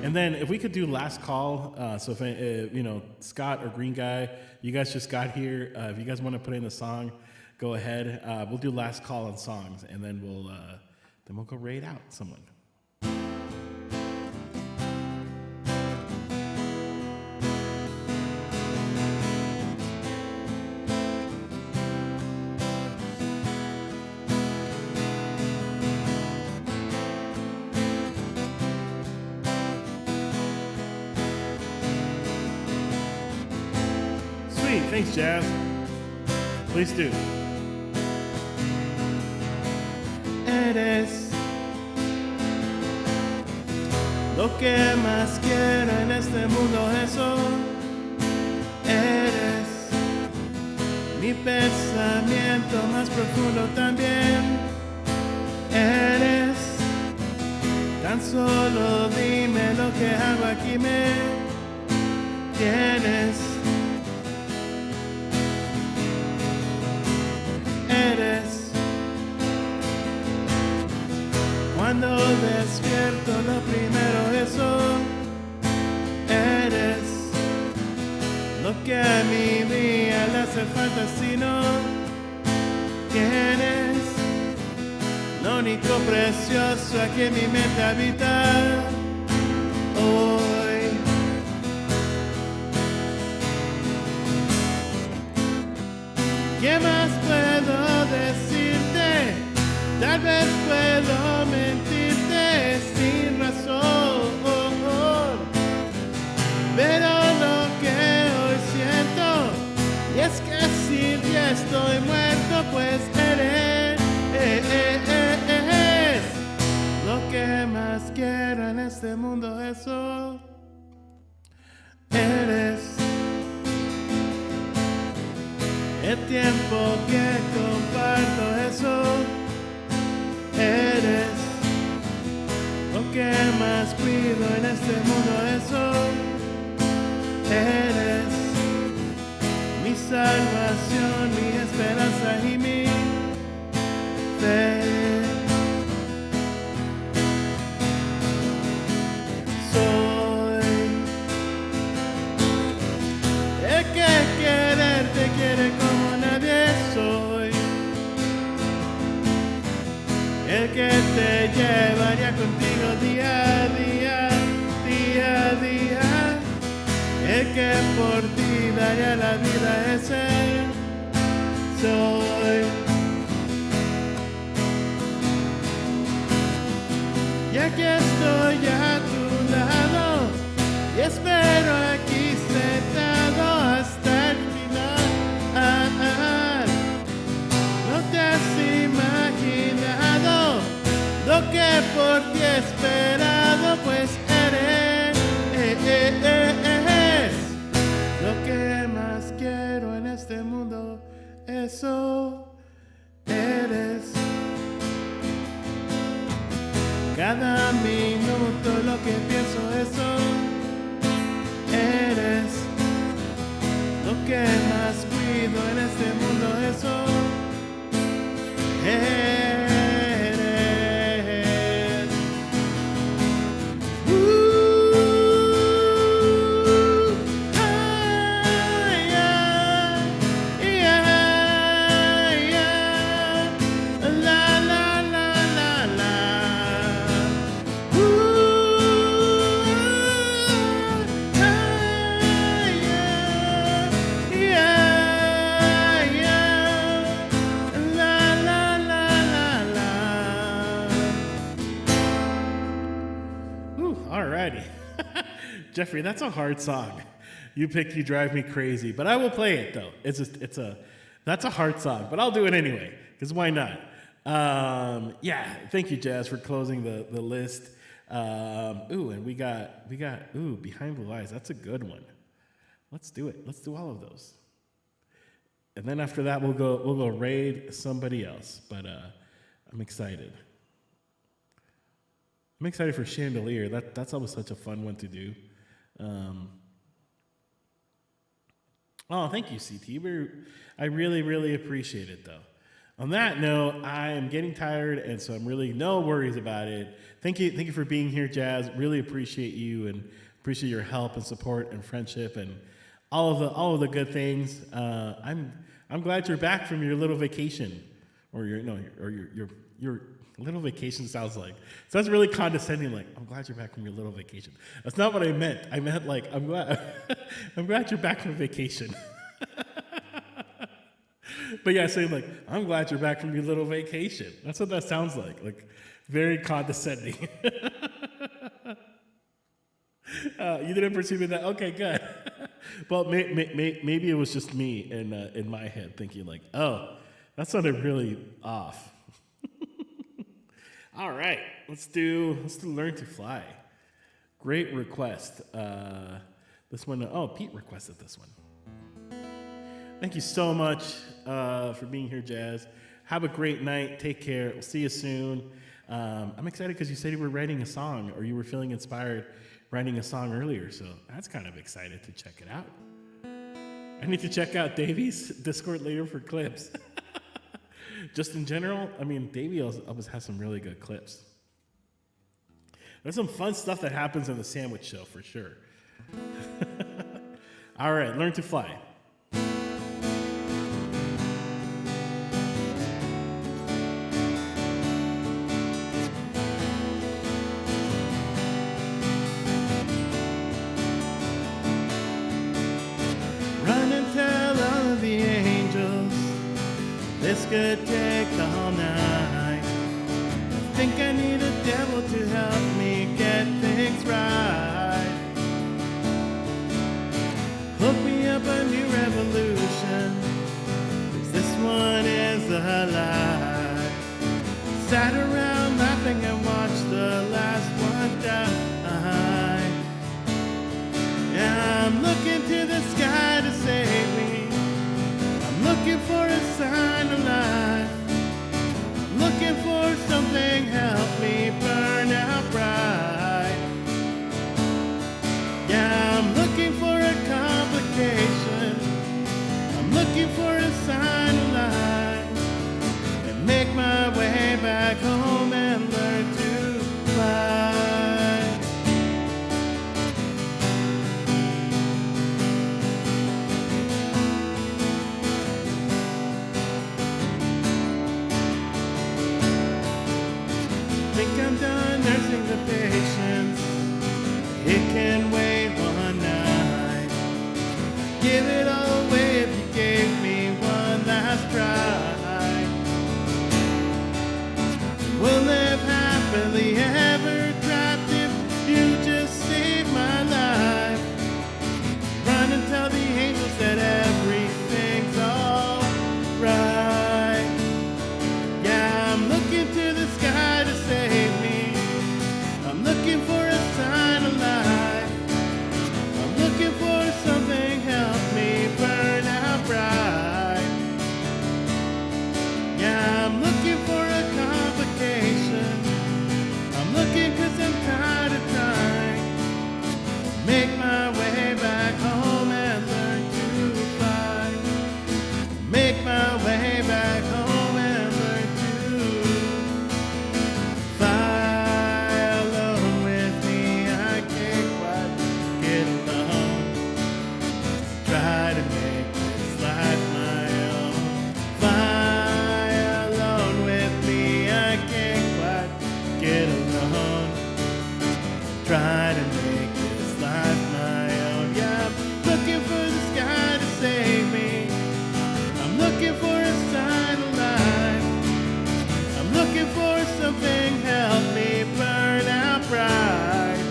And then if we could do last call, so if Scott or Green Guy, you guys just got here. If you guys want to put in the song, go ahead. We'll do last call on songs, and then we'll go raid out someone. Sweet, thanks, Jazz. Please do. Eres lo que más quiero en este mundo, eso. Eres mi pensamiento más profundo también. Eres, tan solo dime lo que hago aquí, me tienes. Eres, cuando despierto lo primero, eso. Eres lo que a mi día le hace falta, si no tienes lo único precioso aquí en mi mente habita hoy. ¿Qué más puedo decirte? Tal vez puedo mentirte sin razón, pero lo que hoy siento, y es que sin ti estoy muerto, pues eres lo que más quiero en este mundo, eso. Eres el tiempo que comparto, eso. Eres lo que más cuido en este mundo, eso. Eres mi salvación, mi esperanza y mi fe. Soy el que quererte quiere como nadie, soy el que te llevaría contigo día a día, día a día. El que por ti daría la vida, ese soy. Y aquí estoy a tu lado, y espero aquí sentado hasta el final. lo que por ti he esperado, pues eres lo que más quiero en este mundo, eso eres. Cada minuto lo que pienso, eso eres. Lo que más cuido en este mundo, eso eres. Alrighty. Jeffrey, that's a hard song. You picked You Drive Me Crazy, but I will play it though. That's a hard song, but I'll do it anyway, because why not? Yeah, thank you, Jazz, for closing the list. And we got Behind Blue Eyes. That's a good one. Let's do it. Let's do all of those. And then after that, we'll go raid somebody else. But I'm excited. I'm excited for Chandelier. That's always such a fun one to do. Thank you, CT. I really, really appreciate it, though. On that note, I am getting tired, and so I'm really no worries about it. Thank you for being here, Jazz. Really appreciate you and appreciate your help and support and friendship and all of the good things. I'm glad you're back from your little vacation, or your little vacation sounds really condescending. Like, I'm glad you're back from your little vacation. That's not what I meant. I meant like I'm glad you're back from vacation. But yeah, saying like, I'm glad you're back from your little vacation. That's what that sounds like very condescending. You didn't perceive it that, okay, good. Well, maybe it was just me in my head thinking like, oh, that sounded really off. All right, let's do Learn to Fly. Great request. This one, Pete requested this one. Thank you so much for being here, Jazz. Have a great night. Take care. We'll see you soon. I'm excited because you said you were writing a song, or you were feeling inspired writing a song earlier, so that's kind of excited to check it out. I need to check out Davey's Discord later for clips. Just in general, I mean, Davey always has some really good clips. There's some fun stuff that happens in the sandwich show for sure. All right, Learn to Fly. Run and tell all of the angels this could take the whole night. I think I need a devil to help me get things right. Hook me up a new revolution, 'cause this one is a lie. Sat around laughing and watched the last one die. Yeah, I'm looking to the sky to save me. I'm looking for a sign of life. I'm looking for something, help me burn out bright. Yeah, I'm looking for a complication. I'm looking for a sign of life. And make my way back home and learn to fly. I'm done nursing the patience. It can wait one night. Give it all away if you gave me one last try. We'll live happily ever trapped if you just save my life. Run and tell the angels that everything's all right. Yeah, I'm looking to the sky to save try to make this life my own. Yeah, I'm looking for the sky to save me. I'm looking for a sign of life. I'm looking for something help me burn out bright.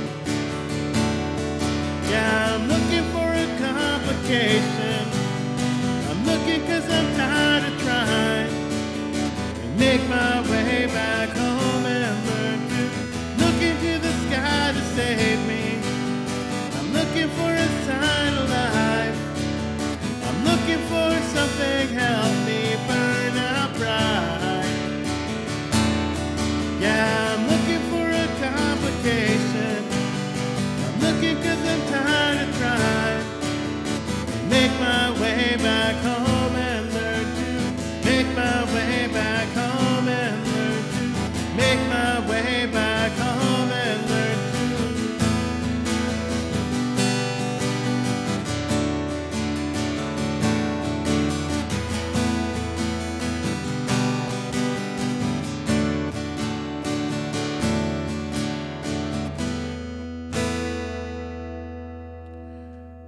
Yeah, I'm looking for a complication. I'm looking 'cause I'm tired of trying to make my way back home and learn to look into the sky to save me. I'm looking for a sign of life. I'm looking for something help me burn out bright. Yeah, I'm looking for a complication. I'm looking 'cause I'm tired of trying to make my way back home and learn to make my way back home and learn to make my way back home and learn to.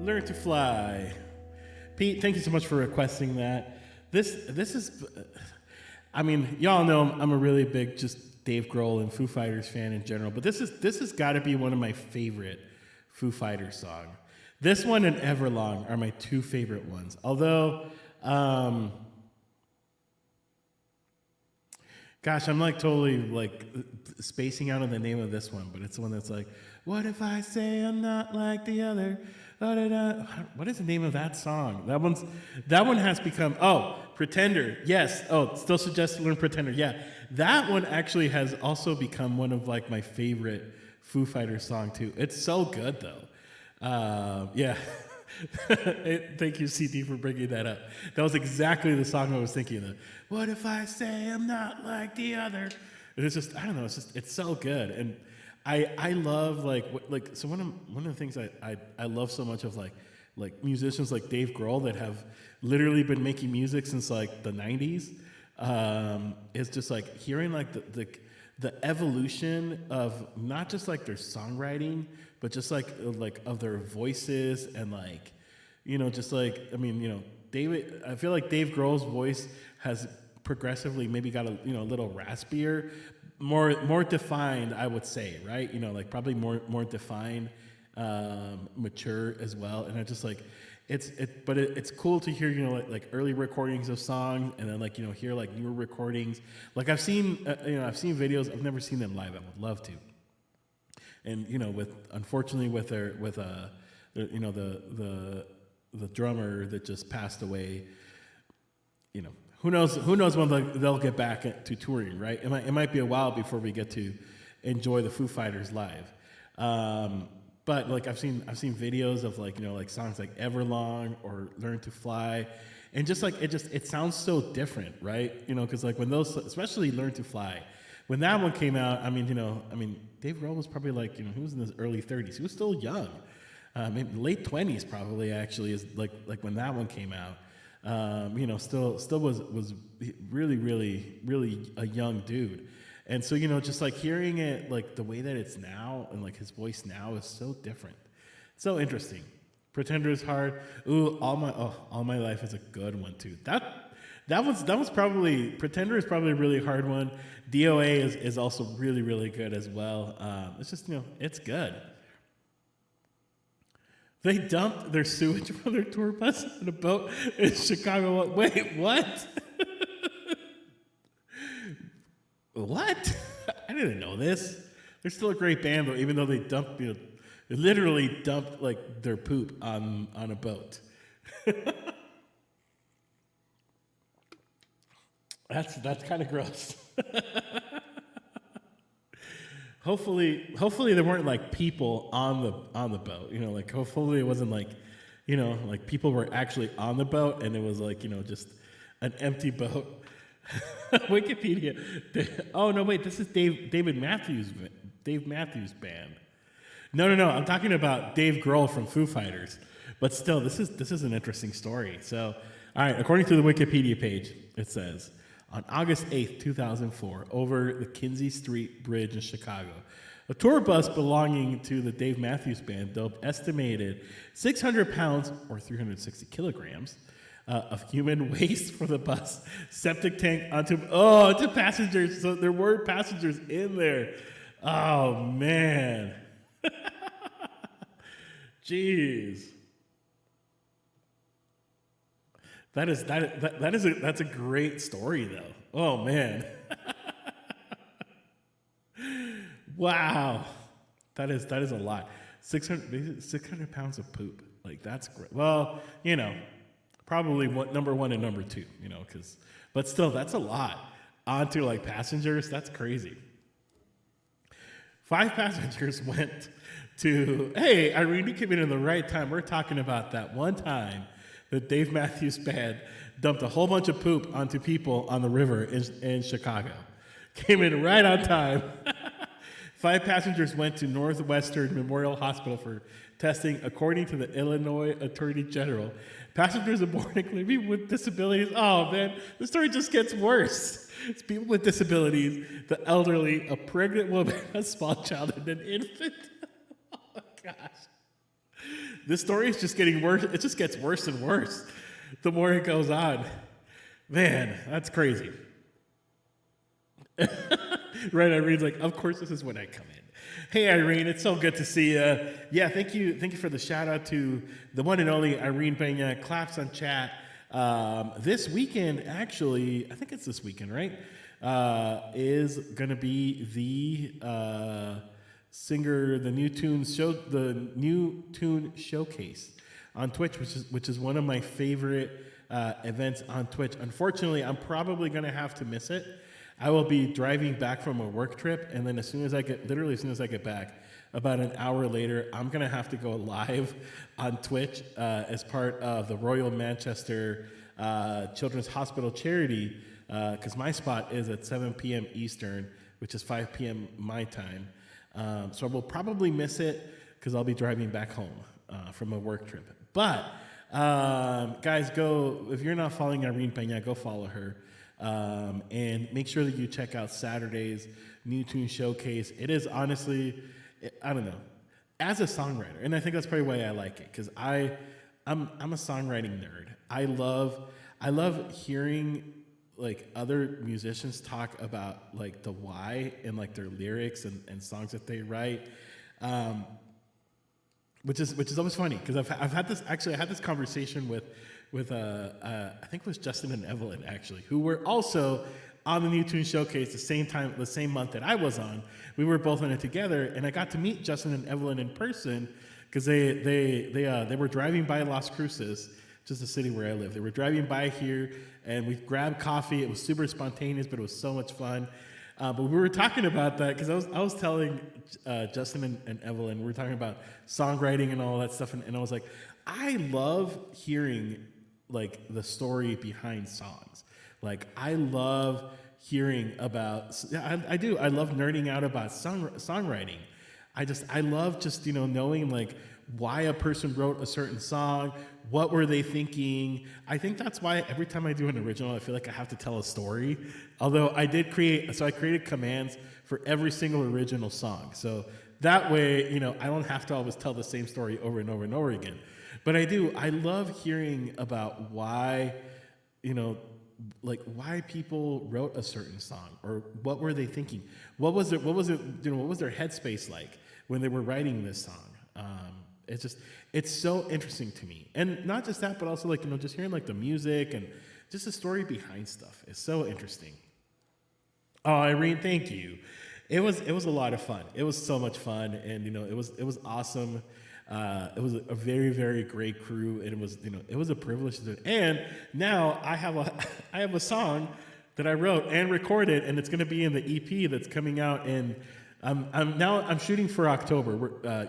Learn to fly. Pete, thank you so much for requesting that. This is, I mean, y'all know I'm a really big just Dave Grohl and Foo Fighters fan in general, but this has got to be one of my favorite Foo Fighters songs. This one and Everlong are my two favorite ones. Although, gosh, I'm like totally like spacing out on the name of this one, but it's the one that's like, what if I say I'm not like the other? What is the name of that song? That one has become, Pretender. Yes. Oh, still suggest to learn Pretender. Yeah. That one actually has also become one of like my favorite Foo Fighters song too. It's so good though. Yeah. Thank you, CD, for bringing that up. That was exactly the song I was thinking of. What if I say I'm not like the other? And it's just, I don't know. It's so good. And I love so one of the things I love so much of like musicians like Dave Grohl that have literally been making music since like the 90s is just like hearing like the evolution of not just like their songwriting but just like of their voices and like just like I mean I feel like Dave Grohl's voice has progressively maybe got a little raspier, more defined, I would say, right? Like probably more defined, mature as well. And I just like it's cool to hear like early recordings of songs, and then like hear like newer recordings. Like I've seen videos. I've never seen them live. I would love to. And unfortunately with the drummer that just passed away, who knows when they'll get back to touring, right? It might be a while before we get to enjoy the Foo Fighters live. But like I've seen videos of like songs like Everlong or Learn to Fly, and just like it sounds so different, right? Because like when those, especially Learn to Fly, when that one came out, I mean Dave Grohl was probably like he was in his early 30s. He was still young, maybe late 20s probably actually is like when that one came out. Still was really, really, really a young dude. And so, just like hearing it, like the way that it's now and like his voice now is so different. So interesting. Pretender is hard. Ooh, all my life is a good one too. That was probably, Pretender is probably a really hard one. DOA is also really, really good as well. It's just, it's good. They dumped their sewage from their tour bus on a boat in Chicago. Wait, what? What? I didn't know this. They're still a great band, though, even though they dumped, they literally dumped like their poop on a boat. That's kind of gross. Hopefully there weren't like people on the boat. Like hopefully it wasn't like, like people were actually on the boat and it was like, just an empty boat. Wikipedia. Oh no, wait, this is Dave Matthews band. No. I'm talking about Dave Grohl from Foo Fighters. But still, this is an interesting story. So, all right, according to the Wikipedia page, it says, on August 8th, 2004, over the Kinzie Street Bridge in Chicago, A tour bus belonging to the Dave Matthews Band dumped estimated 600 pounds or 360 kilograms of human waste for the bus septic tank onto passengers. So there were passengers in there. Oh man, jeez. That's a great story though. Oh man. Wow. That is a lot. 600 pounds of poop. Like that's great. Well, probably number one and number two, but still that's a lot onto like passengers. That's crazy. 5 passengers went to, hey, Irene, you came in the right time. We're talking about that one time that Dave Matthews Band dumped a whole bunch of poop onto people on the river in Chicago. Came in right on time. 5 passengers went to Northwestern Memorial Hospital for testing, according to the Illinois Attorney General. Passengers aboard include people with disabilities. Oh man, the story just gets worse. It's people with disabilities, the elderly, a pregnant woman, a small child, and an infant. Oh my gosh. This story is just getting worse. It just gets worse and worse the more it goes on. Man, that's crazy. Right, Irene's like, of course this is when I come in. Hey Irene, it's so good to see you. Yeah, thank you for the shout out to the one and only Irene Pena. Claps on chat. This weekend, actually, I think it's this weekend, right? Is gonna be the singer, the new tune showcase on Twitch, which is one of my favorite events on Twitch. Unfortunately, I'm probably gonna have to miss it. I will be driving back from a work trip, and then as soon as I get back, about an hour later, I'm gonna have to go live on Twitch as part of the Royal Manchester Children's Hospital charity, because my spot is at 7 p.m. Eastern, which is 5 p.m. my time. So I will probably miss it because I'll be driving back home from a work trip. But guys, if you're not following Irene Pena, go follow her. And make sure that you check out Saturday's New Tune Showcase. It is honestly, I don't know, as a songwriter, and I think that's probably why I like it, because I'm a songwriting nerd. I love hearing like other musicians talk about like the why and like their lyrics and songs that they write. Which is always funny because I had this conversation with I think it was Justin and Evelyn actually, who were also on the New Tune Showcase the same month that I was on. We were both in it together, and I got to meet Justin and Evelyn in person because they were driving by Las Cruces, just the city where I live. They were driving by here, and we grabbed coffee. It was super spontaneous, but it was so much fun. But we were talking about that because I was telling Justin and Evelyn, we were talking about songwriting and all that stuff, and I was like, I love hearing like the story behind songs. Like I love hearing about. I do. I love nerding out about songwriting. I love just knowing like why a person wrote a certain song. What were they thinking? I think that's why every time I do an original, I feel like I have to tell a story. Although I created commands for every single original song. So that way, I don't have to always tell the same story over and over and over again. But I love hearing about why, like why people wrote a certain song or what were they thinking? What was their headspace like when they were writing this song? It's so interesting to me. And not just that, but also like, just hearing like the music and just the story behind stuff is so interesting. Oh, Irene, thank you. It was a lot of fun. It was so much fun, and it was awesome. It was a very, very great crew, and it was a privilege to do it. And now I have a song that I wrote and recorded, and it's going to be in the EP that's coming out in. I'm shooting for October.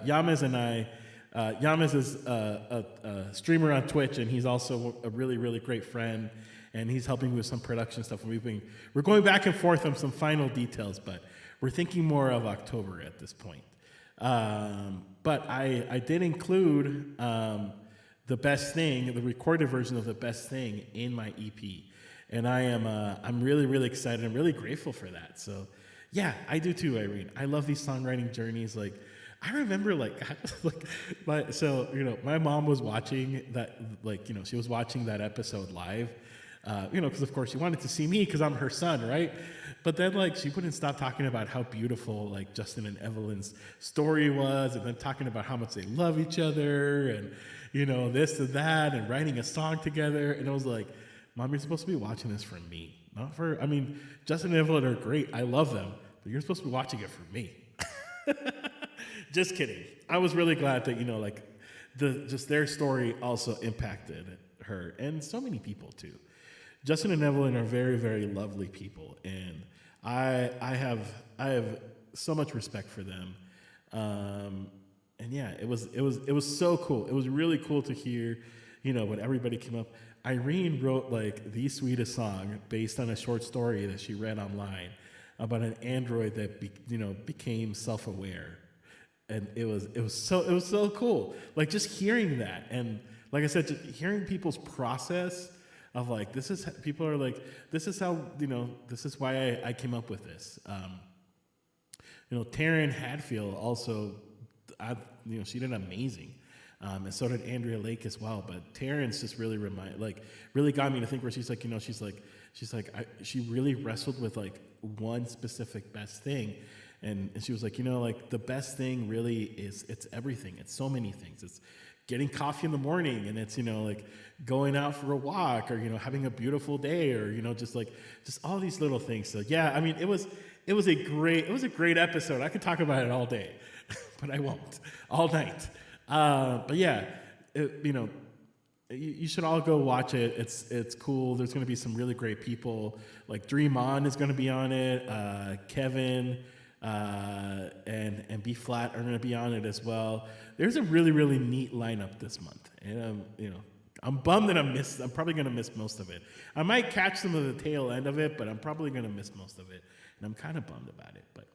Yamez and I. Yamez is a streamer on Twitch, and he's also a really, really great friend, and he's helping me with some production stuff. And we're going back and forth on some final details, but we're thinking more of October at this point. But I did include the best thing, the recorded version of the best thing, in my EP, and I'm really, really excited. I'm really grateful for that. So, Yeah, I do too, Irene. I love these songwriting journeys. Like, I remember, like, like, my mom was watching that, like, she was watching that episode live, because of course she wanted to see me because I'm her son, right? But then, like, she wouldn't stop talking about how beautiful, like, Justin and Evelyn's story was, and then talking about how much they love each other, and this and that, and writing a song together. And I was like, Mom, you're supposed to be watching this for me, not for. I mean, Justin and Evelyn are great. I love them, but you're supposed to be watching it for me. Just kidding. I was really glad that like just their story also impacted her and so many people too. Justin and Evelyn are very, very lovely people, and I have so much respect for them. And yeah, it was so cool. It was really cool to hear, when everybody came up. Irene wrote like the sweetest song based on a short story that she read online about an android that became self-aware, and it was so cool. Like just hearing that, and like I said, just hearing people's process of like people are like, this is how this is why I came up with this. Taryn Hadfield also, she did amazing. And so did Andrea Lake as well. But Taryn's just really got me to think where she's like, she really wrestled with like one specific best thing. And she was like, like the best thing really it's everything. It's so many things. It's getting coffee in the morning, and it's, like going out for a walk, or, having a beautiful day, or, just all these little things. So yeah, I mean, it was a great episode. I could talk about it all day, but I won't, all night. But yeah, you should all go watch it. It's cool. There's going to be some really great people. Like Dream On is going to be on it. Kevin and B Flat are going to be on it as well. There's a really, really neat lineup this month, and I'm bummed that I'm probably going to miss most of it. I might catch some of the tail end of it, but I'm probably going to miss most of it, and I'm kind of bummed about it. But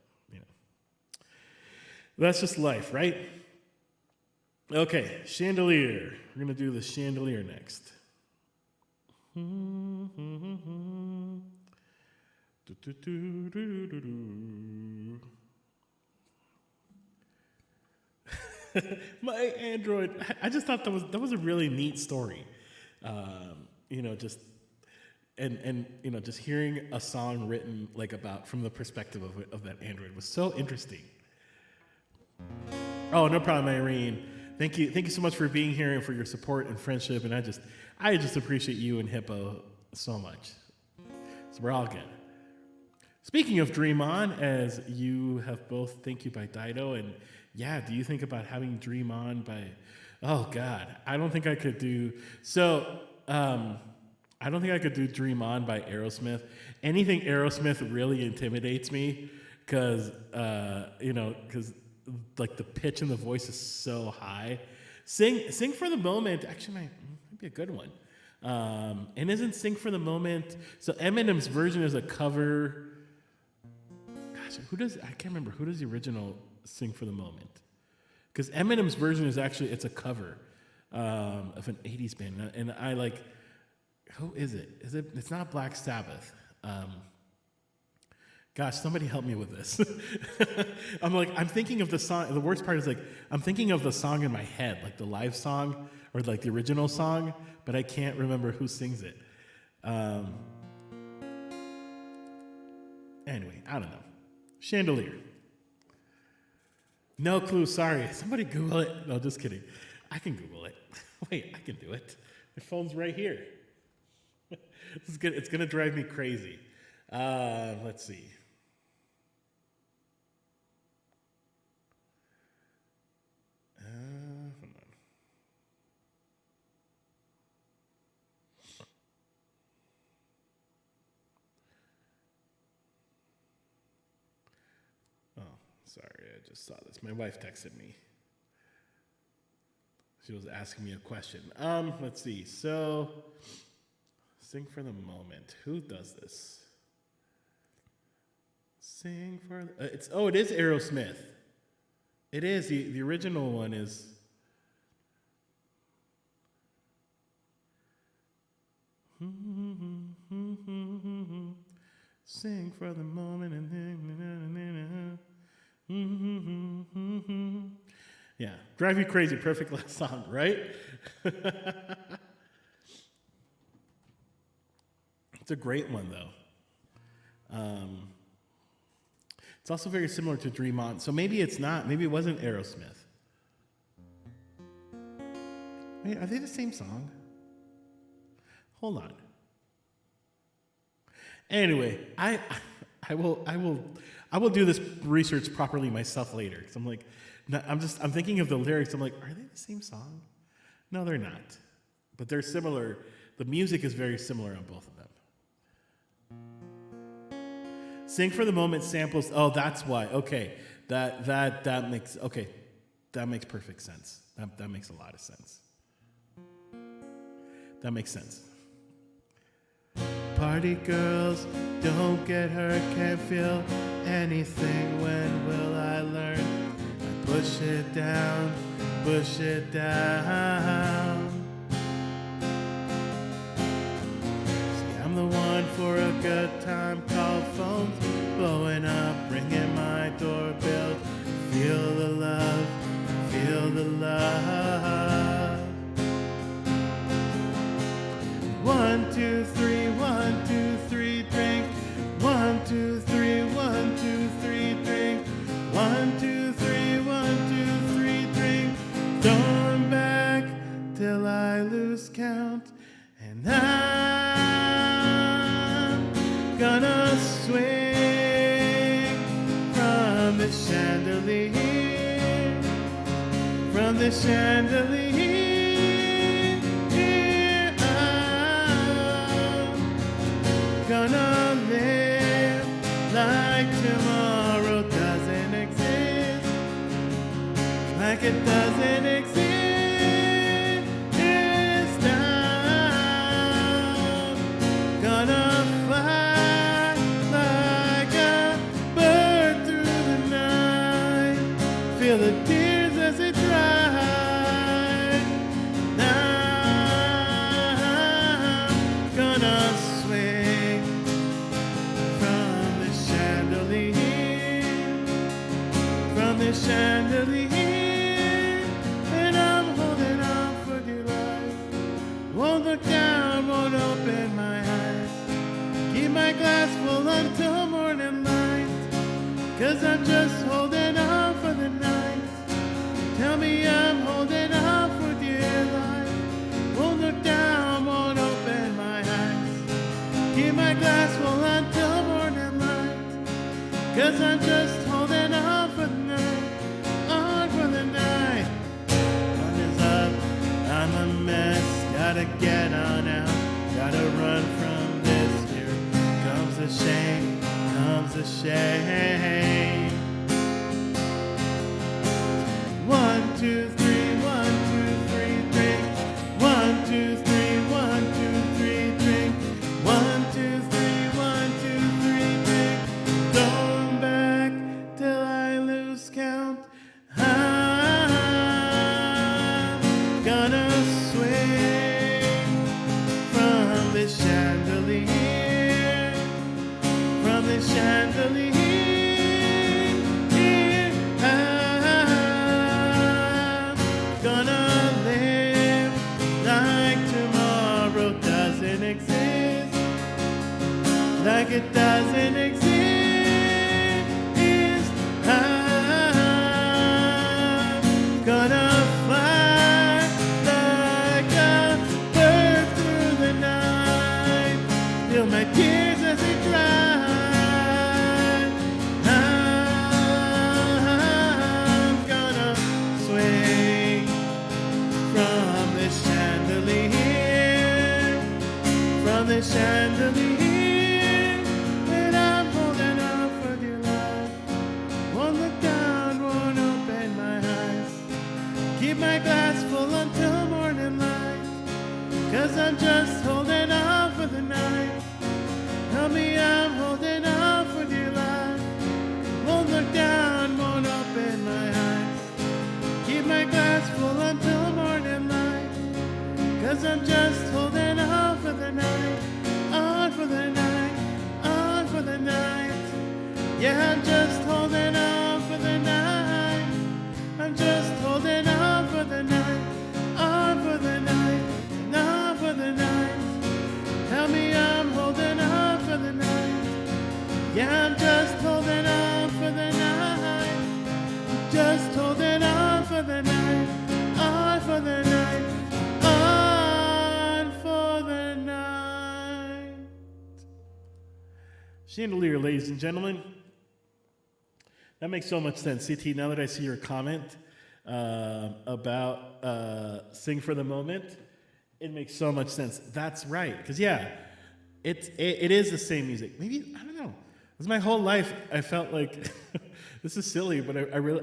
that's just life, right? Okay, Chandelier. We're going to do the Chandelier next. My Android. I just thought that was a really neat story. Just just hearing a song written like about from the perspective of that Android was so interesting. Oh, no problem, Irene. Thank you so much for being here and for your support and friendship. And I just appreciate you and Hippo so much. So we're all good. Speaking of Dream On, as you have both, thank you by Dido, and yeah, do you think about having Dream On by? Oh God, I don't think I could do so. I don't think I could do Dream On by Aerosmith. Anything Aerosmith really intimidates me because like the pitch in the voice is so high. Sing for the Moment actually might be a good one. And isn't Sing for the Moment? So Eminem's version is a cover. Gosh, I can't remember who does the original Sing for the Moment. Because Eminem's version is actually it's a cover of an '80s band, and I like. Who is it? It's not Black Sabbath. Gosh, somebody help me with this. I'm thinking of the song. The worst part is like, I'm thinking of the song in my head, like the live song or like the original song, but I can't remember who sings it. Anyway, I don't know. Chandelier. No clue, sorry. Somebody Google it. No, just kidding. I can Google it. Wait, I can do it. My phone's right here. It's gonna drive me crazy. Let's see. Hold on. Oh, sorry, I just saw this. My wife texted me. She was asking me a question. Let's see. So, Sing for the Moment. Who does this? Sing for it is Aerosmith. It is the original one is. Sing for the moment and yeah, drive you crazy. Perfect last song, right? It's a great one though. It's also very similar to Dream On. So maybe it's not. Maybe it wasn't Aerosmith. Wait, are they the same song? Hold on. Anyway, I will do this research properly myself later. Because I'm like, I'm thinking of the lyrics. I'm like, are they the same song? No, they're not. But they're similar. The music is very similar on both of them. Sing for the Moment samples. Oh, that's why. Okay, that makes perfect sense. That makes a lot of sense. That makes sense. Party girls, don't get hurt, can't feel anything. When will I learn? I push it down, push it down. I'm the one for a good time, call phones blowing up, ringing my doorbell. Feel the love, feel the love. 1, 2, 3, 1, 2, 3, drink. 1, 2, 3, 1, 2, 3, drink. 1, 2, 3, 1, 2, 3, drink. Going back till I lose count, and I'm gonna swing from the chandelier, from the chandelier. I'm gonna live like tomorrow doesn't exist, like it doesn't exist. I'm gonna fly like a bird through the night, feel the tears as they dry. Now I'm gonna swing from the chandelier, and I'm holding on for dear life. Won't look down, won't open my eyes. Keep my glass full until morning light, 'cause I'm just holding on for the night. Tell me I'm holding on for dear life. Won't look down, won't open my eyes. Keep my glass full until morning light, 'cause I'm just holding on for the night, on for the night. Sun is up, I'm a mess, gotta get on out, gotta run from this. Here comes the shame, comes the shame. 1, 2, 3, 1, 2, 3, drink. 1, 2, 3, 1, 2, 3, drink. 1, 2, 3, 1, 2, 3, drink. Going back till I lose count. I'm gonna swing from the chandelier, from the chandelier. I'm gonna live like tomorrow doesn't exist, like it doesn't exist. I'm gonna fly like a bird through the night, feel my tears as they dry. I'm gonna swing from the chandelier, from the chandelier, and I'm holding on for dear life. Won't look down, won't open my eyes. Keep my glass full until morning light, 'cause I'm just holding on for the night. Tell me I'm holding on for dear life. Won't look down, won't open my eyes. Keep my glass full until morning light, 'cause I'm just holding on for the night, on for the night, on for the night. Yeah, I'm just holding on for the night. I'm just holding on for the night. On for the night. And on for the night. Tell me I'm holding on for the night. Yeah, I'm just holding on for the night. Just holding on for the night. On for the night. On for the night. Chandelier, ladies and gentlemen. That makes so much sense. CT, now that I see your comment about Sing for the Moment, it makes so much sense. That's right. Because, yeah, it is the same music. Maybe, I don't know. Because my whole life, I felt like, this is silly, but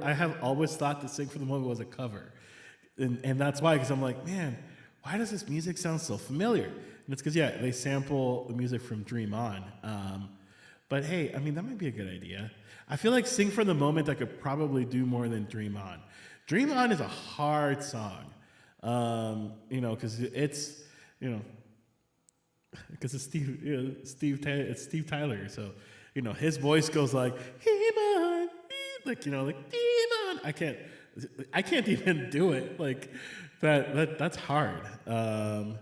I have always thought that Sing for the Moment was a cover. And that's why, because I'm like, man, why does this music sound so familiar? And it's because, yeah, they sample the music from Dream On. But hey, I mean, that might be a good idea. I feel like Sing for the Moment I could probably do more than Dream On. Dream On is a hard song, because it's, because it's Steve Tyler. So, his voice goes like, Demon, like Demon. I can't even do it. Like that's hard. But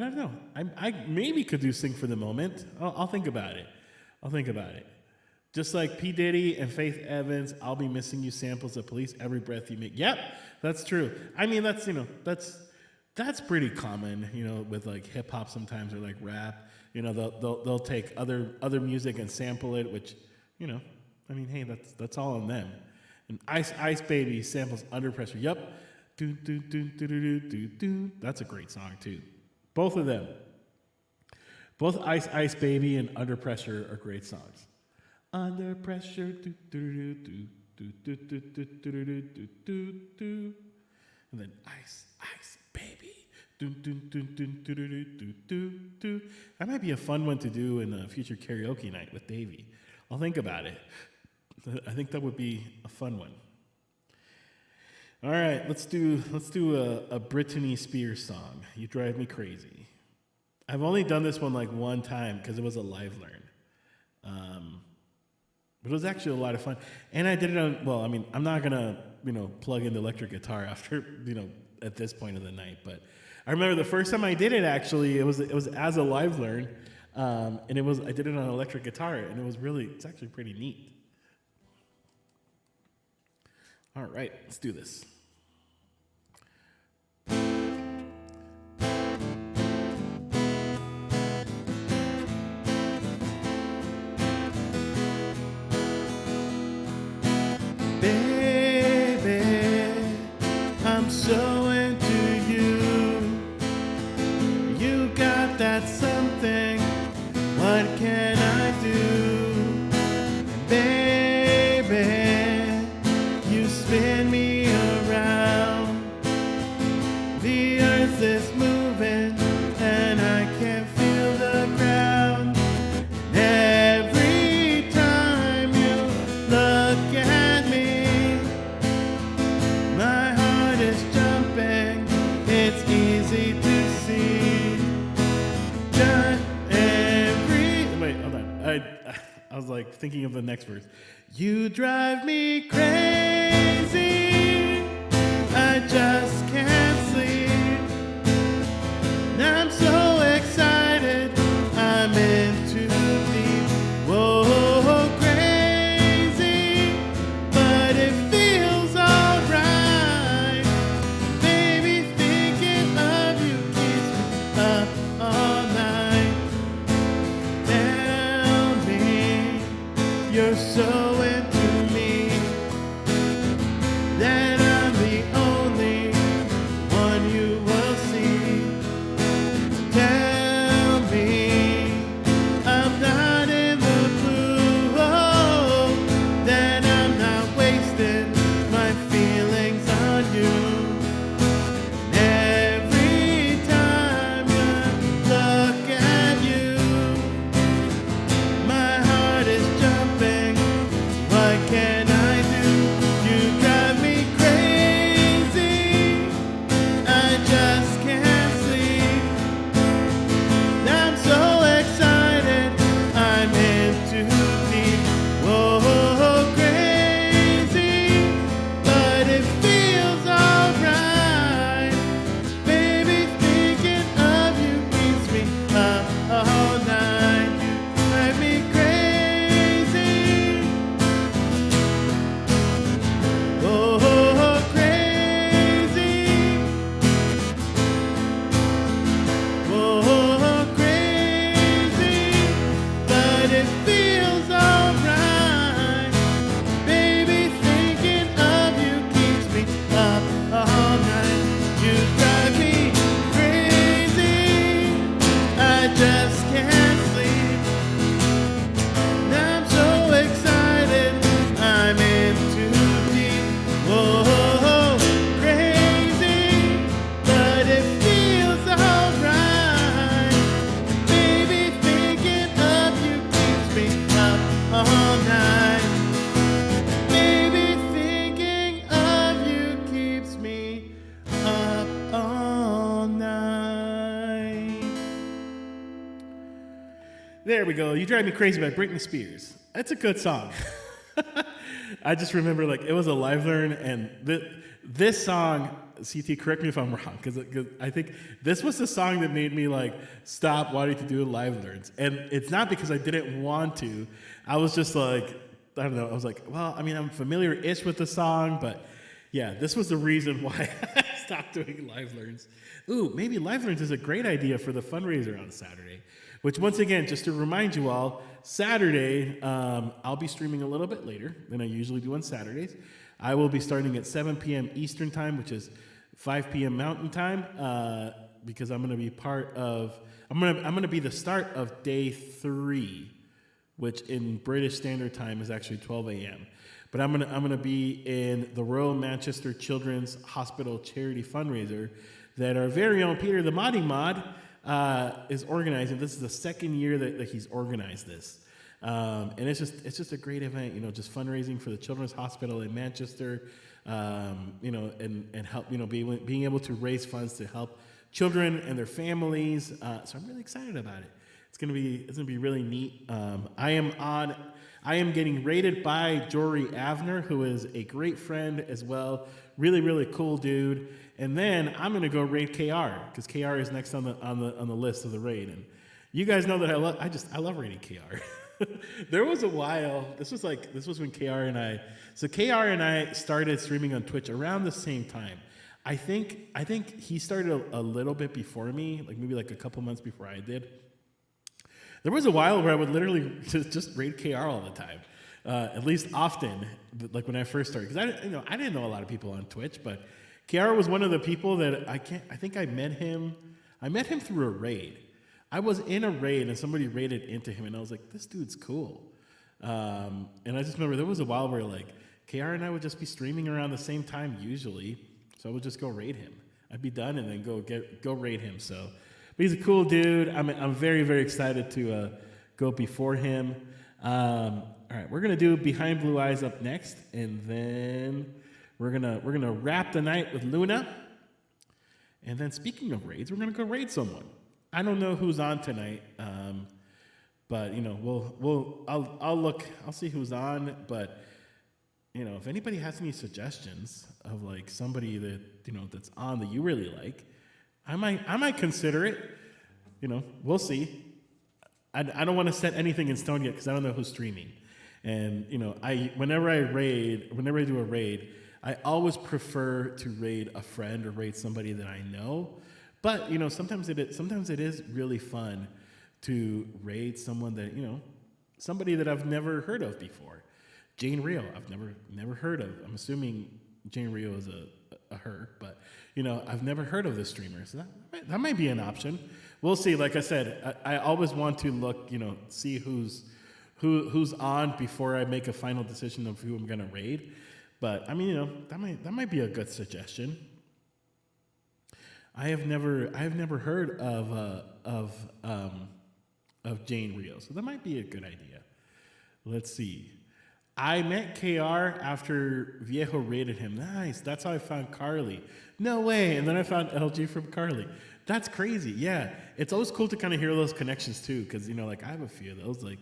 I don't know. I maybe could do Sing for the Moment. I'll think about it. Just like P. Diddy and Faith Evans, I'll Be Missing You samples of Police every breath you make. Yep, that's true. I mean, that's pretty common, with like hip hop sometimes or like rap. They'll take other music and sample it, which, I mean, hey, that's all on them. And Ice Baby samples Under Pressure. Yep. Do do do do do do do. That's a great song too. Both of them. Both Ice Baby and Under Pressure are great songs. Under Pressure, do do do do do do do do do do do, and then Ice Baby, do do do do do do do do do. That might be a fun one to do in a future karaoke night with Davey. I'll think about it. I think that would be a fun one. All right, let's do a Britney Spears song. You Drive Me Crazy. I've only done this one like one time because it was a live learn. But it was actually a lot of fun. And I did it on, well, I mean, I'm not going to, plug in the electric guitar after, at this point of the night. But I remember the first time I did it, actually, it was as a live learn. And I did it on electric guitar. And it's actually pretty neat. All right, let's do this. Baby, I'm so into you. You got that something. What can I do? Baby, you spin me around. The earth is moving and I can't feel the ground. Every time you look at me, my heart is jumping. It's easy to see. Wait, hold on. I was like thinking of the next verse. You drive me crazy. I just can't sleep. I'm so excited. I'm in too deep. Whoa, crazy. But it feels alright. Baby, thinking of you keeps me up all night. Tell me you're so into me that I'm the only one you will see. There we go. You Drive Me Crazy by Britney Spears. That's a good song. I just remember like it was a live learn, and this song, CT, correct me if I'm wrong, because I think this was the song that made me like stop wanting to do live learns. And it's not because I didn't want to. I was just like, I don't know. I was like, well, I mean, I'm familiar-ish with the song, but yeah, this was the reason why I stopped doing live learns. Ooh, maybe live learns is a great idea for the fundraiser on Saturday. Which, once again, just to remind you all, Saturday, I'll be streaming a little bit later than I usually do on Saturdays. I will be starting at 7 p.m. Eastern Time, which is 5 p.m. Mountain Time, because I'm going to be I'm going to be the start of day 3, which in British Standard Time is actually 12 a.m. But I'm gonna be in the Royal Manchester Children's Hospital charity fundraiser that our very own Peter the Modding Mod is organizing. This is the second year that he's organized this, and it's just a great event. You know, just fundraising for the Children's Hospital in Manchester. You know, and help. You know, being able to raise funds to help children and their families. So I'm really excited about it. It's gonna be really neat. I am getting rated by Jory Avner, who is a great friend as well. Really, really cool dude. And then I'm gonna go raid KR because KR is next on the list of the raid. And you guys know that I love raiding KR. There was a while. This was when KR and I started streaming on Twitch around the same time. I think he started a little bit before me, like maybe like a couple months before I did. There was a while where I would literally just raid KR all the time, at least often, like when I first started. Because I didn't know a lot of people on Twitch, but KR was one of the people that I think I met him. I met him through a raid. I was in a raid and somebody raided into him, and I was like, this dude's cool. And I just remember there was a while where like KR and I would just be streaming around the same time usually, so I would just go raid him. I'd be done and then go raid him. So. But he's a cool dude. I'm very, very excited to go before him. All right, we're gonna do Behind Blue Eyes up next, and then we're gonna wrap the night with Luna. And then speaking of raids, we're gonna go raid someone. I don't know who's on tonight, but you know I'll see who's on. But you know, if anybody has any suggestions of like somebody that you know that's on that you really like. I might consider it. You know, we'll see. I don't want to set anything in stone yet because I don't know who's streaming. And you know, whenever I do a raid, I always prefer to raid a friend or raid somebody that I know. But you know, sometimes it is really fun to raid someone that you know, somebody that I've never heard of before. Jane Rio, I've never heard of. I'm assuming Jane Rio is a her, but you know, I've never heard of this streamer, so that might be an option. We'll see. Like I said, I always want to look, you know, see who's on before I make a final decision of who I'm gonna raid. But I mean, you know, that might be a good suggestion. I have never heard of Jane Rio, so that might be a good idea. Let's see. I met KR after Viejo raided him. Nice. That's how I found Carly. No way. And then I found LG from Carly. That's crazy. Yeah. It's always cool to kind of hear those connections too. Because, you know, like I have a few of those. Like,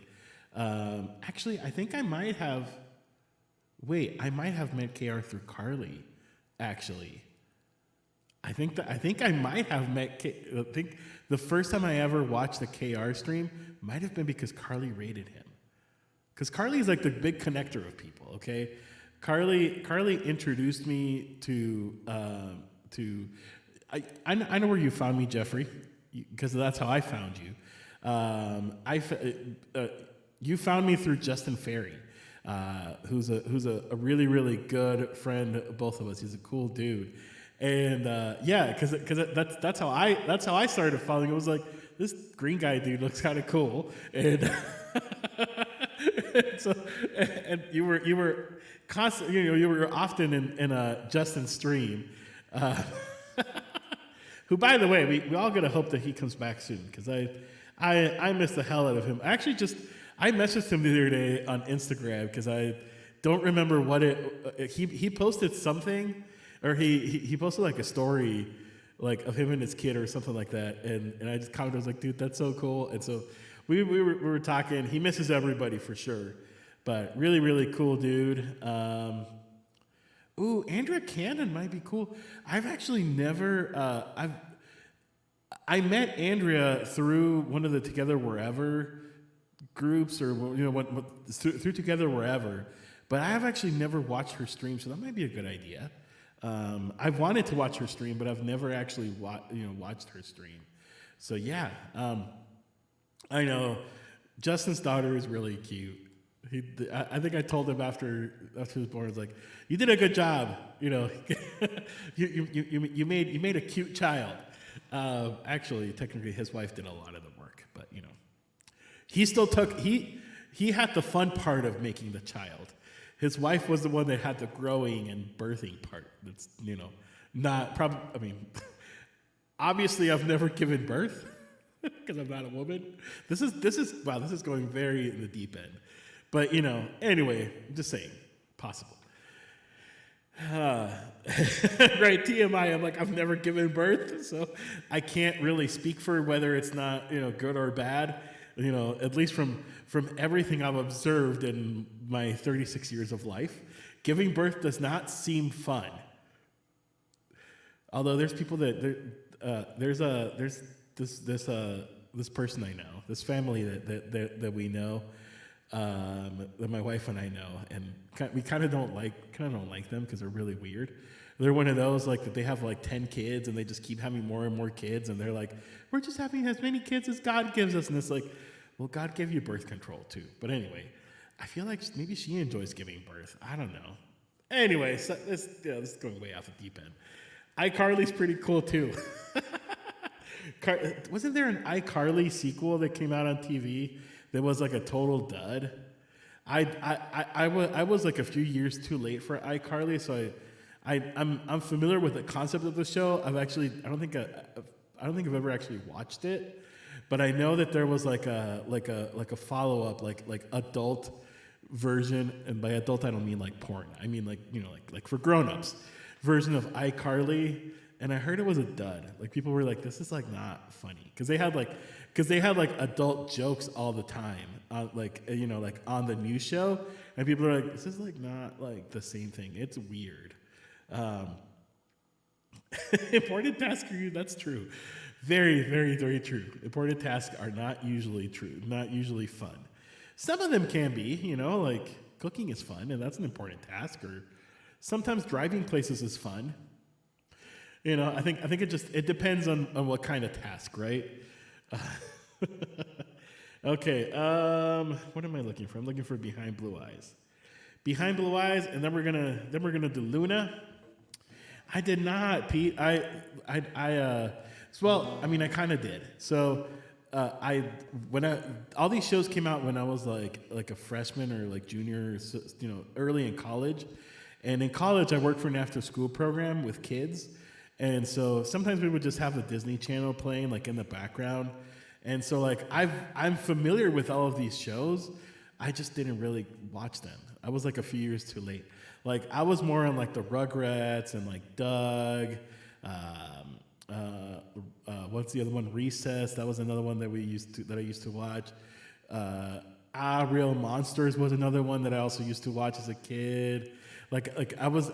actually, I think I might have met KR through Carly, actually. I think I might have met I think the first time I ever watched a KR stream might have been because Carly raided him. Because Carly is like the big connector of people, okay? Carly introduced me to I know where you found me, Jeffrey, because that's how I found you. You found me through Justin Ferry, who's a really, really good friend of both of us. He's a cool dude. And yeah, because that's how I started following. It was like, this green guy dude looks kind of cool, and so and you were constant. You know, you were often in Justin's stream. Who, by the way, we all gotta hope that he comes back soon because I miss the hell out of him. I messaged him the other day on Instagram because I don't remember what he posted something, or he posted like a story like of him and his kid or something like that, and I just commented, I was like, dude, that's so cool. And so we were talking. He misses everybody for sure, but really really cool dude. Ooh, Andrea Cannon might be cool. I've actually never. I met Andrea through one of the Together Wherever groups, or through Together Wherever, but I have actually never watched her stream, so that might be a good idea. I've wanted to watch her stream, but I've never actually watched her stream. So yeah, I know Justin's daughter is really cute. I think I told him after he was born, I was like, "You did a good job. You made a cute child." Actually, technically, his wife did a lot of the work, but he still took he had the fun part of making the child. His wife was the one that had the growing and birthing part. That's not probably. I mean, obviously, I've never given birth because I'm not a woman. This is wow. This is going very in the deep end. But anyway, I'm just saying, possible. Right, TMI. I'm like, I've never given birth, so I can't really speak for whether it's not good or bad. At least from everything I've observed in my 36 years of life, giving birth does not seem fun. Although there's people that there's this person I know, this family that we know. That my wife and I know, and we kind of don't like them because they're really weird. They're one of those like that they have like 10 kids and they just keep having more and more kids, and they're like, we're just having as many kids as God gives us, and it's like, well, God gave you birth control too. But anyway, I feel like maybe she enjoys giving birth. I don't know. Anyway, so this is going way off the deep end. iCarly's pretty cool too. Wasn't there an iCarly sequel that came out on TV? That was like a total dud. I was like a few years too late for iCarly, so I'm familiar with the concept of the show. I don't think I've ever actually watched it, but I know that there was like a follow up like adult version, and by adult I don't mean like porn. I mean like for grown-ups version of iCarly, and I heard it was a dud. Like people were like, this is like not funny because they had like adult jokes all the time, like on the news show, and people are like, this is like not like the same thing. It's weird. Important tasks for you. That's true. Very, very, very true. Important tasks are not usually true. Not usually fun. Some of them can be. Like cooking is fun, and that's an important task. Or sometimes driving places is fun. I think it depends on what kind of task, right? Okay, what am I looking for? I'm looking for Behind Blue Eyes. Behind Blue Eyes, and then we're gonna do Luna. I did not, Pete. I kind of did. So, all these shows came out when I was like a freshman or like junior, early in college. And in college, I worked for an after-school program with kids. And so sometimes we would just have the Disney Channel playing like in the background. And so like I'm familiar with all of these shows. I just didn't really watch them. I was like a few years too late. Like I was more on like the Rugrats and like Doug. What's the other one? Recess. That was another one that I used to watch. Real Monsters was another one that I also used to watch as a kid. Like I was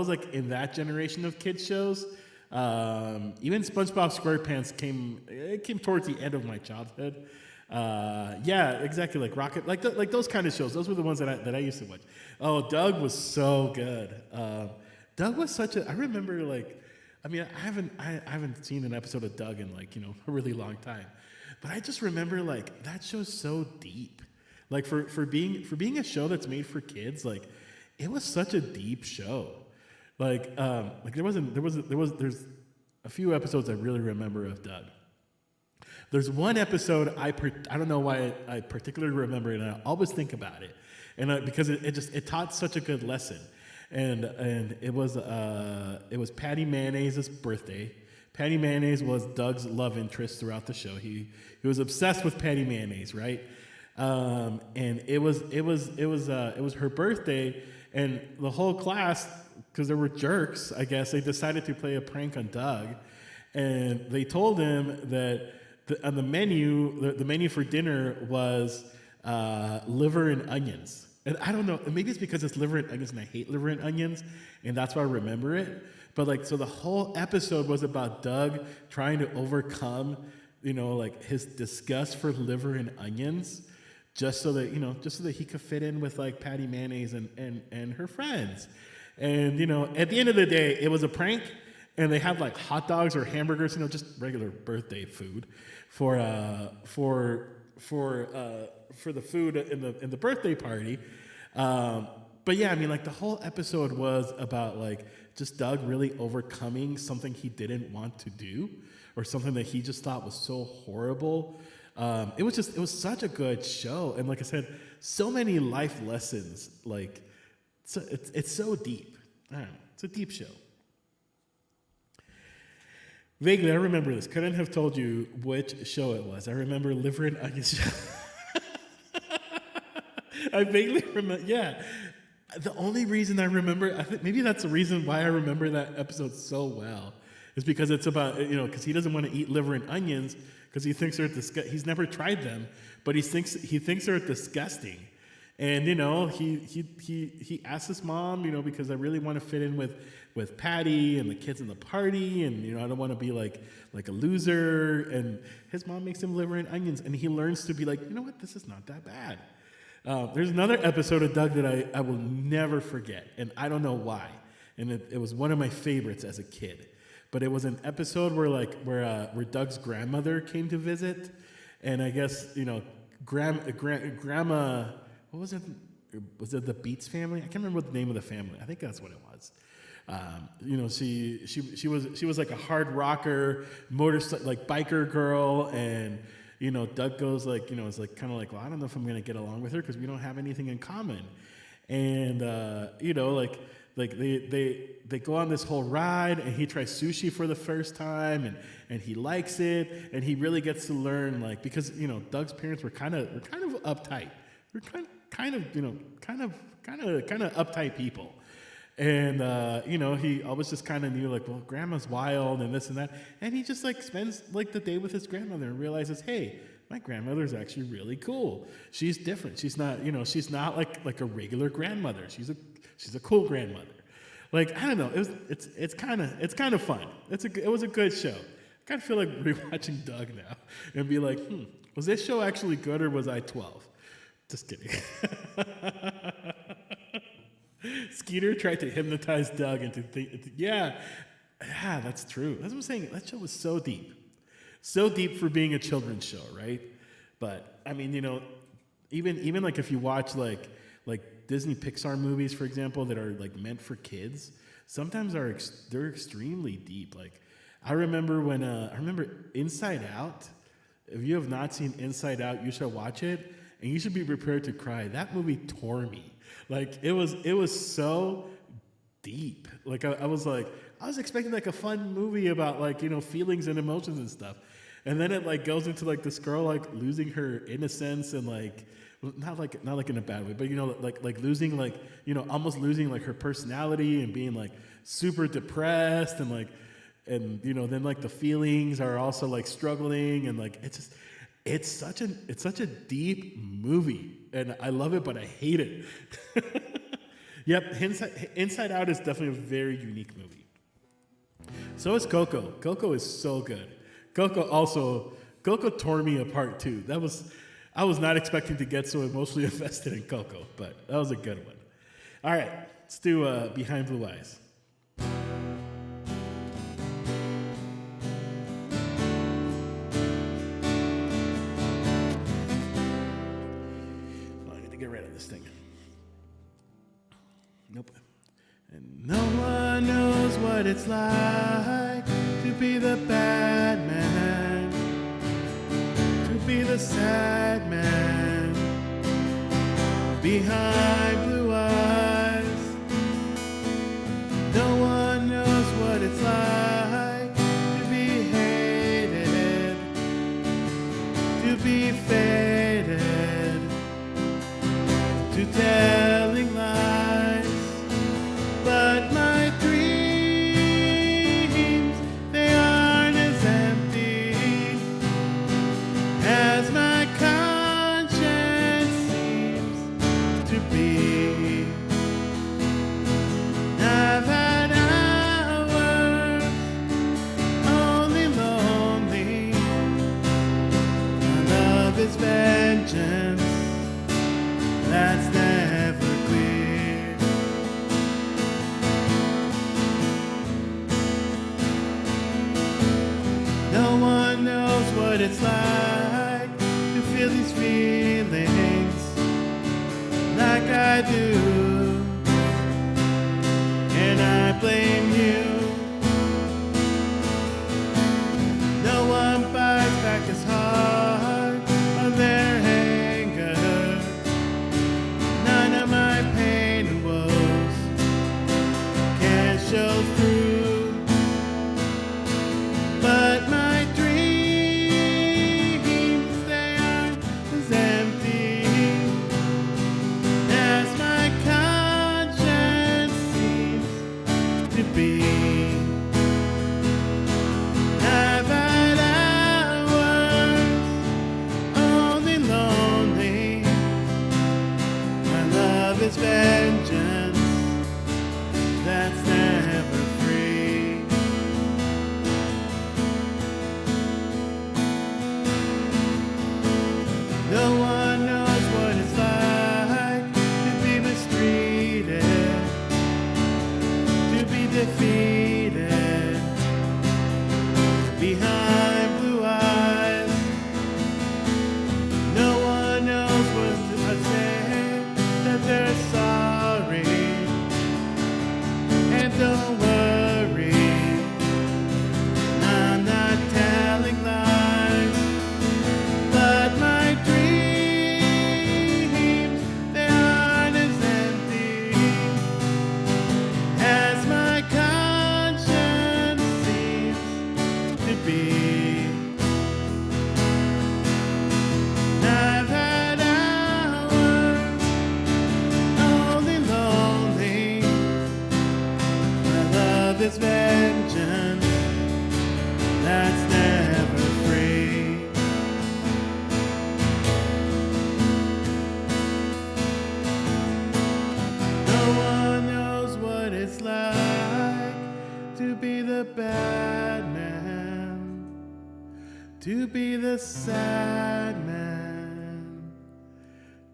like in that generation of kids shows. Even SpongeBob SquarePants came towards the end of my childhood. Yeah, exactly. Like Rocket, like those kind of shows. Those were the ones that I used to watch. Oh, Doug was so good. Doug was such a. I remember like, I mean, I haven't seen an episode of Doug in like a really long time, but I just remember like that show's so deep. Like for being a show that's made for kids, like it was such a deep show. Like there's a few episodes I really remember of Doug. There's one episode I don't know why I particularly remember it, and I always think about it, and because it taught such a good lesson, and it was Patty Mayonnaise's birthday. Patty Mayonnaise was Doug's love interest throughout the show. He was obsessed with Patty Mayonnaise, right? And it was her birthday, and the whole class, because there were jerks, I guess, they decided to play a prank on Doug, and they told him that on the menu, the menu for dinner was liver and onions. And I don't know, maybe it's because it's liver and onions and I hate liver and onions, and that's why I remember it. But like, so the whole episode was about Doug trying to overcome, like his disgust for liver and onions, just so that he could fit in with like Patty Mayonnaise and her friends. And at the end of the day, it was a prank, and they had like hot dogs or hamburgers, just regular birthday food for the food in the birthday party. But yeah, I mean, like the whole episode was about like just Doug really overcoming something he didn't want to do, or something that he just thought was so horrible. It was such a good show, and like I said, so many life lessons. Like, it's so deep. I don't know, it's a deep show. Vaguely, I remember this. Couldn't have told you which show it was. I remember Liver and Onions show. I vaguely remember. Yeah, the only reason I remember, I think maybe that's the reason why I remember that episode so well, is because it's about because he doesn't want to eat liver and onions because he thinks they're he's never tried them, but he thinks they're disgusting. And he asked his mom, because I really want to fit in with Patty and the kids in the party, and I don't want to be like a loser. And his mom makes him liver and onions, and he learns to be like, what, this is not that bad. There's another episode of Doug that I will never forget, and I don't know why. And it was one of my favorites as a kid. But it was an episode where Doug's grandmother came to visit, and I guess grandma. What was it? Was it the Beats family? I can't remember what the name of the family. I think that's what it was. She was like a hard rocker, motorcycle, like biker girl, and Doug goes like, it's like kind of like, well, I don't know if I'm gonna get along with her because we don't have anything in common, and they go on this whole ride, and he tries sushi for the first time, and he likes it, and he really gets to learn, like, because Doug's parents were kind of uptight. We're kind of uptight people. And, he always just kind of knew, like, well, grandma's wild and this and that. And he just, like, spends, like, the day with his grandmother and realizes, hey, my grandmother's actually really cool. She's different. She's not, she's not like a regular grandmother. She's a cool grandmother. Like, I don't know. It's kind of fun. It was a good show. I kind of feel like rewatching Doug now and be like, was this show actually good, or was I 12? Just kidding. Skeeter tried to hypnotize Doug into thinking, yeah, that's true. That's what I'm saying. That show was so deep. So deep for being a children's show, right? But, I mean, even like if you watch like Disney Pixar movies, for example, that are like meant for kids, sometimes they're extremely deep. Like, I remember Inside Out. If you have not seen Inside Out, you should watch it. And you should be prepared to cry. That movie tore me. Like, it was so deep. Like, I was expecting like a fun movie about like, feelings and emotions and stuff. And then it like goes into like this girl like losing her innocence and like, not like in a bad way, but like losing like, almost losing like her personality and being like super depressed and like, and then like the feelings are also like struggling, and like it's such a deep movie, and I love it, but I hate it. Yep, Inside Out is definitely a very unique movie. So is Coco. Coco is so good. Coco tore me apart too. I was not expecting to get so emotionally invested in Coco, but that was a good one. All right, let's do Behind Blue Eyes. Nope. And no one knows what it's like to be the bad man, to be the sad man behind blue eyes. No one knows what it's like to be hated, to be faded, to telling lies. But my dreams, they aren't as empty what it's like to feel these feelings like I do. And I blame you. No one bites back as hard on their anger. None of my pain and woes can show through. But my dreams, they are as empty as my conscience seems to be. I've had hours only lonely. My love is vengeance that's never free. No one knows what it's like to be mistreated, to be defeated behind blue eyes. No one knows what to say, that they're sorry. And don't worry, I'm not telling lies. But my dreams, they aren't as empty as my conscience seems to be. I've had hours only lonely. My love is vengeance that's never free. No one knows what it's like to be the bad man, to be the sad man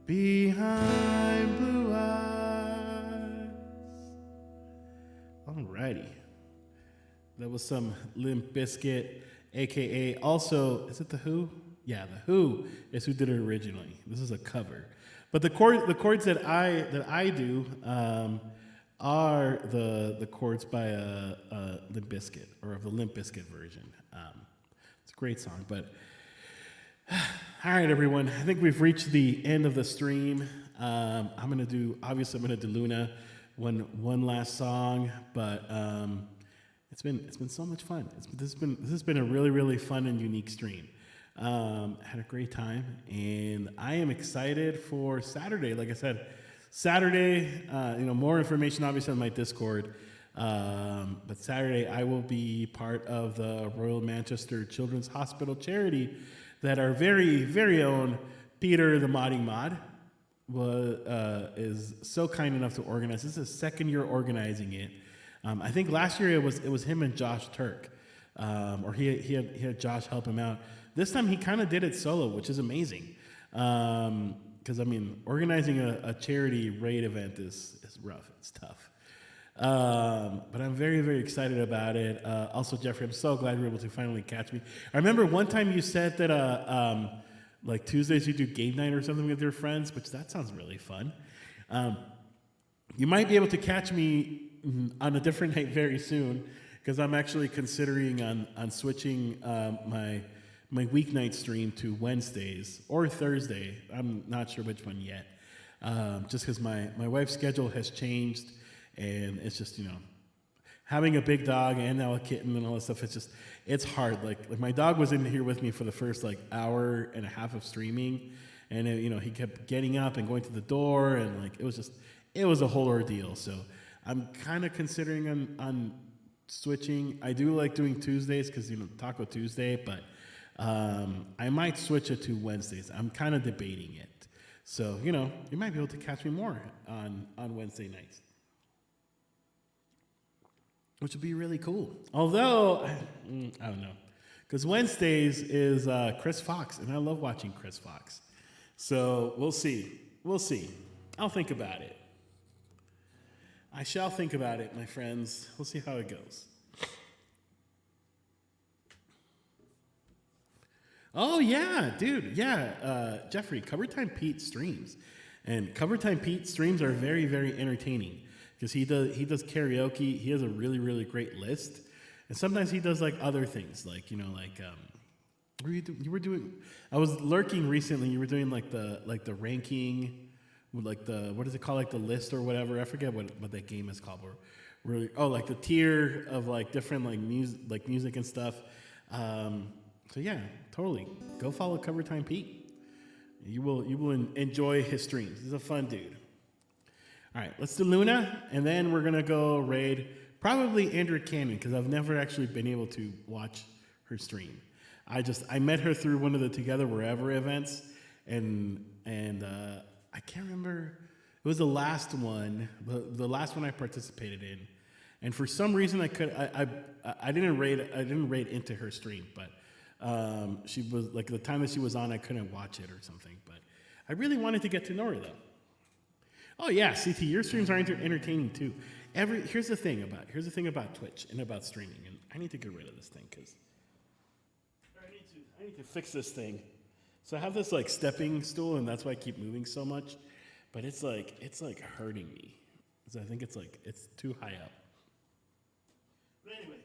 behind blue eyes. Alrighty. That was some Limp Bizkit, aka also, is it The Who? Yeah, The Who is who did it originally. This is a cover. But the chords that I do are the chords by Limp Bizkit, or of the Limp Bizkit version. It's a great song, but all right, everyone. I think we've reached the end of the stream. I'm gonna do Luna one last song, but it's been so much fun. This has been a really fun and unique stream. Had a great time, and I am excited for Saturday. Like I said, Saturday, more information obviously on my Discord. But Saturday, I will be part of the Royal Manchester Children's Hospital charity that our very own Peter the Modding Mod is so kind enough to organize. This is his second year organizing it. I think last year it was him and Josh Turk, or he had Josh help him out. This time he kind of did it solo, which is amazing. Because organizing a charity raid event is rough. It's tough. But I'm very excited about it. Also, Jeffrey, I'm so glad you were able to finally catch me. I remember one time you said that like Tuesdays you do game night or something with your friends, which that sounds really fun. You might be able to catch me on a different night very soon, because I'm actually considering on switching my weeknight stream to Wednesdays or Thursday. I'm not sure which one yet. Just because my wife's schedule has changed, and it's just, having a big dog and now a kitten and all this stuff, it's hard. Like my dog was in here with me for the first hour and a half of streaming, and he kept getting up and going to the door, and it was a whole ordeal. So I'm kind of considering on switching. I do like doing Tuesdays because Taco Tuesday, but I might switch it to Wednesdays. I'm kind of debating it. So you might be able to catch me more on Wednesday nights, which would be really cool. Although, I don't know. Because Wednesdays is Chris Fox, and I love watching Chris Fox. So we'll see. I'll think about it. I shall think about it, my friends. We'll see how it goes. Oh yeah, dude. Yeah, Jeffrey, Cover Time Pete streams, and Cover Time Pete streams are very very entertaining because he does karaoke. He has a really really great list, and sometimes he does like other things like you were doing. I was lurking recently. You were doing like the ranking, with like the what is it called, like the list or whatever. I forget what that game is called. Where really, oh, like the tier of like different like music and stuff. So yeah, totally. Go follow Cover Time Pete. You will enjoy his streams. He's a fun dude. All right, let's do Luna, and then we're gonna go raid probably Andrew Cannon because I've never actually been able to watch her stream. I met her through one of the Together Wherever events, and I can't remember. It was the last one, the last one I participated in, and for some reason I didn't raid into her stream, but she was like the time that she was on, I couldn't watch it or something. But I really wanted to get to know her though. Oh yeah, CT, your streams are entertaining too. Here's the thing about Twitch and about streaming, and I need to get rid of this thing because I need to fix this thing. So I have this like stepping stool, and that's why I keep moving so much. But it's like hurting me. So I think it's too high up. But anyway,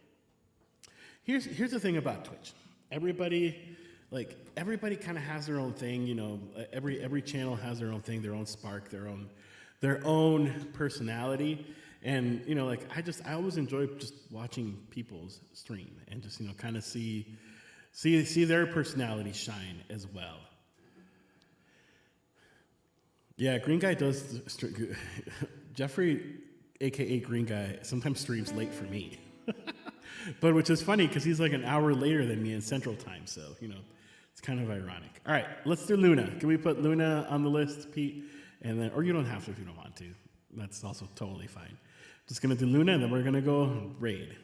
here's the thing about Twitch. Everybody kind of has their own thing. You know, every channel has their own thing, their own spark, their own personality. And you know, like I always enjoy just watching people's stream and just kind of see their personality shine as well. Yeah, Green Guy does. Jeffrey, aka Green Guy, sometimes streams late for me, but which is funny because he's like an hour later than me in Central Time. So it's kind of ironic. All right, let's do Luna. Can we put Luna on the list, Pete? And then, or you don't have to if you don't want to. That's also totally fine. Just gonna do Luna, and then we're gonna go raid.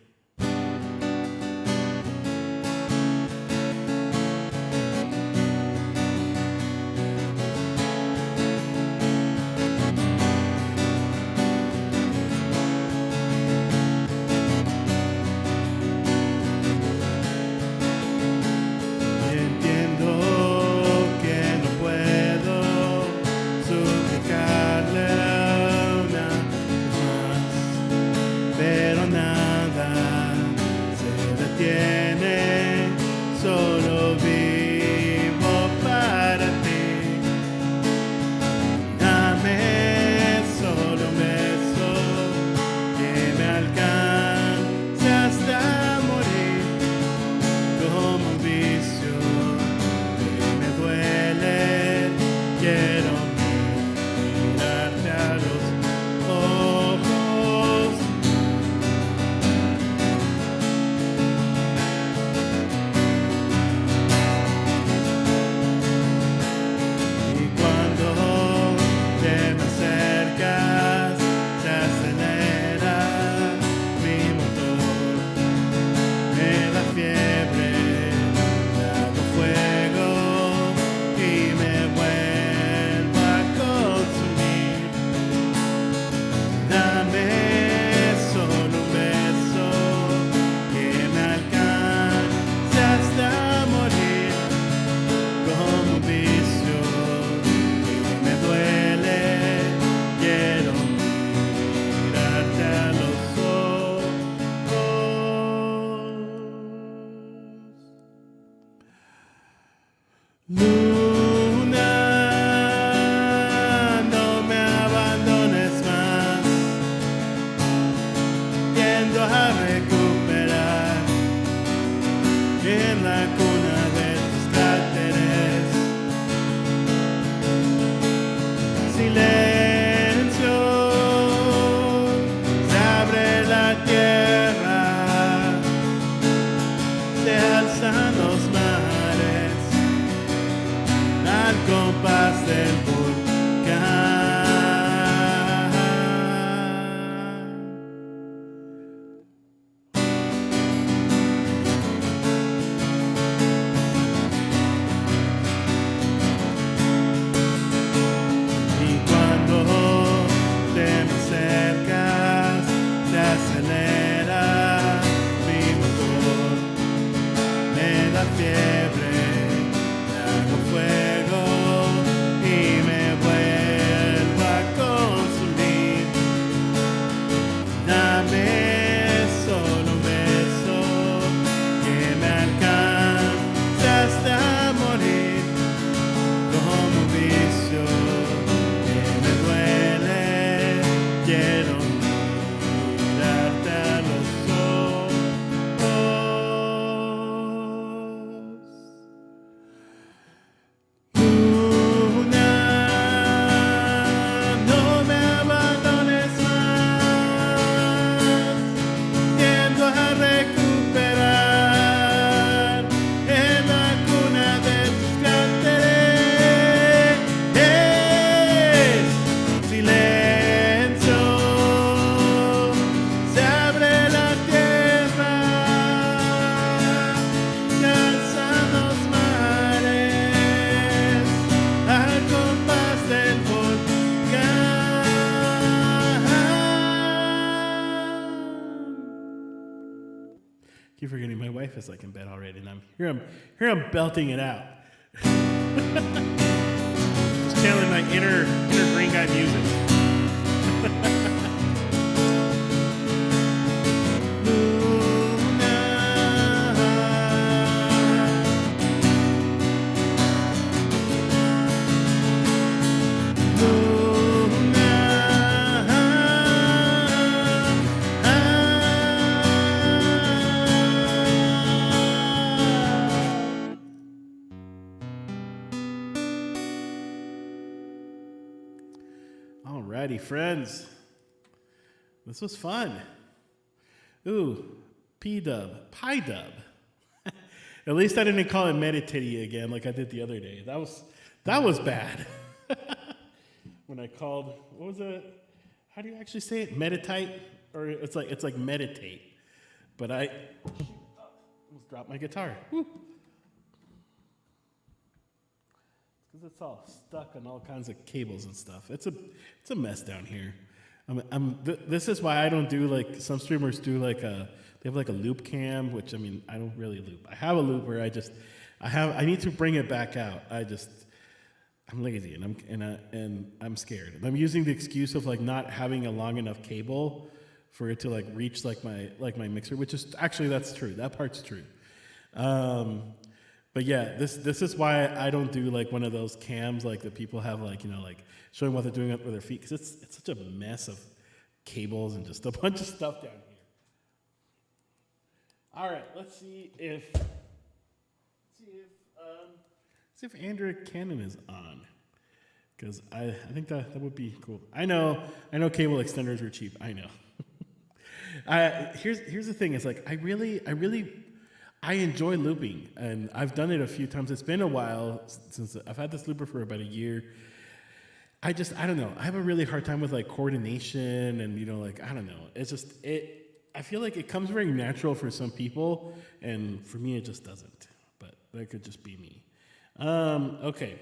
keep forgetting my wife is like in bed already, and I'm belting it out. Just channeling my inner green guy music. Alrighty, friends. This was fun. Ooh, P-dub, Pi-dub. At least I didn't call it meditity again like I did the other day. That was bad. When I called, what was it? How do you actually say it? Meditate? Or it's like meditate. But I almost dropped my guitar. Woo. Because it's all stuck on all kinds of cables and stuff. It's a mess down here. This is why I don't do like some streamers do like they have like a loop cam, which I mean I don't really loop. I have a looper. I need to bring it back out. I'm lazy and I'm scared. And I'm using the excuse of like not having a long enough cable for it to like reach like my mixer, which is actually that's true. That part's true. But yeah, this is why I don't do like one of those cams like that people have like, like showing what they're doing with their feet, because it's such a mess of cables and just a bunch of stuff down here. All right, let's see if Andrea Cannon is on, because I think that would be cool. I know cable extenders are cheap. I know. Here's the thing. It's like I enjoy looping, and I've done it a few times. It's been a while since I've had this looper for about a year. I don't know. I have a really hard time with like coordination and, like, I don't know. It's just, I feel like it comes very natural for some people, and for me, it just doesn't. But that could just be me. Okay.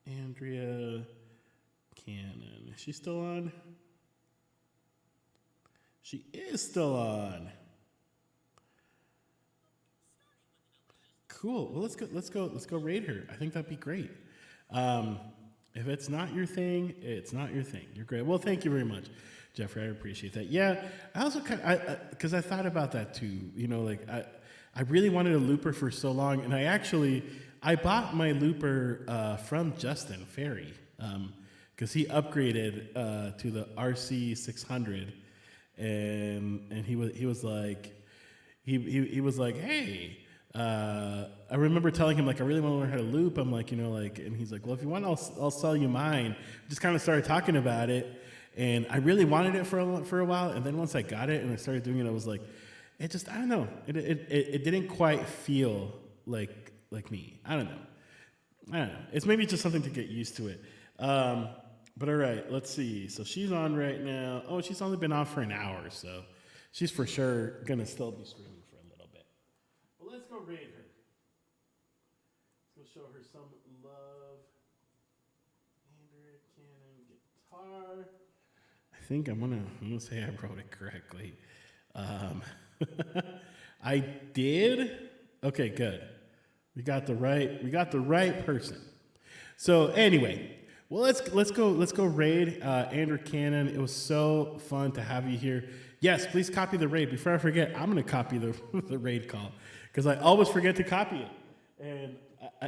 Andrea Cannon. Is she still on? She is still on. Cool. Well, let's go raid her. I think that'd be great. If it's not your thing, it's not your thing. You're great. Well, thank you very much, Jeffrey. I appreciate that. Yeah, I also because I thought about that too. Like I really wanted a looper for so long, and I bought my looper from Justin Ferry because he upgraded to the RC 600, and he was like he was like, hey. I remember telling him, like, I really want to learn how to loop. I'm like, and he's like, well, if you want, I'll sell you mine. Just kind of started talking about it, and I really wanted it for a while. And then once I got it and I started doing it, I was like, it just, I don't know. It didn't quite feel like me. I don't know. It's maybe just something to get used to it. But all right, let's see. So she's on right now. Oh, she's only been on for an hour, so she's for sure gonna still be streaming. Let's go raid her. Let's go show her some love. Andrea Cannon guitar. I think I'm gonna say I wrote it correctly. I did. Okay, good. We got the right person. So anyway, well let's go raid Andrea Cannon. It was so fun to have you here. Yes, please copy the raid. Before I forget, I'm gonna copy the raid call, because I always forget to copy it. And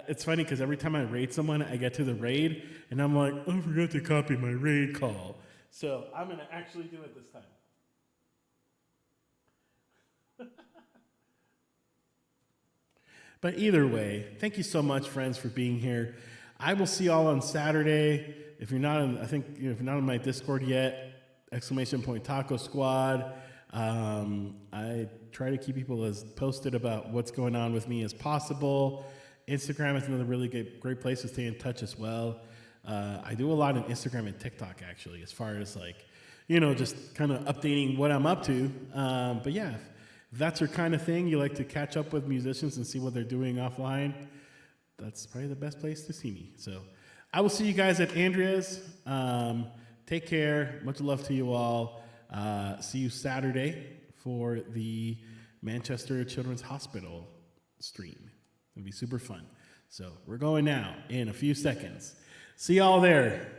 it's funny because every time I raid someone, I get to the raid, and I'm like, I forgot to copy my raid call. So I'm going to actually do it this time. But either way, thank you so much, friends, for being here. I will see y'all on Saturday. If you're not in, if you're not on my Discord yet, !Taco Squad. I try to keep people as posted about what's going on with me as possible. Instagram is another really great place to stay in touch as well. I do a lot on Instagram and TikTok, actually, as far as just kind of updating what I'm up to. But yeah, if that's your kind of thing, you like to catch up with musicians and see what they're doing offline, that's probably the best place to see me. So I will see you guys at Andrea's. Take care. Much love to you all. See you Saturday for the Manchester Children's Hospital stream. It'll be super fun. So we're going now in a few seconds. See y'all there.